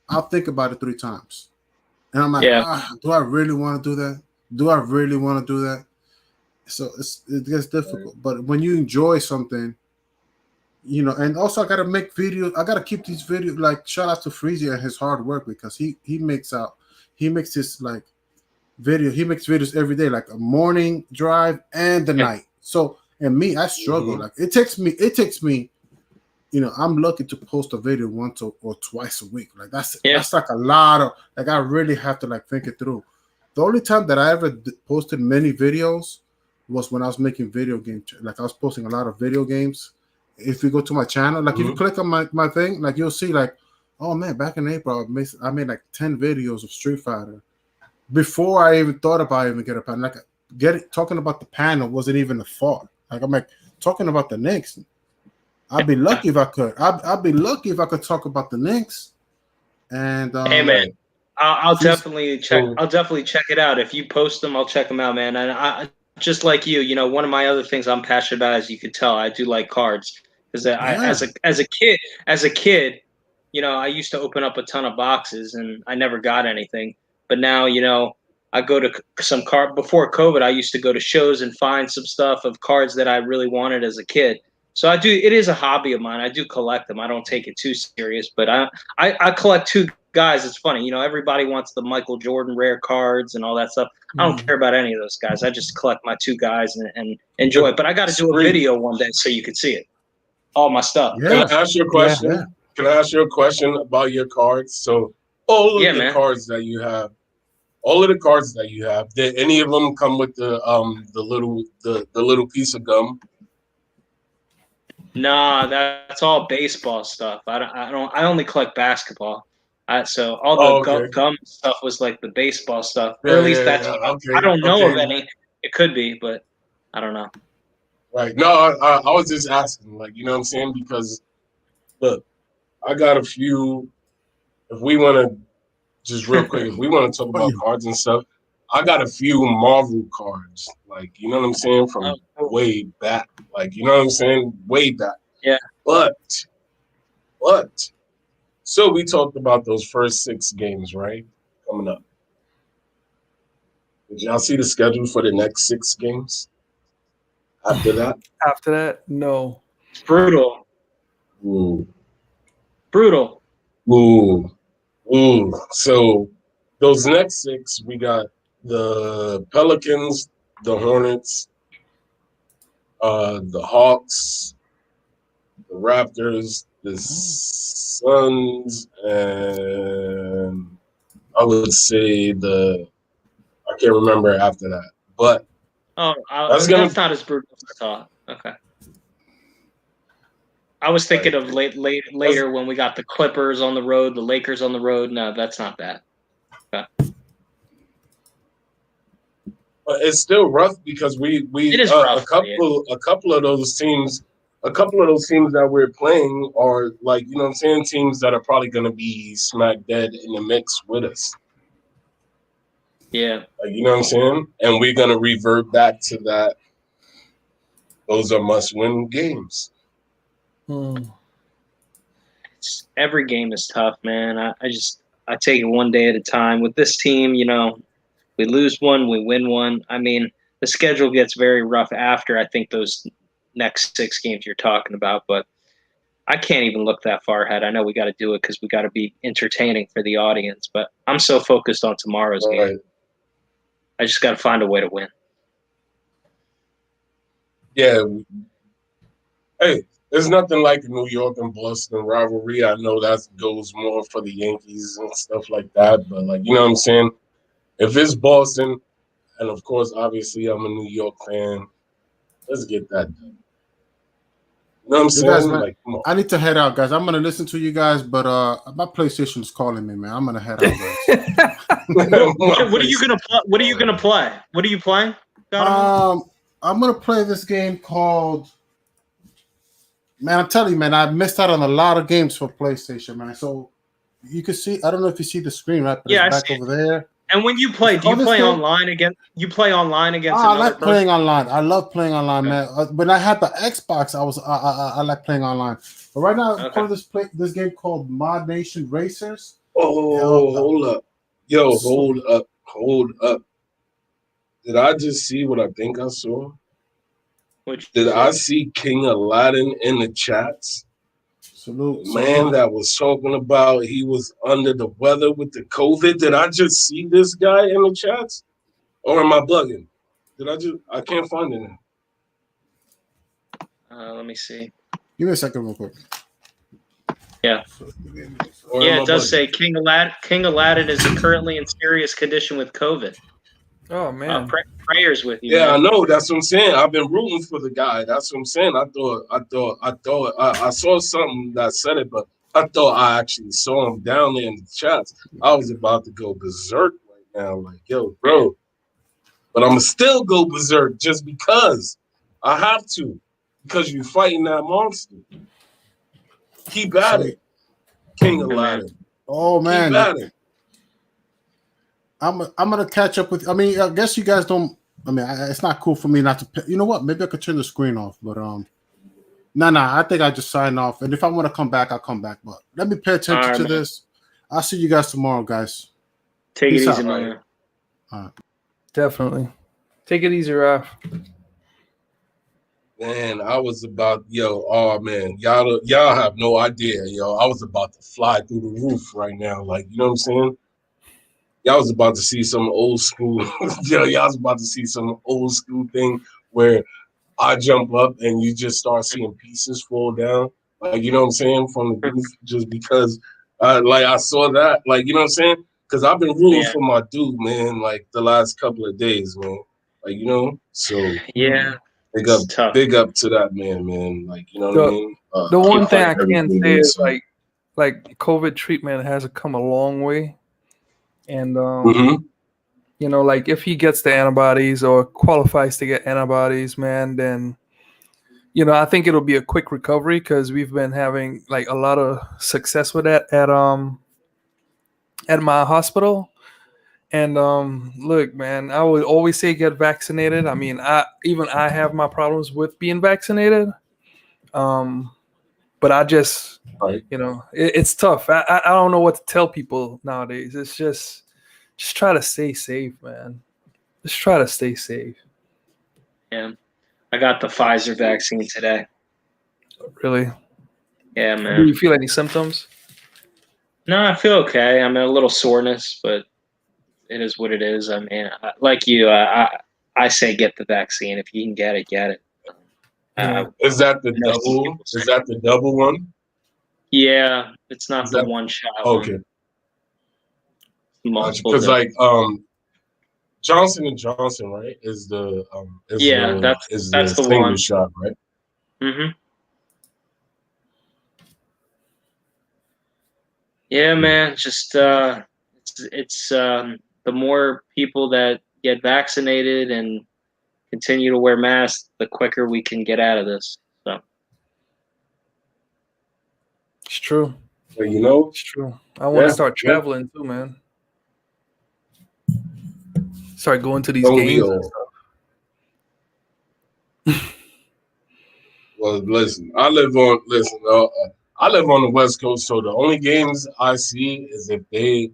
I'll think about it 3 times. And I'm like, do I really want to do that? Do I really want to do that? So it gets difficult. But when you enjoy something, and also I got to make videos. I got to keep these videos, like shout out to Freezy and his hard work because he makes this like video. He makes videos every day, like a morning drive and the night. So, and me, I struggle. Mm-hmm. Like it takes me, I'm lucky to post a video once or twice a week. Like that's like a lot of, like I really have to like think it through. The only time that I ever posted many videos was when I was making video games. Like I was posting a lot of video games. If you go to my channel, like if you click on my thing, like you'll see like, oh man, back in April, I made like 10 videos of Street Fighter before I even thought about even getting a panel. Like talking about the panel wasn't even a thought. Like I'm like talking about the Knicks. I'd be lucky if I could. I'd be lucky if I could talk about the Knicks. And hey man, I'll definitely check. I'll definitely check it out. If you post them, I'll check them out, man. And just like you know, one of my other things I'm passionate about, as you could tell, I do like cards. Because as a kid, you know, I used to open up a ton of boxes and I never got anything. But now, you know, I go to some card before COVID. I used to go to shows and find some stuff of cards that I really wanted as a kid. So I do. It is a hobby of mine. I do collect them. I don't take it too serious, but I collect two guys. It's funny, you know. Everybody wants the Michael Jordan rare cards and all that stuff. I don't care about any of those guys. I just collect my two guys and enjoy it. But I got to do a video one day so you can see it. All my stuff. Yeah. Can I ask you a question? Yeah. Can I ask you a question about your cards? So all of the cards that you have, did any of them come with the little piece of gum? Nah, that's all baseball stuff. I only collect basketball. So all the gum stuff was like the baseball stuff, or at least that's what I don't know of any. It could be, but I don't know. Right. No, I was just asking, like, you know what I'm saying? Because look, I got a few. If we want to just real quick, if we want to talk about cards and stuff, I got a few Marvel cards, like, you know what I'm saying, from way back, like, you know what I'm saying, way back. Yeah. But, so we talked about those first 6 games, right, coming up. Did y'all see the schedule for the next 6 games? After that? After that, no. It's brutal. Ooh. Brutal. Ooh. So those next 6, we got the Pelicans, the Hornets, the Hawks, the Raptors, the Suns, and I would say I can't remember after that. But that's not as brutal as I thought. Okay. I was thinking of later when we got the Clippers on the road, the Lakers on the road. No, that's not bad. Okay. But it's still rough because we it is rough, a couple of those teams that we're playing are, like, you know what I'm saying, teams that are probably going to be smack dead in the mix with us. Yeah. Like, you know what I'm saying? And we're going to revert back to that. Those are must-win games. Every game is tough, man. I take it one day at a time. With this team, you know, we lose one, we win one. I mean, the schedule gets very rough after, I think, those next 6 games you're talking about, but I can't even look that far ahead. I know we got to do it because we got to be entertaining for the audience, but I'm so focused on tomorrow's game. I just got to find a way to win. Yeah. Hey, there's nothing like a New York and Boston rivalry. I know that goes more for the Yankees and stuff like that, but, like, you know what I'm saying? If it's Boston, and of course, obviously, I'm a New York fan, let's get that done. You know what I'm saying? Guys, man, like, come on. I need to head out, guys. I'm gonna listen to you guys, but my PlayStation is calling me, man. I'm gonna head out, guys. What are you gonna play? What are you gonna play? What are you playing? I'm gonna play this game called. Man, I'm telling you, man, I missed out on a lot of games for PlayStation, man. So you can see. I don't know if you see the screen, right? But it's back over there. And when you play, do you play online again? You play online against? I like playing online. I love playing online, man. When I had the Xbox, I like playing online. But right now, I'm playing this game called Mod Nation Racers. Oh, hold up, hold up. Did I just see what I think I saw? Did I see King Aladdin in the chats? Salute. Man that was talking about he was under the weather with the COVID. Did I just see this guy in the chats? Or am I bugging? I can't find it now. Let me see. Give me a second real quick. Yeah. Yeah, it does say King Aladdin is currently in serious condition with COVID. Oh, man. Prayers with you. Yeah, man. I know. That's what I'm saying. I've been rooting for the guy. That's what I'm saying. I saw something that said it, but I thought I actually saw him down there in the chats. I was about to go berserk right now. Like, yo, bro. But I'm going to still go berserk just because I have to. Because you're fighting that monster. Keep at it, King Aladdin. Oh, man. Keep at it. I'm gonna catch up with. I mean, I guess you guys don't I mean, it's not cool for me not to pay. You know what? Maybe I could turn the screen off, but I think I just sign off. And if I want to come back, I'll come back. But let me pay attention All right, to man. this. I'll see you guys tomorrow, guys. Take Peace it easy, out. man. All right. Definitely. Take it easy, Raf. Man, I was about, oh man, y'all have no idea, I was about to fly through the roof right now. Like, you know what I'm saying? Y'all was about to see some old school, y'all was about to see some old school thing where I jump up and you just start seeing pieces fall down. Like, you know what I'm saying? From the roof, just because, like, I saw that. Like, you know what I'm saying? Because I've been rooting Yeah. for my dude, man, like, the last couple of days, man. Like, so Yeah, big it's up, tough. big up to that man. Like, you know what I The mean? the one keep thing fighting I can everything say is inside. like COVID treatment has come a long way, and Mm-hmm. like if he gets the antibodies or qualifies to get antibodies, man, then I think it'll be a quick recovery because we've been having like a lot of success with that at my hospital. And look, man, I would always say get vaccinated. I mean, I have my problems with being vaccinated. But I just, Right. it's tough. I don't know what to tell people nowadays. It's just try to stay safe, man. Just try to stay safe. Yeah, I got the Pfizer vaccine today. Really. Yeah, Do man. you feel any symptoms? No, I feel okay. I'm a little soreness, but it is what it is. I mean, like you, I say get the vaccine. If you can get it, get it. Yeah. Is that the I know some double? people say, Is that the double one? yeah, it's not Is the that one shot okay? one. Multiple Because doses. like Johnson and Johnson, right? Yeah, Is that's the the single one. shot, right? Mm-hmm. Yeah, man. Just it's the more people that get vaccinated and continue to wear masks, the quicker we can get out of this. So It's true. But It's true. I want to yeah, start yeah. traveling too, man. Start going to these Don't we games and all? stuff. Well, listen, I live on the West Coast, so the only games I see is if they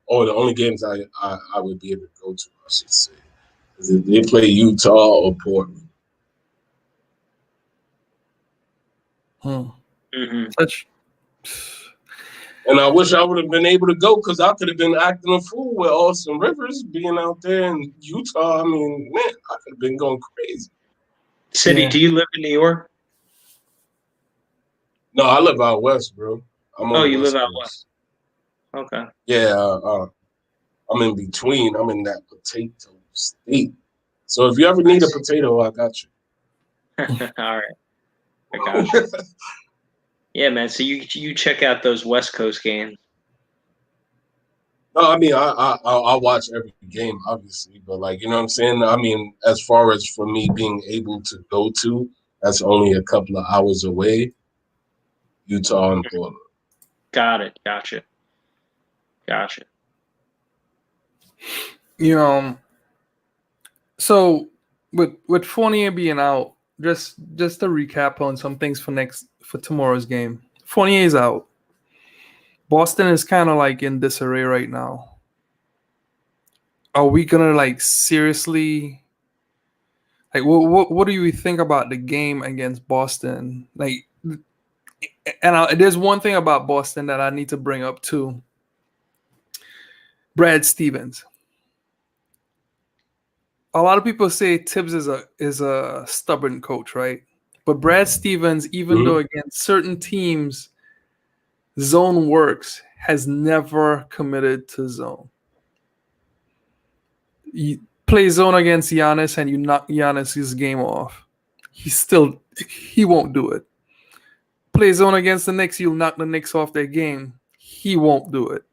or the only games I would be able to go to, I should say, is if they play Utah or Portland. mm-hmm. Such. And I wish I would have been able to go because I could have been acting a fool with Austin Rivers being out there in Utah. I mean, man, I could have been going crazy. City, Yeah. do you live in New York? No, I live out west, bro. I'm on Oh, the you live West out Coast. west. Okay. Yeah, I'm in between. I'm in that potato state. So if you ever need a potato, I got you. All right. I got you. Yeah, man. So you check out those West Coast games. No, I mean I watch every game, obviously, but like you know what I'm saying. I mean, as far as for me being able to go to, that's only a couple of hours away. Utah and Portland. Got it. Gotcha. So with Fournier being out, just to recap on some things for tomorrow's game. Fournier's out. Boston is kind of like in disarray right now. Are we gonna like seriously? Like, what do you think about the game against Boston? Like, and there's one thing about Boston that I need to bring up too. Brad Stevens. A lot of people say Tibbs is a stubborn coach, right? But Brad Stevens, even though against certain teams, zone works, has never committed to zone. You play zone against Giannis and you knock Giannis' game off. He won't do it. Play zone against the Knicks, you'll knock the Knicks off their game. He won't do it.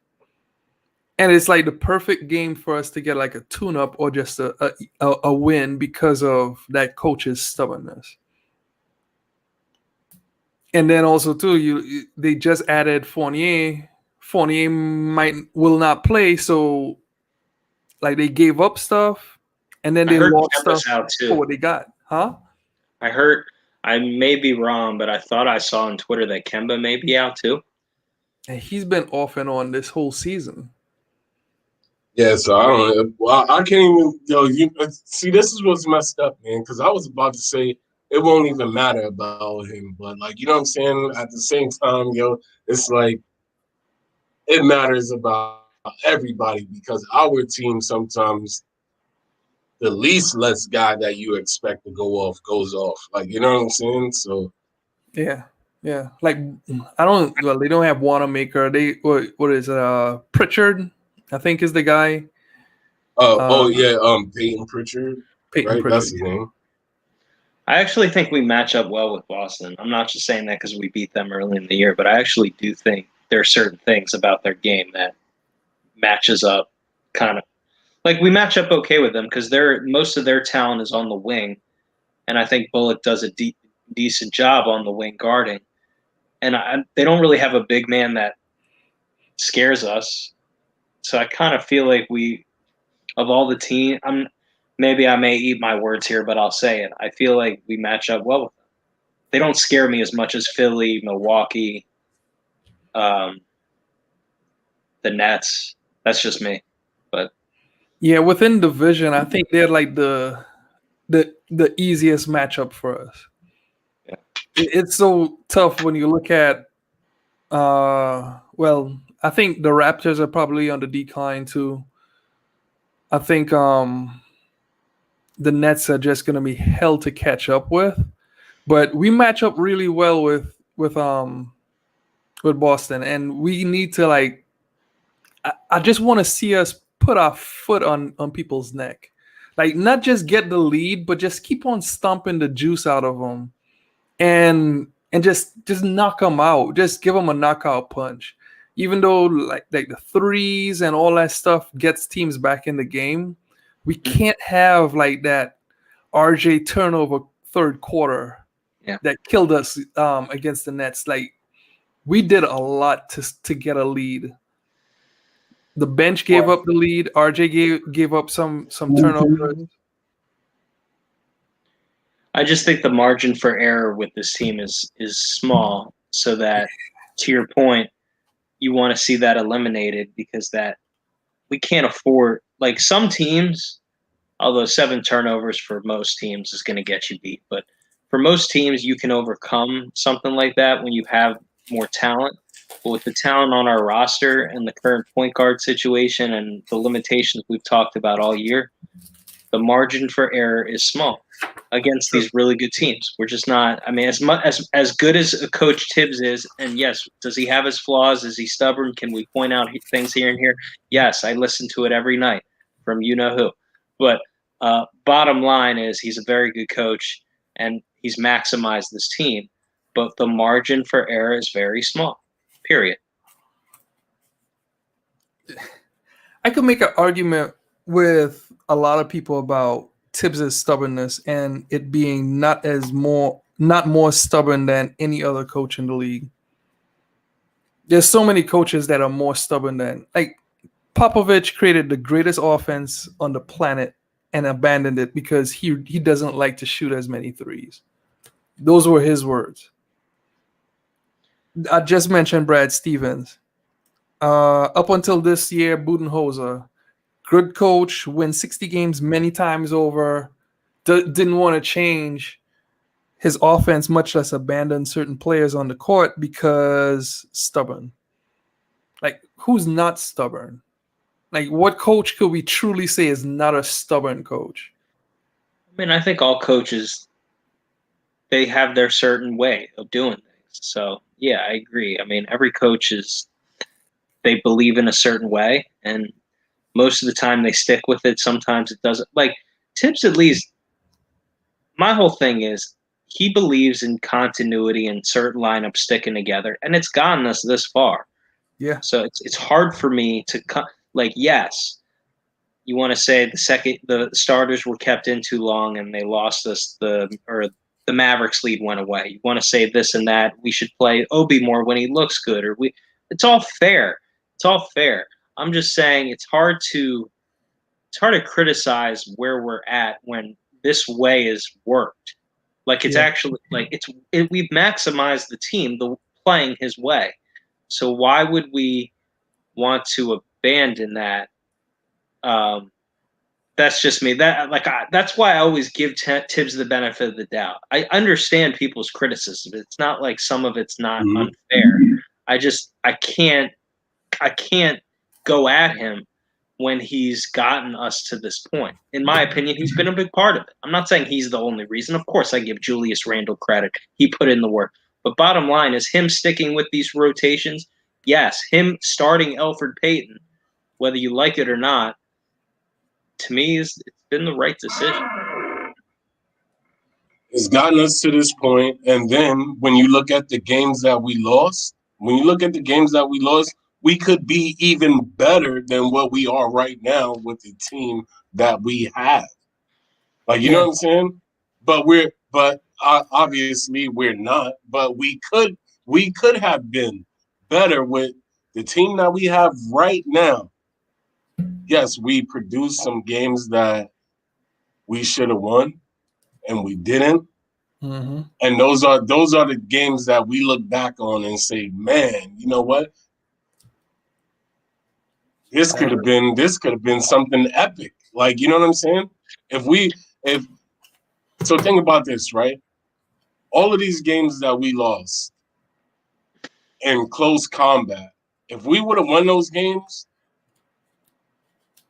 And it's like the perfect game for us to get like a tune-up or just a win because of that coach's stubbornness. And then also too, they just added Fournier. Fournier will not play, so Like they gave up stuff, and then I they heard lost stuff Kemba's out for too. what they got, huh? I heard. I may be wrong, but I thought I saw on Twitter that Kemba may be out too. And he's been off and on this whole season. Yeah, so I don't know. Well, I can't even. You see, this is what's messed up, man. Because I was about to say it won't even matter about him, but like, you know what I'm saying. At the same time, it's like it matters about everybody because our team sometimes the least less guy that you expect to go off goes off. Like, you know what I'm saying? So Yeah, yeah. Like well, they don't have Wanamaker. They what is it? Pritchard, I think is the guy. oh Uh, yeah, Peyton Pritchard, Peyton right? Pritchard. That's his name. I actually think we match up well with Boston. I'm not just saying that because we beat them early in the year, but I actually do think there are certain things about their game that matches up kind of like we match up okay with them because most of their talent is on the wing, and I think Bullock does a decent job on the wing guarding. And they don't really have a big man that scares us. So I kind of feel like of all the team, maybe I may eat my words here, but I'll say it. I feel like we match up well with them. They don't scare me as much as Philly, Milwaukee, um, the Nets. That's just me. But Yeah, within division, I think they're like the easiest matchup for us. yeah. It's so tough when you look at. Well, I think the Raptors are probably on the decline too. I think the Nets are just going to be hell to catch up with. But we match up really well with Boston, and we need to like. I just want to see us put our foot on people's neck, like not just get the lead, but just keep on stomping the juice out of them, and just knock them out. Just give them a knockout punch. Even though like the threes and all that stuff gets teams back in the game, we can't have like that RJ turnover third quarter Yeah. that killed us against the Nets. Like we did a lot to get a lead. The bench gave up the lead. RJ gave up some turnovers. I just think the margin for error with this team is small, so that to your point, you want to see that eliminated because that we can't afford like some teams, although 7 turnovers for most teams is going to get you beat, but for most teams you can overcome something like that when you have more talent. But with the talent on our roster and the current point guard situation and the limitations we've talked about all year, the margin for error is small against these really good teams. We're just not. I mean, as good as a coach Tibbs is, and yes, does he have his flaws? Is he stubborn? Can we point out things here and here? Yes, I listen to it every night from you know who. But bottom line is, he's a very good coach, and he's maximized this team. But the margin for error is very small. Period. I could make an argument with a lot of people about Tibbs' stubbornness and it being not more stubborn than any other coach in the league. There's so many coaches that are more stubborn than like Popovich created the greatest offense on the planet and abandoned it because he doesn't like to shoot as many threes. Those were his words. I just mentioned Brad Stevens. Up until this year, Budenholzer, good coach, wins 60 games many times over, didn't want to change his offense, much less abandon certain players on the court because stubborn. Like, who's not stubborn? Like, what coach could we truly say is not a stubborn coach? I mean, I think all coaches, they have their certain way of doing things. So, yeah, I agree. I mean, every coach they believe in a certain way, and most of the time they stick with it. Sometimes it doesn't. Like, Tibbs, at least, my whole thing is he believes in continuity and certain lineups sticking together, and it's gotten us this far. Yeah. So it's hard for me to like, yes, you want to say the starters were kept in too long and they lost us the Mavericks lead went away. You want to say this and that. We should play Obi more when he looks good, it's all fair. It's all fair. I'm just saying it's hard to it's hard to criticize where we're at when this way is worked. Like it's Yeah. actually like we've maximized the team playing his way. So why would we want to abandon that? That's just me. That's why I always give Tibbs the benefit of the doubt. I understand people's criticism. It's not like some of it's not Mhm. unfair. I can't go at him when he's gotten us to this point. In my opinion, he's been a big part of it. I'm not saying he's the only reason. Of course, I give Julius Randle credit. He put in the work. But bottom line is him sticking with these rotations. Yes, him starting Elfrid Payton, whether you like it or not, to me, it's been the right decision. It's gotten us to this point, and then when you look at the games that we lost, we could be even better than what we are right now with the team that we have. Like, you know what I'm saying? But obviously we're not. But we could have been better with the team that we have right now. Yes, we produced some games that we should have won, and we didn't. Mm-hmm. And those are the games that we look back on and say, man, you know what? This could have been something epic. Like, you know what I'm saying? So think about this, right? All of these games that we lost in close combat, if we would have won those games,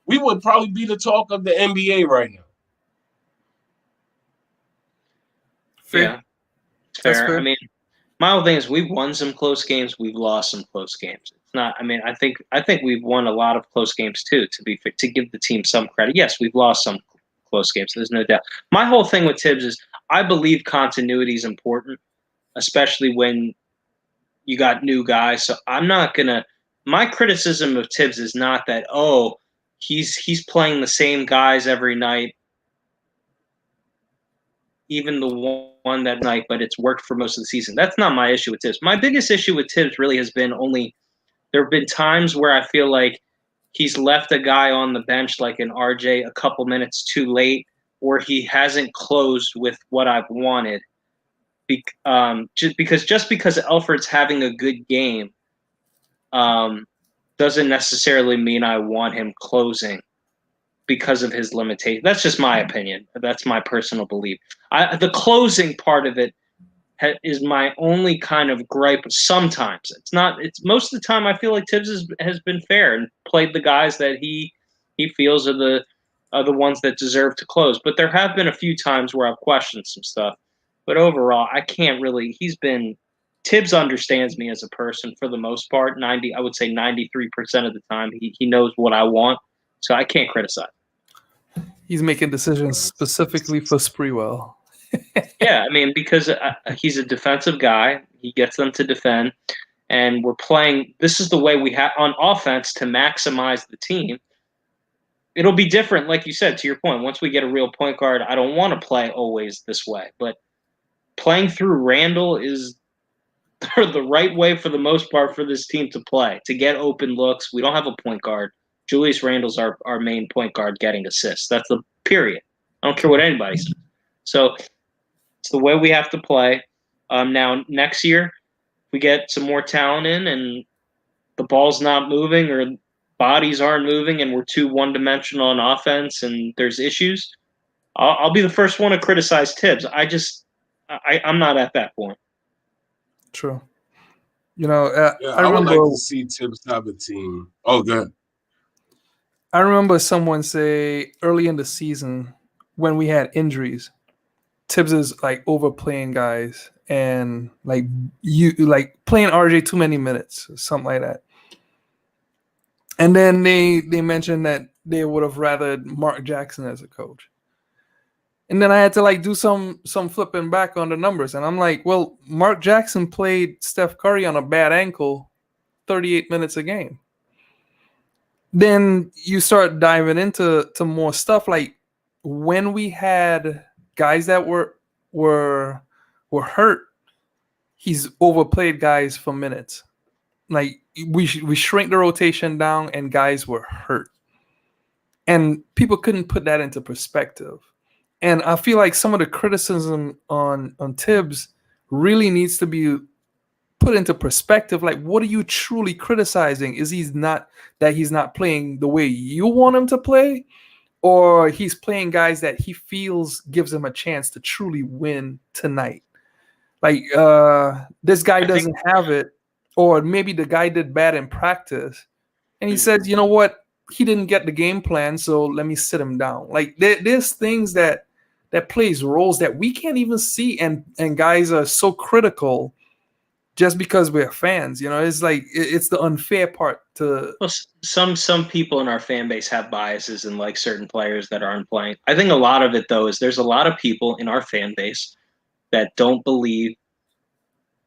we would probably be the talk of the NBA right now. Fair. Yeah, it's That's fair. fair. I mean, my whole thing is we've won some close games, we've lost some close games. It's not. I mean, I think we've won a lot of close games too. To give the team some credit, yes, we've lost some close games. There's no doubt. My whole thing with Tibbs is I believe continuity is important, especially when you got new guys. So I'm not gonna. My criticism of Tibbs is not that he's playing the same guys every night, even the one that night, but it's worked for most of the season. That's not my issue with Tibbs. My biggest issue with Tibbs really has been there have been times where I feel like he's left a guy on the bench like an RJ a couple minutes too late, or he hasn't closed with what I've wanted. Just because Elfrid's having a good game doesn't necessarily mean I want him closing because of his limitation. That's just my opinion. That's my personal belief. The closing part of it is my only kind of gripe. Sometimes it's not. It's most of the time I feel like Tibbs has been fair and played the guys that he feels are the ones that deserve to close. But there have been a few times where I've questioned some stuff. But overall, I can't really. Tibbs understands me as a person for the most part. I would say 93% of the time, he knows what I want, so I can't criticize. He's making decisions specifically for Sprewell. Yeah, I mean, because he's a defensive guy. He gets them to defend. And we're playing – this is the way we have on offense to maximize the team. It'll be different, like you said, to your point. Once we get a real point guard, I don't want to play always this way. But playing through Randle is the right way for the most part for this team to play, to get open looks. We don't have a point guard. Julius Randle's our main point guard getting assists. That's the period. I don't care what anybody says. So it's the way we have to play. Now, next year, we get some more talent in and the ball's not moving or bodies aren't moving and we're too one-dimensional on offense and there's issues, I'll be the first one to criticize Tibbs. I'm not at that point. True. You know, I would like to see Tibbs have a team. Oh, good. I remember someone say early in the season when we had injuries, Tibbs is like overplaying guys and like playing RJ too many minutes, something like that. And then they mentioned that they would have rather Mark Jackson as a coach. And then I had to do some flipping back on the numbers. And I'm like, well, Mark Jackson played Steph Curry on a bad ankle 38 minutes a game. Then you start diving into more stuff. Like when we had guys that were hurt, he's overplayed guys for minutes. Like we shrink the rotation down and guys were hurt. and people couldn't put that into perspective. And I feel like some of the criticism on Tibbs really needs to be put into perspective. Like, what are you truly criticizing? Is he's not playing the way you want him to play, or he's playing guys that he feels gives him a chance to truly win tonight? Like, this guy doesn't have it, or maybe the guy did bad in practice, and he says, you know what, he didn't get the game plan, so let me sit him down. Like, there's things that plays roles that we can't even see, and guys are so critical just because we're fans. It's like it's the unfair part to. Well, some people in our fan base have biases and like certain players that aren't playing. I think a lot of it, though, is there's a lot of people in our fan base that don't believe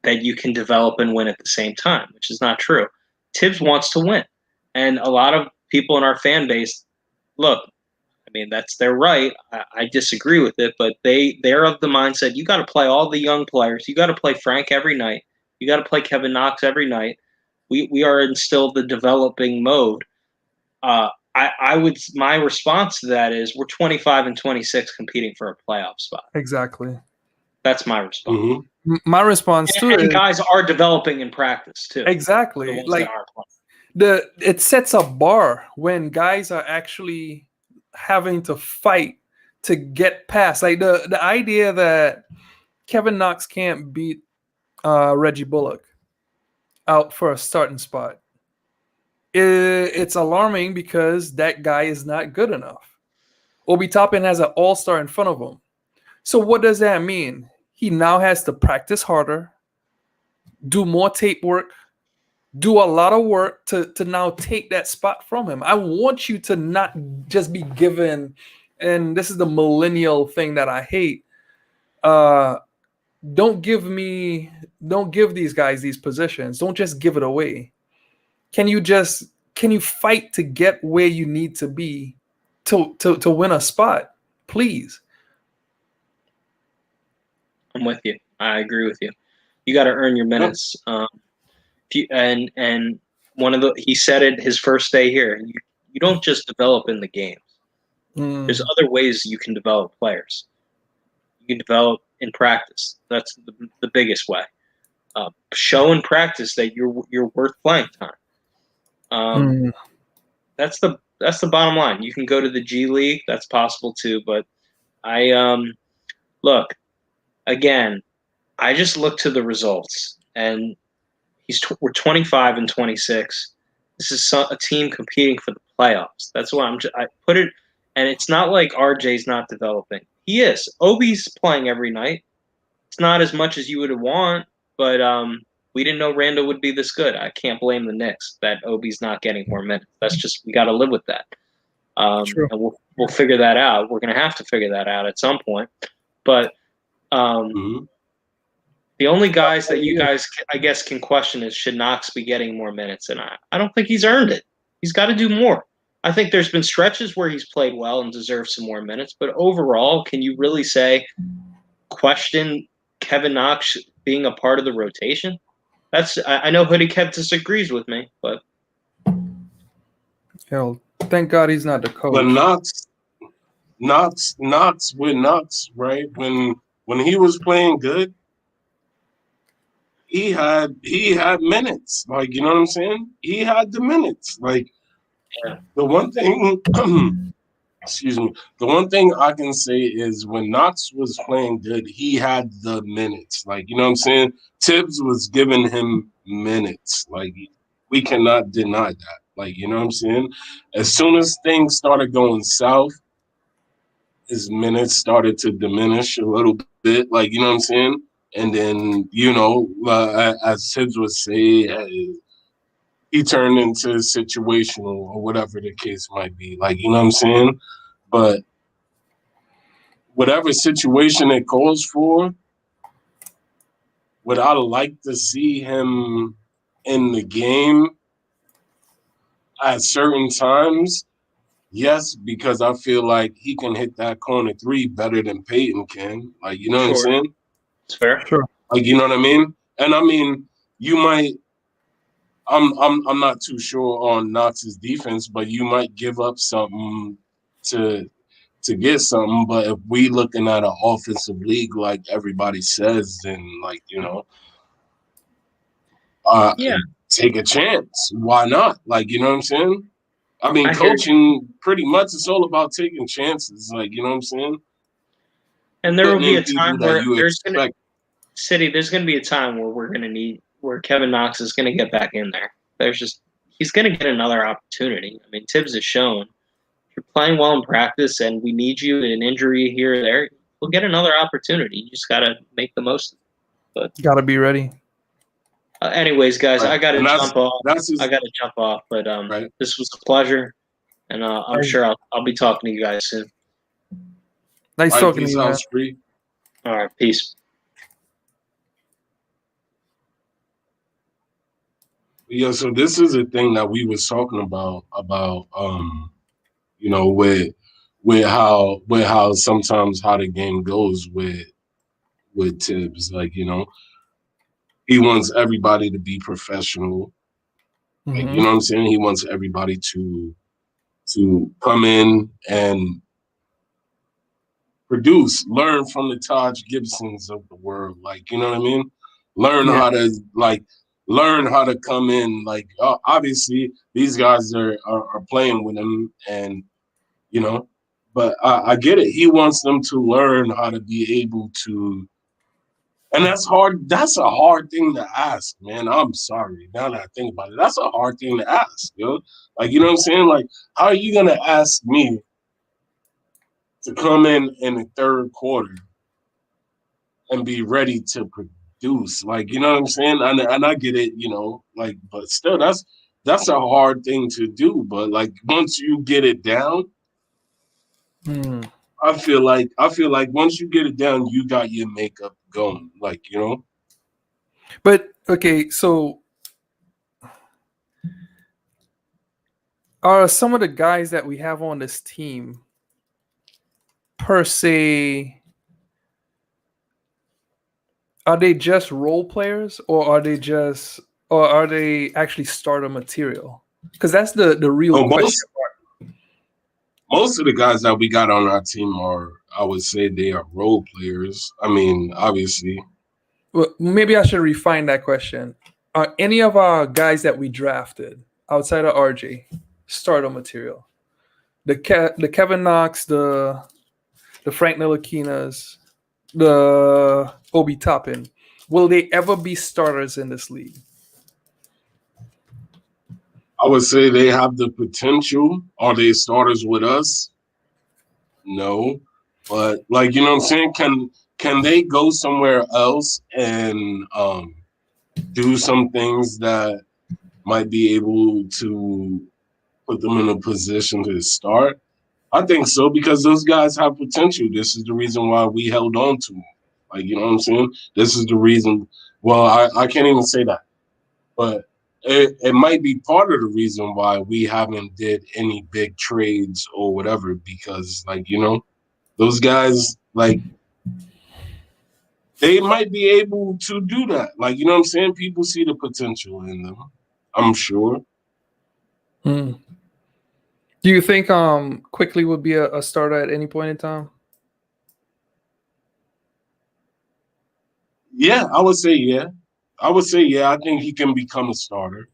that you can develop and win at the same time, which is not true. Tibbs wants to win. And a lot of people in our fan base, look, I mean, that's their right. I disagree with it, but they're of the mindset, you got to play all the young players. You got to play Frank every night. You got to play Kevin Knox every night. We are in still the developing mode. My response to that is we're 25 and 26 competing for a playoff spot. Exactly. That's my response. Mm-hmm. My response to it. And guys are developing in practice too. Exactly. Like it sets a bar when guys are actually having to fight to get past. Like the idea that Kevin Knox can't beat Reggie Bullock out for a starting spot. It's alarming because that guy is not good enough. Obi Toppin has an all-star in front of him. So what does that mean? He now has to practice harder, do more tape work, do a lot of work to now take that spot from him. I want you to not just be given, and this is the millennial thing that I hate. Don't give these guys these positions. Don't just give it away. Can you fight to get where you need to be to win a spot? Please. I'm with you. I agree with you. You got to earn your minutes. And he said it his first day here. You don't just develop in the games. There's other ways you can develop players. You can develop in practice. That's the biggest way. Show in practice that you're worth playing time. That's the bottom line. You can go to the G League. That's possible too. But look. Again, I just look to the results, and we're 25 and 26. This is a team competing for the playoffs. That's why I put it, and it's not like RJ's not developing. He is. Obi's playing every night. It's not as much as you would want, but we didn't know Randall would be this good. I can't blame the Knicks that Obi's not getting more minutes. That's just, we got to live with that. And we'll figure that out. We're going to have to figure that out at some point, but. The only guys that you guys, I guess, can question is should Knox be getting more minutes? And I don't think he's earned it. He's got to do more. I think there's been stretches where he's played well and deserves some more minutes. But overall, can you really question Kevin Knox being a part of the rotation? I know Hoodie Kev disagrees with me, but hell, thank God he's not the coach. But Knox, right? When he was playing good, he had minutes. Like, you know what I'm saying? He had the minutes. Like, the one thing, excuse me, the one thing I can say is when Knox was playing good, he had the minutes. Like, you know what I'm saying? Tibbs was giving him minutes. Like, we cannot deny that. Like, you know what I'm saying? As soon as things started going south, his minutes started to diminish a little bit, like, you know what I'm saying? And then, as Tibbs would say, he turned into situational or whatever the case might be. Like, you know what I'm saying? But whatever situation it calls for, would I like to see him in the game at certain times? Yes, because I feel like he can hit that corner three better than Peyton can. Like, you know what I'm saying? It's fair. Sure. Like, you know what I mean? And I mean, you might. I'm not too sure on Knox's defense, but you might give up something to get something. But if we looking at an offensive league like everybody says, then like Yeah, take a chance. Why not? Like, you know what I'm saying? I mean, I hear you. coaching pretty much it's all about taking chances. Like, you know what I'm saying? And there will Putting be in a people time that where you expect. there's gonna be a time where we're gonna need where Kevin Knox is gonna get back in there. He's gonna get another opportunity. I mean, Tibbs has shown if you're playing well in practice and we need you in an injury here or there, we'll get another opportunity. You just gotta make the most of it. Gotta be ready. But anyways, guys, Right. I gotta And jump off. that's just But right. this was a pleasure, and I'm sure I'll be talking to you guys soon. Nice All right, talking to peace you, out, man. Spree. All right, peace. Yeah, so this is a thing that we was talking about you know, with how sometimes how the game goes with Tibbs. Like, you know, he wants everybody to be professional. Like, you know what I'm saying? He wants everybody to come in and produce, learn from the Taj Gibsons of the world. Like, you know what I mean? Learn Yeah. how to come in. Like, obviously, these guys are playing with him, and you know, but I get it. He wants them to learn how to be able to, and that's hard. That's a hard thing to ask, man. I'm sorry. Now that I think about it, that's a hard thing to ask, yo. Like, you know what I'm saying? Like, how are you gonna ask me to come in the third quarter and be ready to produce? Like, you know what I'm saying? And I get it, you know, like, but still, that's a hard thing to do. But like, once you get it down, I feel like once you get it down, you got your makeup going. Like, you know. But okay, so are some of the guys that we have on this team per se, are they just role players, or are they actually starter material? Because that's the real Oh, question. most of the guys that we got on our team are, I would say, they are role players. I mean, obviously. Well, maybe I should refine that question. Are any of our guys that we drafted outside of RJ starter material? The Kevin Knox, the Frank Ntilikina's, the Obi Toppin, will they ever be starters in this league? I would say they have the potential. Are they starters with us? No. But like, you know what I'm saying? Can they go somewhere else and do some things that might be able to put them in a position to start? I think so, because those guys have potential. This is the reason why we held on to them. Like, you know what I'm saying? This is the reason. Well, I can't even say that. But it might be part of the reason why we haven't did any big trades or whatever, because like, you know, those guys, like, they might be able to do that. Like, you know what I'm saying? People see the potential in them, I'm sure. Do you think Quickly would be a starter at any point in time? Yeah, I would say yeah. I think he can become a starter.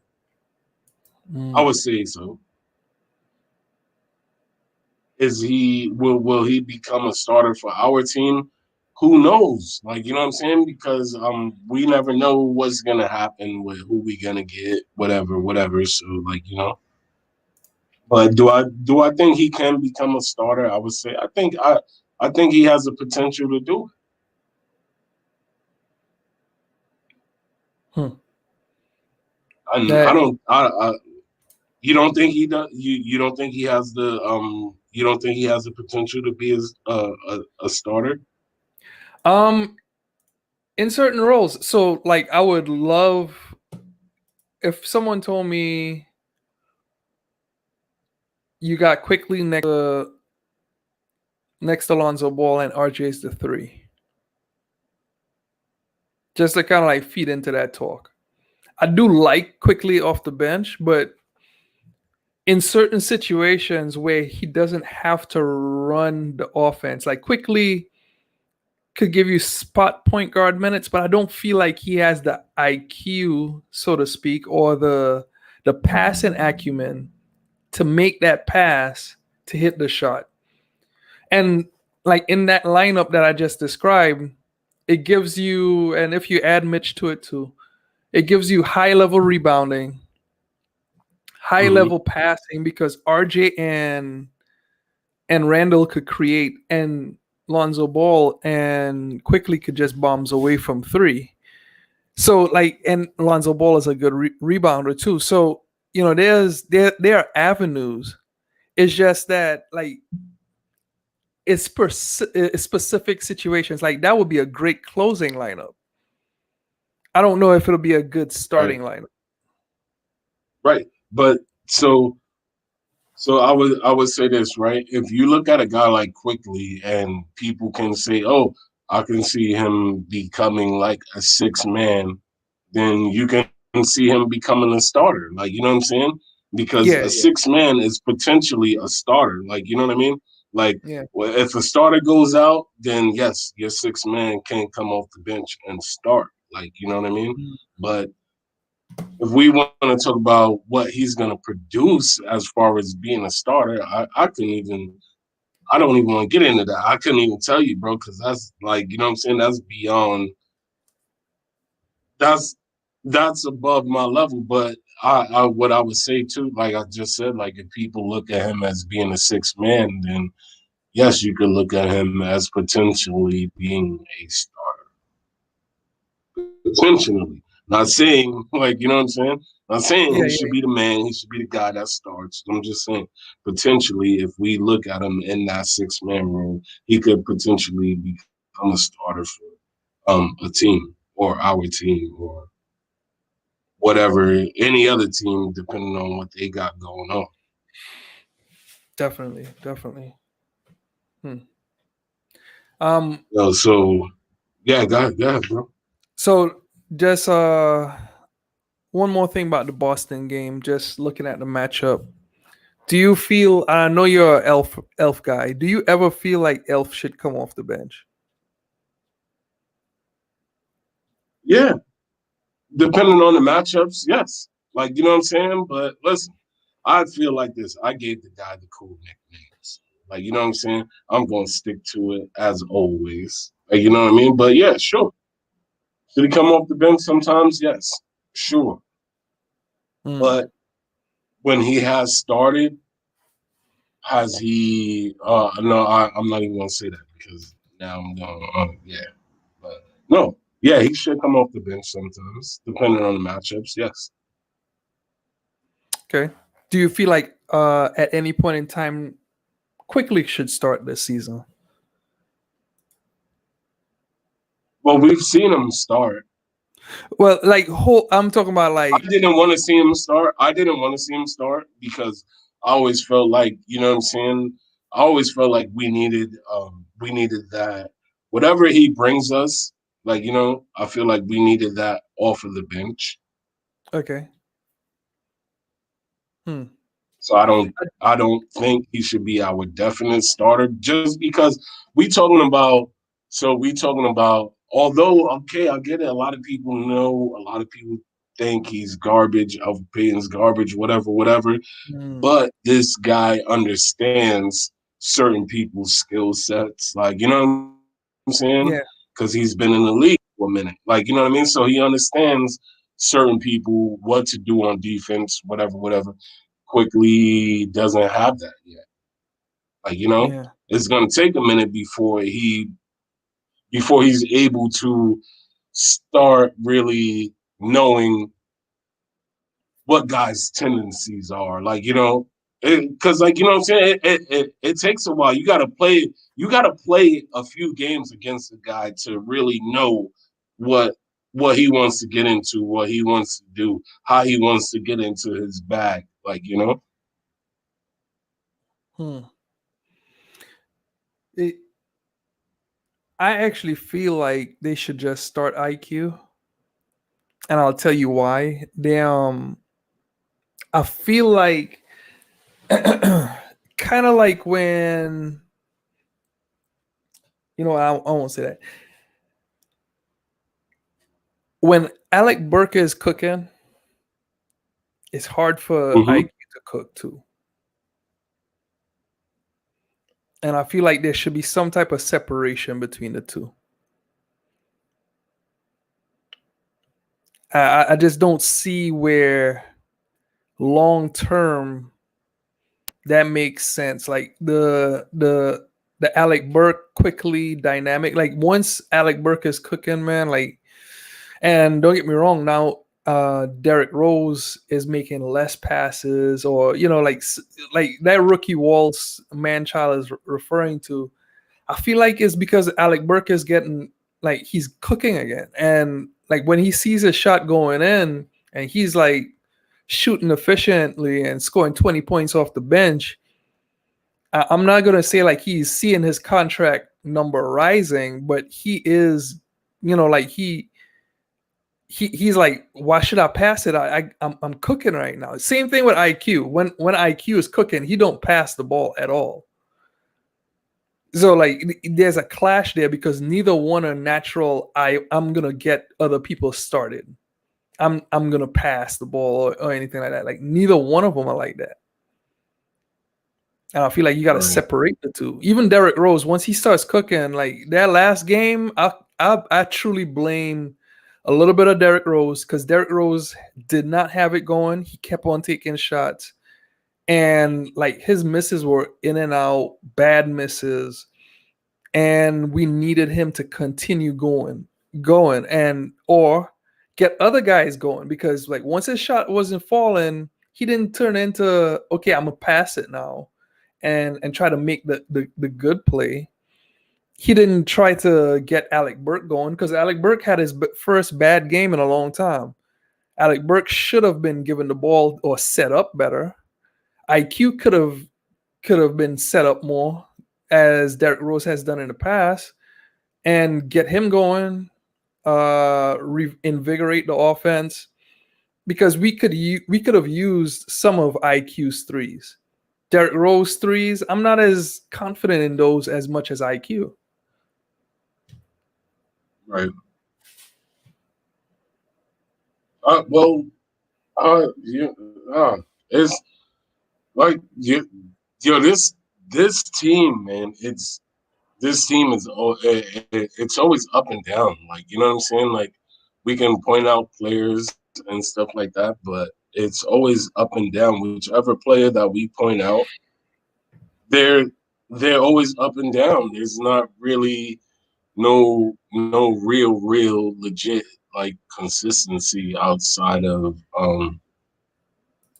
I would say so. Will he become a starter for our team? Who knows? Like, you know what I'm saying? Because we never know what's gonna happen with who we gonna get, whatever. So like, you know. But do I think he can become a starter? I would say I think he has the potential to do it. And I don't you don't think he does? You don't think he has the you don't think he has the potential to be a starter? In certain roles. So like I would love if someone told me you got Quickly next to Lonzo Ball and RJ's the 3. Just to kind of like feed into that talk. I do like Quickly off the bench, but in certain situations where he doesn't have to run the offense, like quickly could give you spot point guard minutes, but I don't feel like he has the IQ, so to speak, or the passing acumen to make that pass to hit the shot. And like in that lineup that I just described, it gives you, and if you add Mitch to it too, it gives you high level rebounding, high Hmm. level passing because RJ and Randall could create, and Lonzo Ball and quickly could just bombs away from three. So like, and Lonzo Ball is a good rebounder too. So there are avenues. It's just that like it's specific situations. Like that would be a great closing lineup. I don't know if it'll be a good Right. starting lineup. Right. But so I would say this, right? If you look at a guy like Quickly and people can say, "Oh, I can see him becoming like a six man," then you can see him becoming a starter. Like, you know what I'm saying? Because Yeah, a yeah, six man is potentially a starter. Like, you know what I mean? Like, yeah, well, if a starter goes out, then yes, your six man can come off the bench and start. Like, you know what I mean? But if we want to talk about what he's going to produce as far as being a starter, I couldn't even, I don't even want to get into that. I couldn't even tell you, bro, because that's like, you know what I'm saying? That's beyond, that's, that's above my level. But what I would say too, like I just said, like if people look at him as being a six man, then yes, you could look at him as potentially being a starter. Potentially. Not saying like you know what I'm saying. Not saying yeah, he yeah. should be the man. He should be the guy that starts. I'm just saying potentially, if we look at him in that six man role, he could potentially become a starter for a team or our team or whatever any other team, depending on what they got going on. Definitely, definitely. Hmm. Um. So yeah, go ahead, bro. So just one more thing about the Boston game. Just looking at the matchup. Do you feel? I know you're an elf guy. Do you ever feel like Elf should come off the bench? Yeah, depending on the matchups, yes. Like you know what I'm saying. But listen, I feel like this. I gave the guy the cool nicknames. Like, you know what I'm saying? I'm going to stick to it as always. Like, you know what I mean? But yeah, sure. Did he come off the bench sometimes? Yes, sure. Hmm. But when he has started, has he? No, I'm not even going to say that because now I'm going. Yeah, but no, yeah, he should come off the bench sometimes, depending on the matchups. Yes. Okay. Do you feel like at any point in time, quickly should start this season? Well, we've seen him start. Well, like I'm talking about like I didn't want to see him start. I didn't want to see him start because I always felt like, you know what I'm saying? I always felt like we needed that. Whatever he brings us, like, you know, I feel like we needed that off of the bench. okay. Hmm. So I don't think he should be our definite starter just because we talking about although okay, I get it. A lot of people know, a lot of people think he's garbage, Alpha Payton's garbage, whatever, whatever. Hmm. But this guy understands certain people's skill sets. Like, you know what I'm saying? Yeah. Because he's been in the league for a minute. Like, you know what I mean? So he understands certain people, what to do on defense, whatever, whatever. Quickly doesn't have that yet. Like, you know, Yeah. it's gonna take a minute before he's able to start really knowing what guys' tendencies are. Like, you know, because like you know what I'm saying, it takes a while. You gotta play a few games against a guy to really know what he wants to get into, what he wants to do, how he wants to get into his bag. Like, you know. Hmm. It, I actually feel like they should just start IQ, and I'll tell you why. I feel like Kind of like when, I won't say that. When Alec Burke is cooking, it's hard for Hmm. IQ to cook too. And I feel like there should be some type of separation between the two. I just don't see where long term that makes sense. Like the Alec Burke quickly dynamic. Like once Alec Burke is cooking, man, like, and don't get me wrong, now Derrick Rose is making less passes, or like that rookie Walls man child is referring to. I feel like it's because Alec Burke is getting, like, he's cooking again, and like when he sees a shot going in, and he's like shooting efficiently and scoring 20 points off the bench. I'm not gonna say like he's seeing his contract number rising, but he is, like he's like, why should I pass it? I'm cooking right now. Same thing with IQ. When IQ is cooking, he don't pass the ball at all. So like there's a clash there because neither one are natural. I'm gonna get other people started. I'm gonna pass the ball or anything like that. Like neither one of them are like that. And I feel like you got to Right. separate the two. Even Derrick Rose, once he starts cooking, like that last game, I truly blame a little bit of Derrick Rose because Derrick Rose did not have it going. He kept on taking shots, and like his misses were in and out, bad misses, and we needed him to continue going, and or get other guys going because like once his shot wasn't falling, he didn't turn into, okay, I'm gonna pass it now and try to make the good play. He didn't try to get Alec Burke going because Alec Burke had his first bad game in a long time. Alec Burke should have been given the ball or set up better. IQ could have been set up more as Derrick Rose has done in the past and get him going, invigorate the offense because we could have used some of IQ's threes. Derrick Rose threes, I'm not as confident in those as much as IQ. Right. Well, yeah, it's like this team, man. This team is it's always up and down. Like you know what I'm saying. Like we can point out players and stuff like that, but it's always up and down. Whichever player that we point out, they're they're always up and down. There's not really no real legit like consistency outside of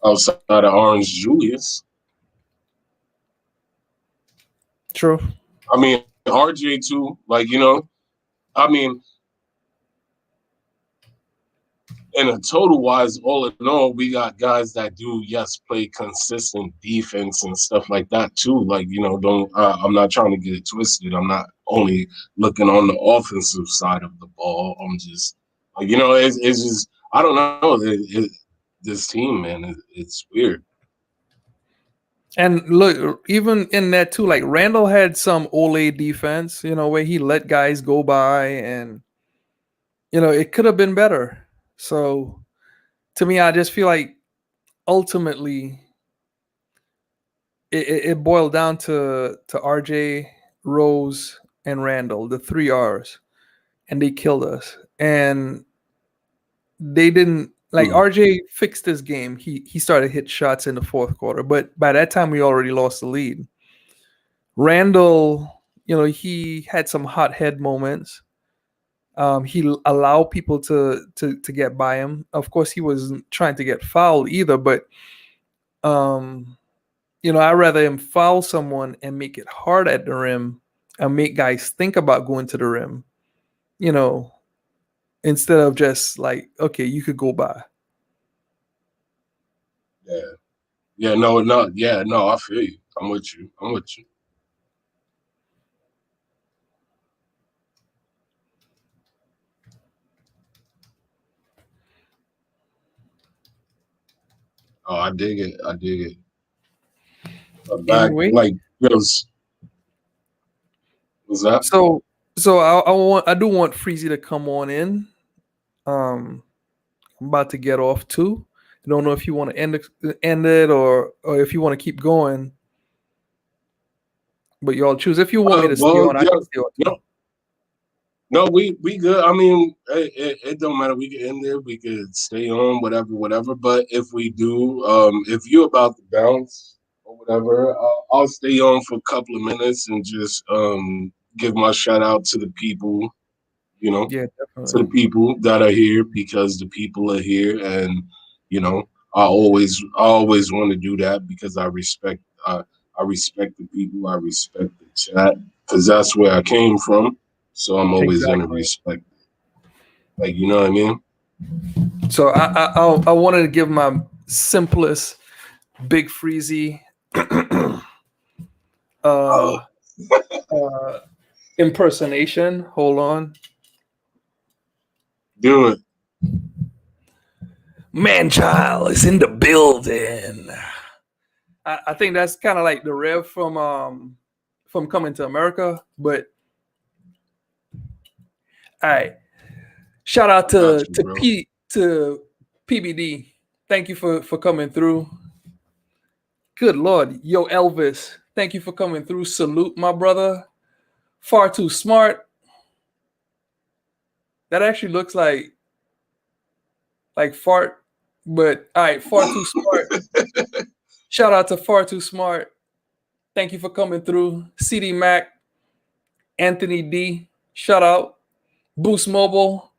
Orange Julius. True. I mean RJ too. Like I mean, in a total wise, all in all, we got guys that do play consistent defense and stuff like that too. Like don't I'm not trying to get it twisted. I'm not only looking on the offensive side of the ball. I'm just like it's just I don't know. This team, man, it's weird. And look, even in that too, like Randall had some Ole defense, where he let guys go by, and it could have been better. So to me, I just feel like ultimately it boiled down to RJ, Rose, and Randall, the three R's, and they killed us. And they didn't like RJ fixed his game. He started hit shots in the fourth quarter, but by that time we already lost the lead. Randall, he had some hot head moments. He allowed people to get by him. Of course, he wasn't trying to get fouled either, but I'd rather him foul someone and make it hard at the rim and make guys think about going to the rim, instead of just like, okay, you could go by. Yeah, no, yeah, no. I feel you. I'm with you. Oh, I dig it. back Anyway, like was that? so I do want Freezy to come on in. I'm about to get off too. I don't know if you want to end it or if you want to keep going. But y'all choose. If you want me to stay Well, on, I yeah, can stay on. no, no, we good. I mean, it don't matter. We can end there. We could stay on, whatever. But if we do, if you about to bounce or whatever, I'll stay on for a couple of minutes and just give my shout out to the people. You know, Yeah, to the definitely. people that are here because the people are here, and you know, I always want to do that because I respect the people, I respect the chat because that's where I came from, so I'm always gonna Exactly. respect, like, you know what I mean. So I wanted to give my simplest Big Freezy Oh, uh, uh, impersonation. Hold on. do it. Man-child is in the building. I think that's kind of like the Rev from Coming to America. But all right, shout out Got to you, to bro. P to PBD. Thank you for coming through. Good Lord, yo Elvis, thank you for coming through. Salute, my brother. Far too smart. That actually looks like fart, but all right, far too smart. Shout out to Far Too Smart. Thank you for coming through. CD Mac, Anthony D. Shout out. Boost Mobile,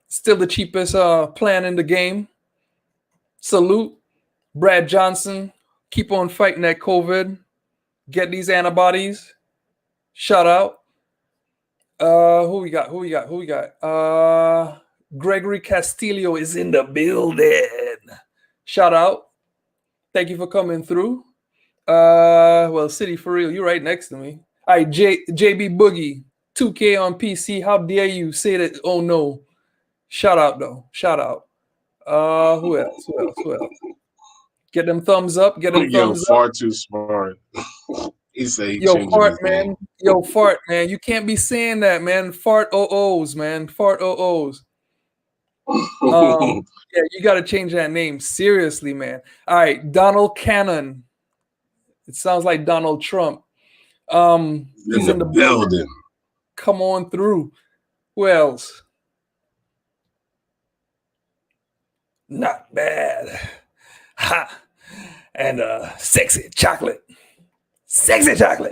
still the cheapest plan in the game. Salute. Brad Johnson, keep on fighting that COVID. Get these antibodies. Shout out. Who we got? Gregory Castillo is in the building. Shout out. Thank you for coming through. Well, City for real, you're right next to me. All right, JB Boogie, 2K on PC. How dare you say that? Oh no. Shout out though. Shout out. Who else? Get them thumbs up. Get them Yo, thumbs up. far too smart. He said he Yo, changing fart, his name. man. Yo, fart, man. You can't be saying that, man. Fart OOs, man. Fart OOs. Yeah, you got to change that name. Seriously, man. All right, Donald Cannon. It sounds like Donald Trump. In He's the in the building. building. Come on through. Who else? Not bad. Ha. And sexy chocolate. Sexy chocolate.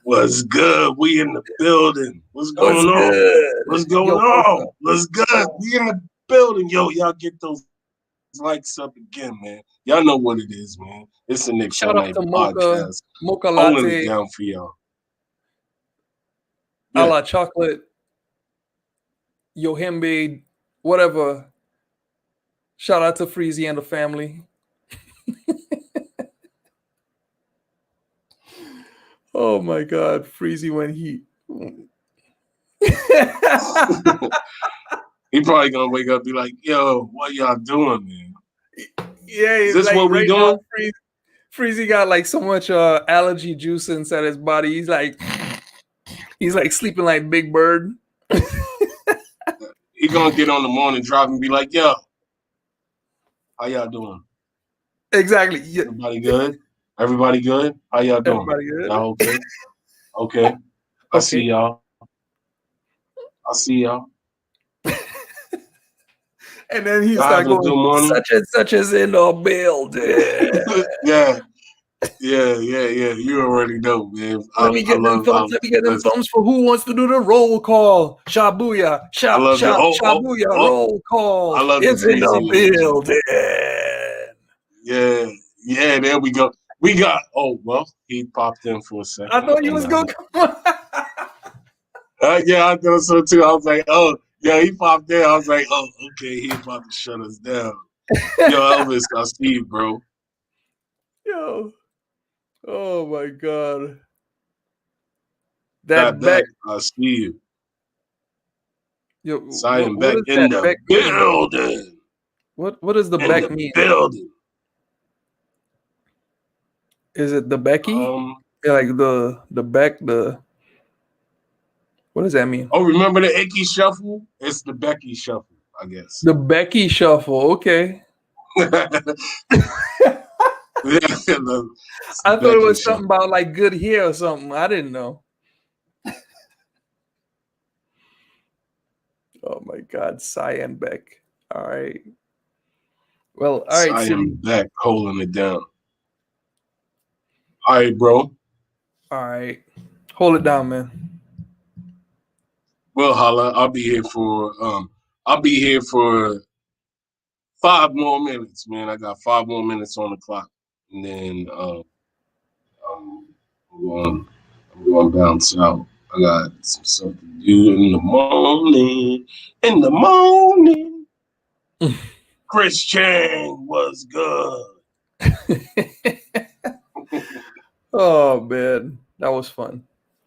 What's good? We in the building. What's What's going on? good? What's going Yo, on? What's good? We in the building. Yo, y'all get those likes up again, man. Y'all know what it is, man. It's the Knicks at shout out Night to podcast. Mocha Holding it Latte, down for y'all. a Yeah. la chocolate, Yohimbe, whatever. Shout out to Freezy and the family. Oh my God, Freezy when he. He probably gonna wake up and be like, yo, what y'all doing, man? Yeah, Is this like what we right now, doing? Freezy got like so much allergy juice inside his body. He's like sleeping like Big Bird. He gonna get on the morning drive and be like, yo, how y'all doing? Exactly. Yeah. Everybody good? Everybody good? How y'all doing? Everybody good? Y'all okay? Okay. I see Okay. y'all. I see y'all. And then he Y'all start having a going, good morning? such and such is in the building. Yeah. You already know, man. Let me get them thumbs. Let me get them thumbs for who wants to do the roll call. Shabuya, I love the shabuya, roll call. I love the It's in freezing the energy. building. Yeah, there we go. We got he popped in for a second. I thought you was going to come on. Yeah, I thought so too. I was like, oh, yeah, he popped in. I was like, oh, okay, he about to shut us down. Yo, Elvis, I see you, bro. Yo. Oh my God. That That Beck. I see you. Yo, Zion what Beck does in that the Beck mean? building. What does the In Beck the mean? building. Is it the Becky? Um, Yeah, like the Beck, the what does that mean? oh, remember the Icky Shuffle? It's the Becky Shuffle, I guess. The Becky Shuffle. Okay. It's the I thought it Becky was something Shuffle. about like good hair or something. I didn't know. Oh my God, Cyan Beck. All right. Well, all right, I am City. back holding it down. All right, bro. All right. Hold it down, man. Well, holla. I'll be here for 5 more minutes, man. I got 5 more minutes on the clock. And then I'm going I'm going to bounce out. I got some stuff to do in the morning. In the morning. Chris Chang was good. Oh man, that was fun.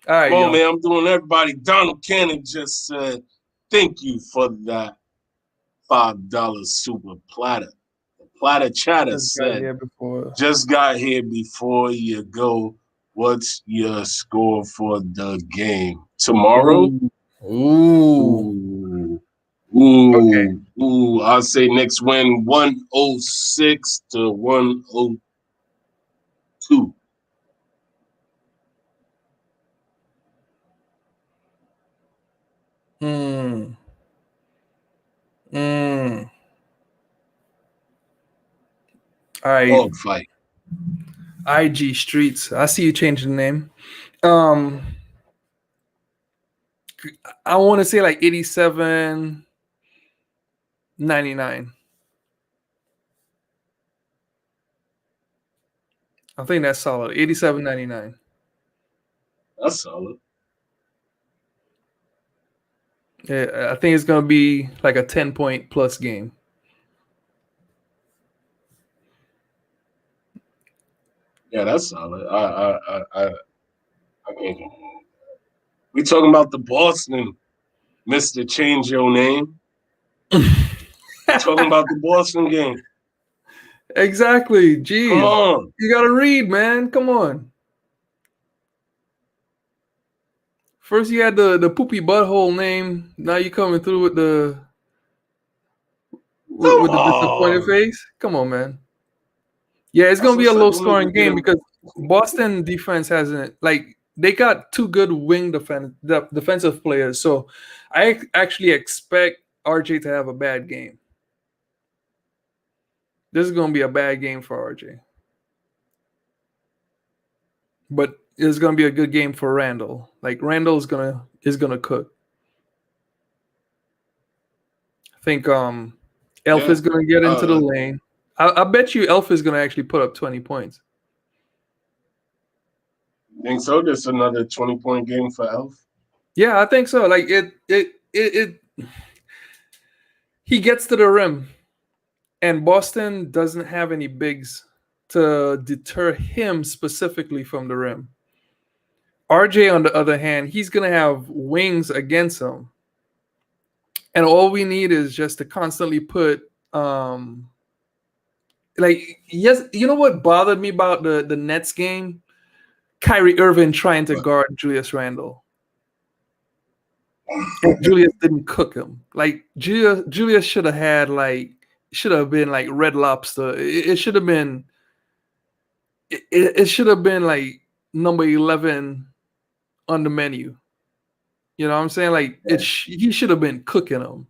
All right, Oh yo. man, I'm doing everybody. Donald Cannon just said, thank you for that $5 super platter. The platter chatter Just got said, here before. just got here before you go. What's your score for the game? Tomorrow? Ooh. Okay. Ooh. I'll say Knicks win 106 to 102. Hmm. Hmm. All right. Dog fight. IG Streets. I see you changing the name. Um, I want to say like 87.99. I think that's solid. 87.99. That's solid. Yeah, I think it's gonna be like a 10-point plus game. Yeah, that's solid. I can't complain. We talking about the Boston, Mr. Change Your Name. Talking about the Boston game. Exactly. Come Jeez. on. You gotta read, man. Come on. First you had the poopy butthole name. Now you coming through with the Come with the disappointed on. face. Come on, man. Yeah, it's That's gonna be what a I said. low We need to scoring get game him. because Boston defense hasn't like they got two good defensive players. So I actually expect RJ to have a bad game. This is gonna be a bad game for RJ. But it's gonna be a good game for Randall. Like Randall is gonna cook. I think Elf Yeah. is gonna get into the lane. I bet you Elf is gonna actually put up 20 points. Think so? There's another 20-point game for Elf. Yeah, I think so. Like it he gets to the rim, and Boston doesn't have any bigs to deter him specifically from the rim. RJ, on the other hand, he's gonna have wings against him. And all we need is just to constantly put like yes, you know what bothered me about the Nets game? Kyrie Irving trying to guard Julius Randle. And Julius didn't cook him. Like Julius should have had should have been like Red Lobster. It should have been it should have been like number 11 on the menu. You know what I'm saying? Like he should have been cooking him.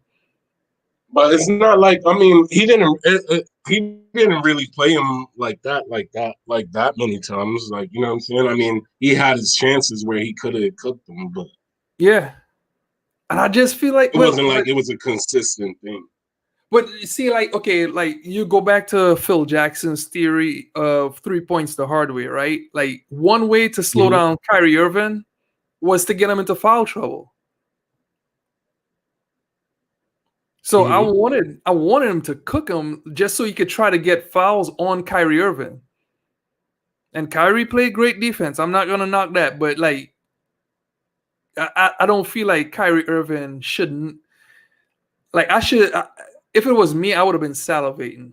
But it's not like he didn't really play him like that many times. Like, you know what I'm saying? I mean, he had his chances where he could have cooked them, but Yeah. And I just feel like it wasn't like it was a consistent thing. but you see, like, okay, like you go back to Phil Jackson's theory of 3 points the hard way, right? Like one way to slow down Kyrie Irving was to get him into foul trouble. So I wanted him to cook him just so he could try to get fouls on Kyrie Irving. And Kyrie played great defense. I'm not gonna knock that, but like I don't feel like Kyrie Irving shouldn't like if it was me, I would have been salivating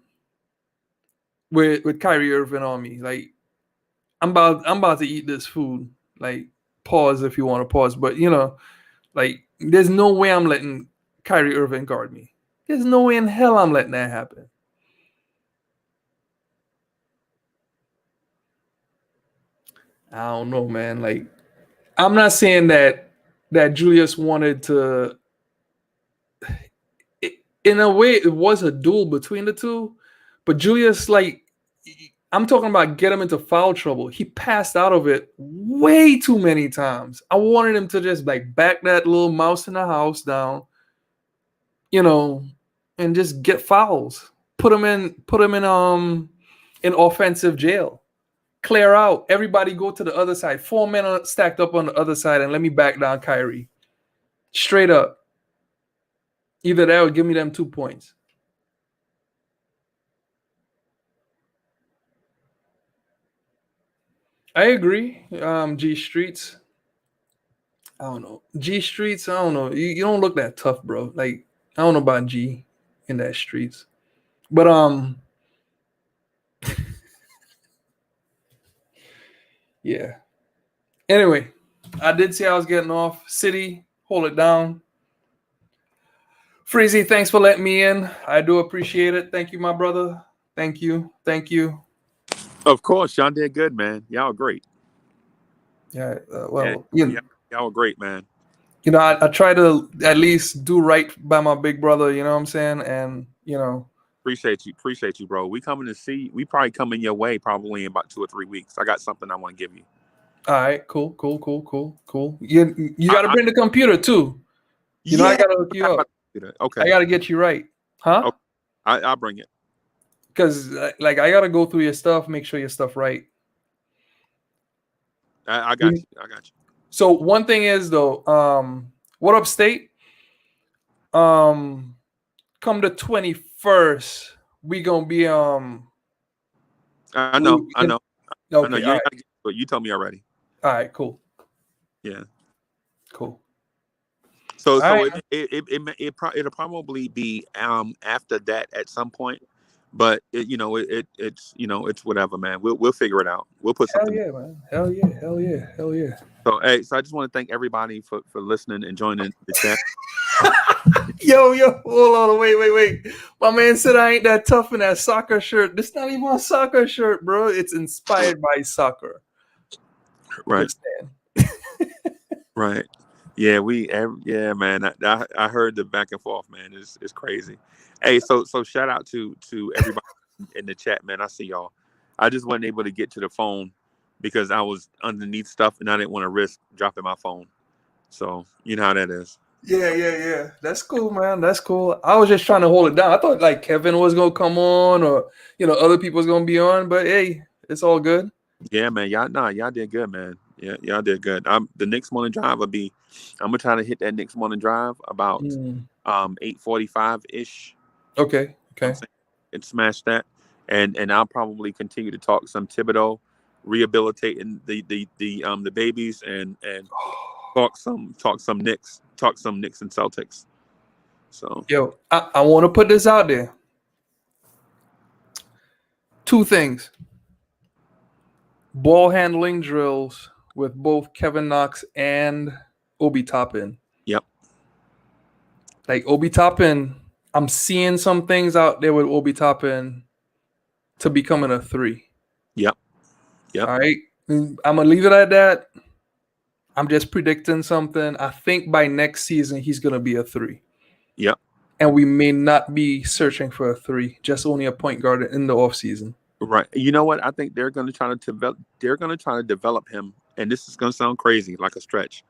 with Kyrie Irving on me. Like I'm about to eat this food. Like, pause if you want to pause, but like, there's no way I'm letting Kyrie Irving guard me. There's no way in hell I'm letting that happen. I don't know, man. Like, I'm not saying that Julius wanted to. In a way, it was a duel between the two, but Julius, like, I'm talking about get him into foul trouble. He passed out of it way too many times. I wanted him to just like back that little mouse in the house down, and just get fouls. Put him in offensive jail. Clear out. Everybody go to the other side. 4 men stacked up on the other side, and let me back down Kyrie. Straight up. Either that or give me them 2 points. I agree. G Streets. I don't know. G Streets, I don't know. You don't look that tough, bro. Like, I don't know about G in that streets. But yeah. Anyway, I did say I was getting off. City, hold it down. Freezy, thanks for letting me in. I do appreciate it. Thank you, my brother. Thank you. Thank you. Of course, y'all did good, man. Y'all were great. Yeah. Y'all were great, man. I try to at least do right by my big brother. You know what I'm saying? And appreciate you, bro. We probably coming your way probably in about 2 or 3 weeks. I got something I want to give you. All right, cool. You got to bring the computer too. I got to hook you up. Okay. I got to get you right, huh? Okay. I'll bring it. Because like I got to go through your stuff, make sure your stuff right. I got you. So one thing is though, what up, State? Come the 21st, we gonna be I know. Okay, I know. right. But you told me already. All right, cool. Yeah. Cool. So right. it'll probably be after that at some point, but it's whatever, man. We'll figure it out. We'll put something. Hell yeah, man. Hell yeah. So I just want to thank everybody for listening and joining the chat. Yo, hold on, wait. My man said I ain't that tough in that soccer shirt. This not even a soccer shirt, bro. It's inspired by soccer. Right. Right. Yeah, man. I heard the back and forth, man. It's crazy. Hey, so shout out to everybody in the chat, man. I see y'all. I just wasn't able to get to the phone because I was underneath stuff and I didn't want to risk dropping my phone. So you know how that is. Yeah. That's cool, man. That's cool. I was just trying to hold it down. I thought like Kevin was gonna come on or other people was gonna be on, but hey, it's all good. Yeah, man. Y'all did good, man. Yeah, y'all did good. The next morning drive I'm gonna try to hit that next morning drive about 8:45 ish. Okay. And smash that. And I'll probably continue to talk some Thibodeau, rehabilitating the babies and talk some Knicks and Celtics. So yo, I want to put this out there. 2 things. Ball handling drills with both Kevin Knox and Obi Toppin. Yep. Like Obi Toppin, I'm seeing some things out there with Obi Toppin to becoming a 3. Yep. All right. I'm gonna leave it at that. I'm just predicting something. I think by next season he's gonna be a 3. Yep. And we may not be searching for a 3, just only a point guard in the offseason. Right. You know what? I think they're going to try to develop him, and this is going to sound crazy, like a stretch,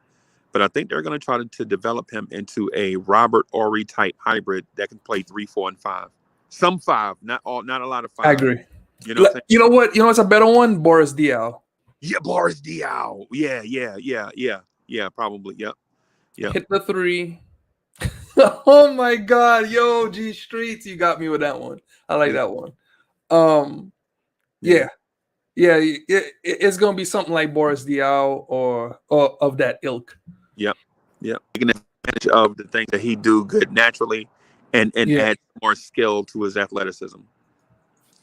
but I think they're going to try to develop him into a Robert Horry type hybrid that can play 3, 4, and 5. Some 5, not a lot of 5. I agree. You know what? You know what's a better one? Boris Diaw. Yeah, Boris Diaw. Yeah. Probably. Yep. Hit the 3. Oh my God, yo, G Streets, you got me with that one. I like that one. Yeah, it's gonna be something like Boris Diaw or of that ilk. Yep. Taking advantage of the things that he do good naturally, and add more skill to his athleticism.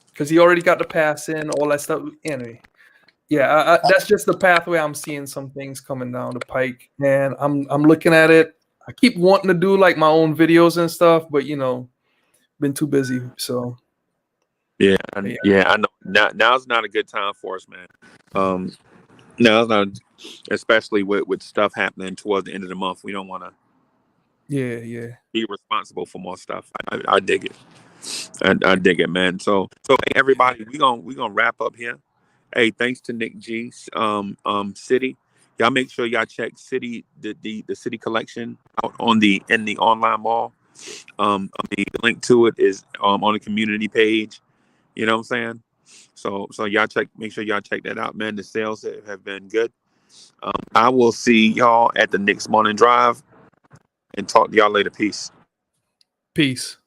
Because he already got the pass in, all that stuff. Anyway, yeah, that's just the pathway I'm seeing some things coming down the pike, and I'm looking at it. I keep wanting to do like my own videos and stuff, but been too busy. So Yeah, yeah, yeah, I know. Now's not a good time for us, man. Now's not, especially with stuff happening towards the end of the month. We don't want to yeah. be responsible for more stuff. I dig it. I dig it, man. So hey, everybody, we gonna wrap up here. Hey, thanks to Nick G, City. Y'all make sure y'all check City the City collection out in the online mall. The link to it is on the community page. You know what I'm saying? So y'all make sure y'all check that out, man. The sales have been good. I will see y'all at the Knicks morning drive and talk to y'all later. Peace. Peace.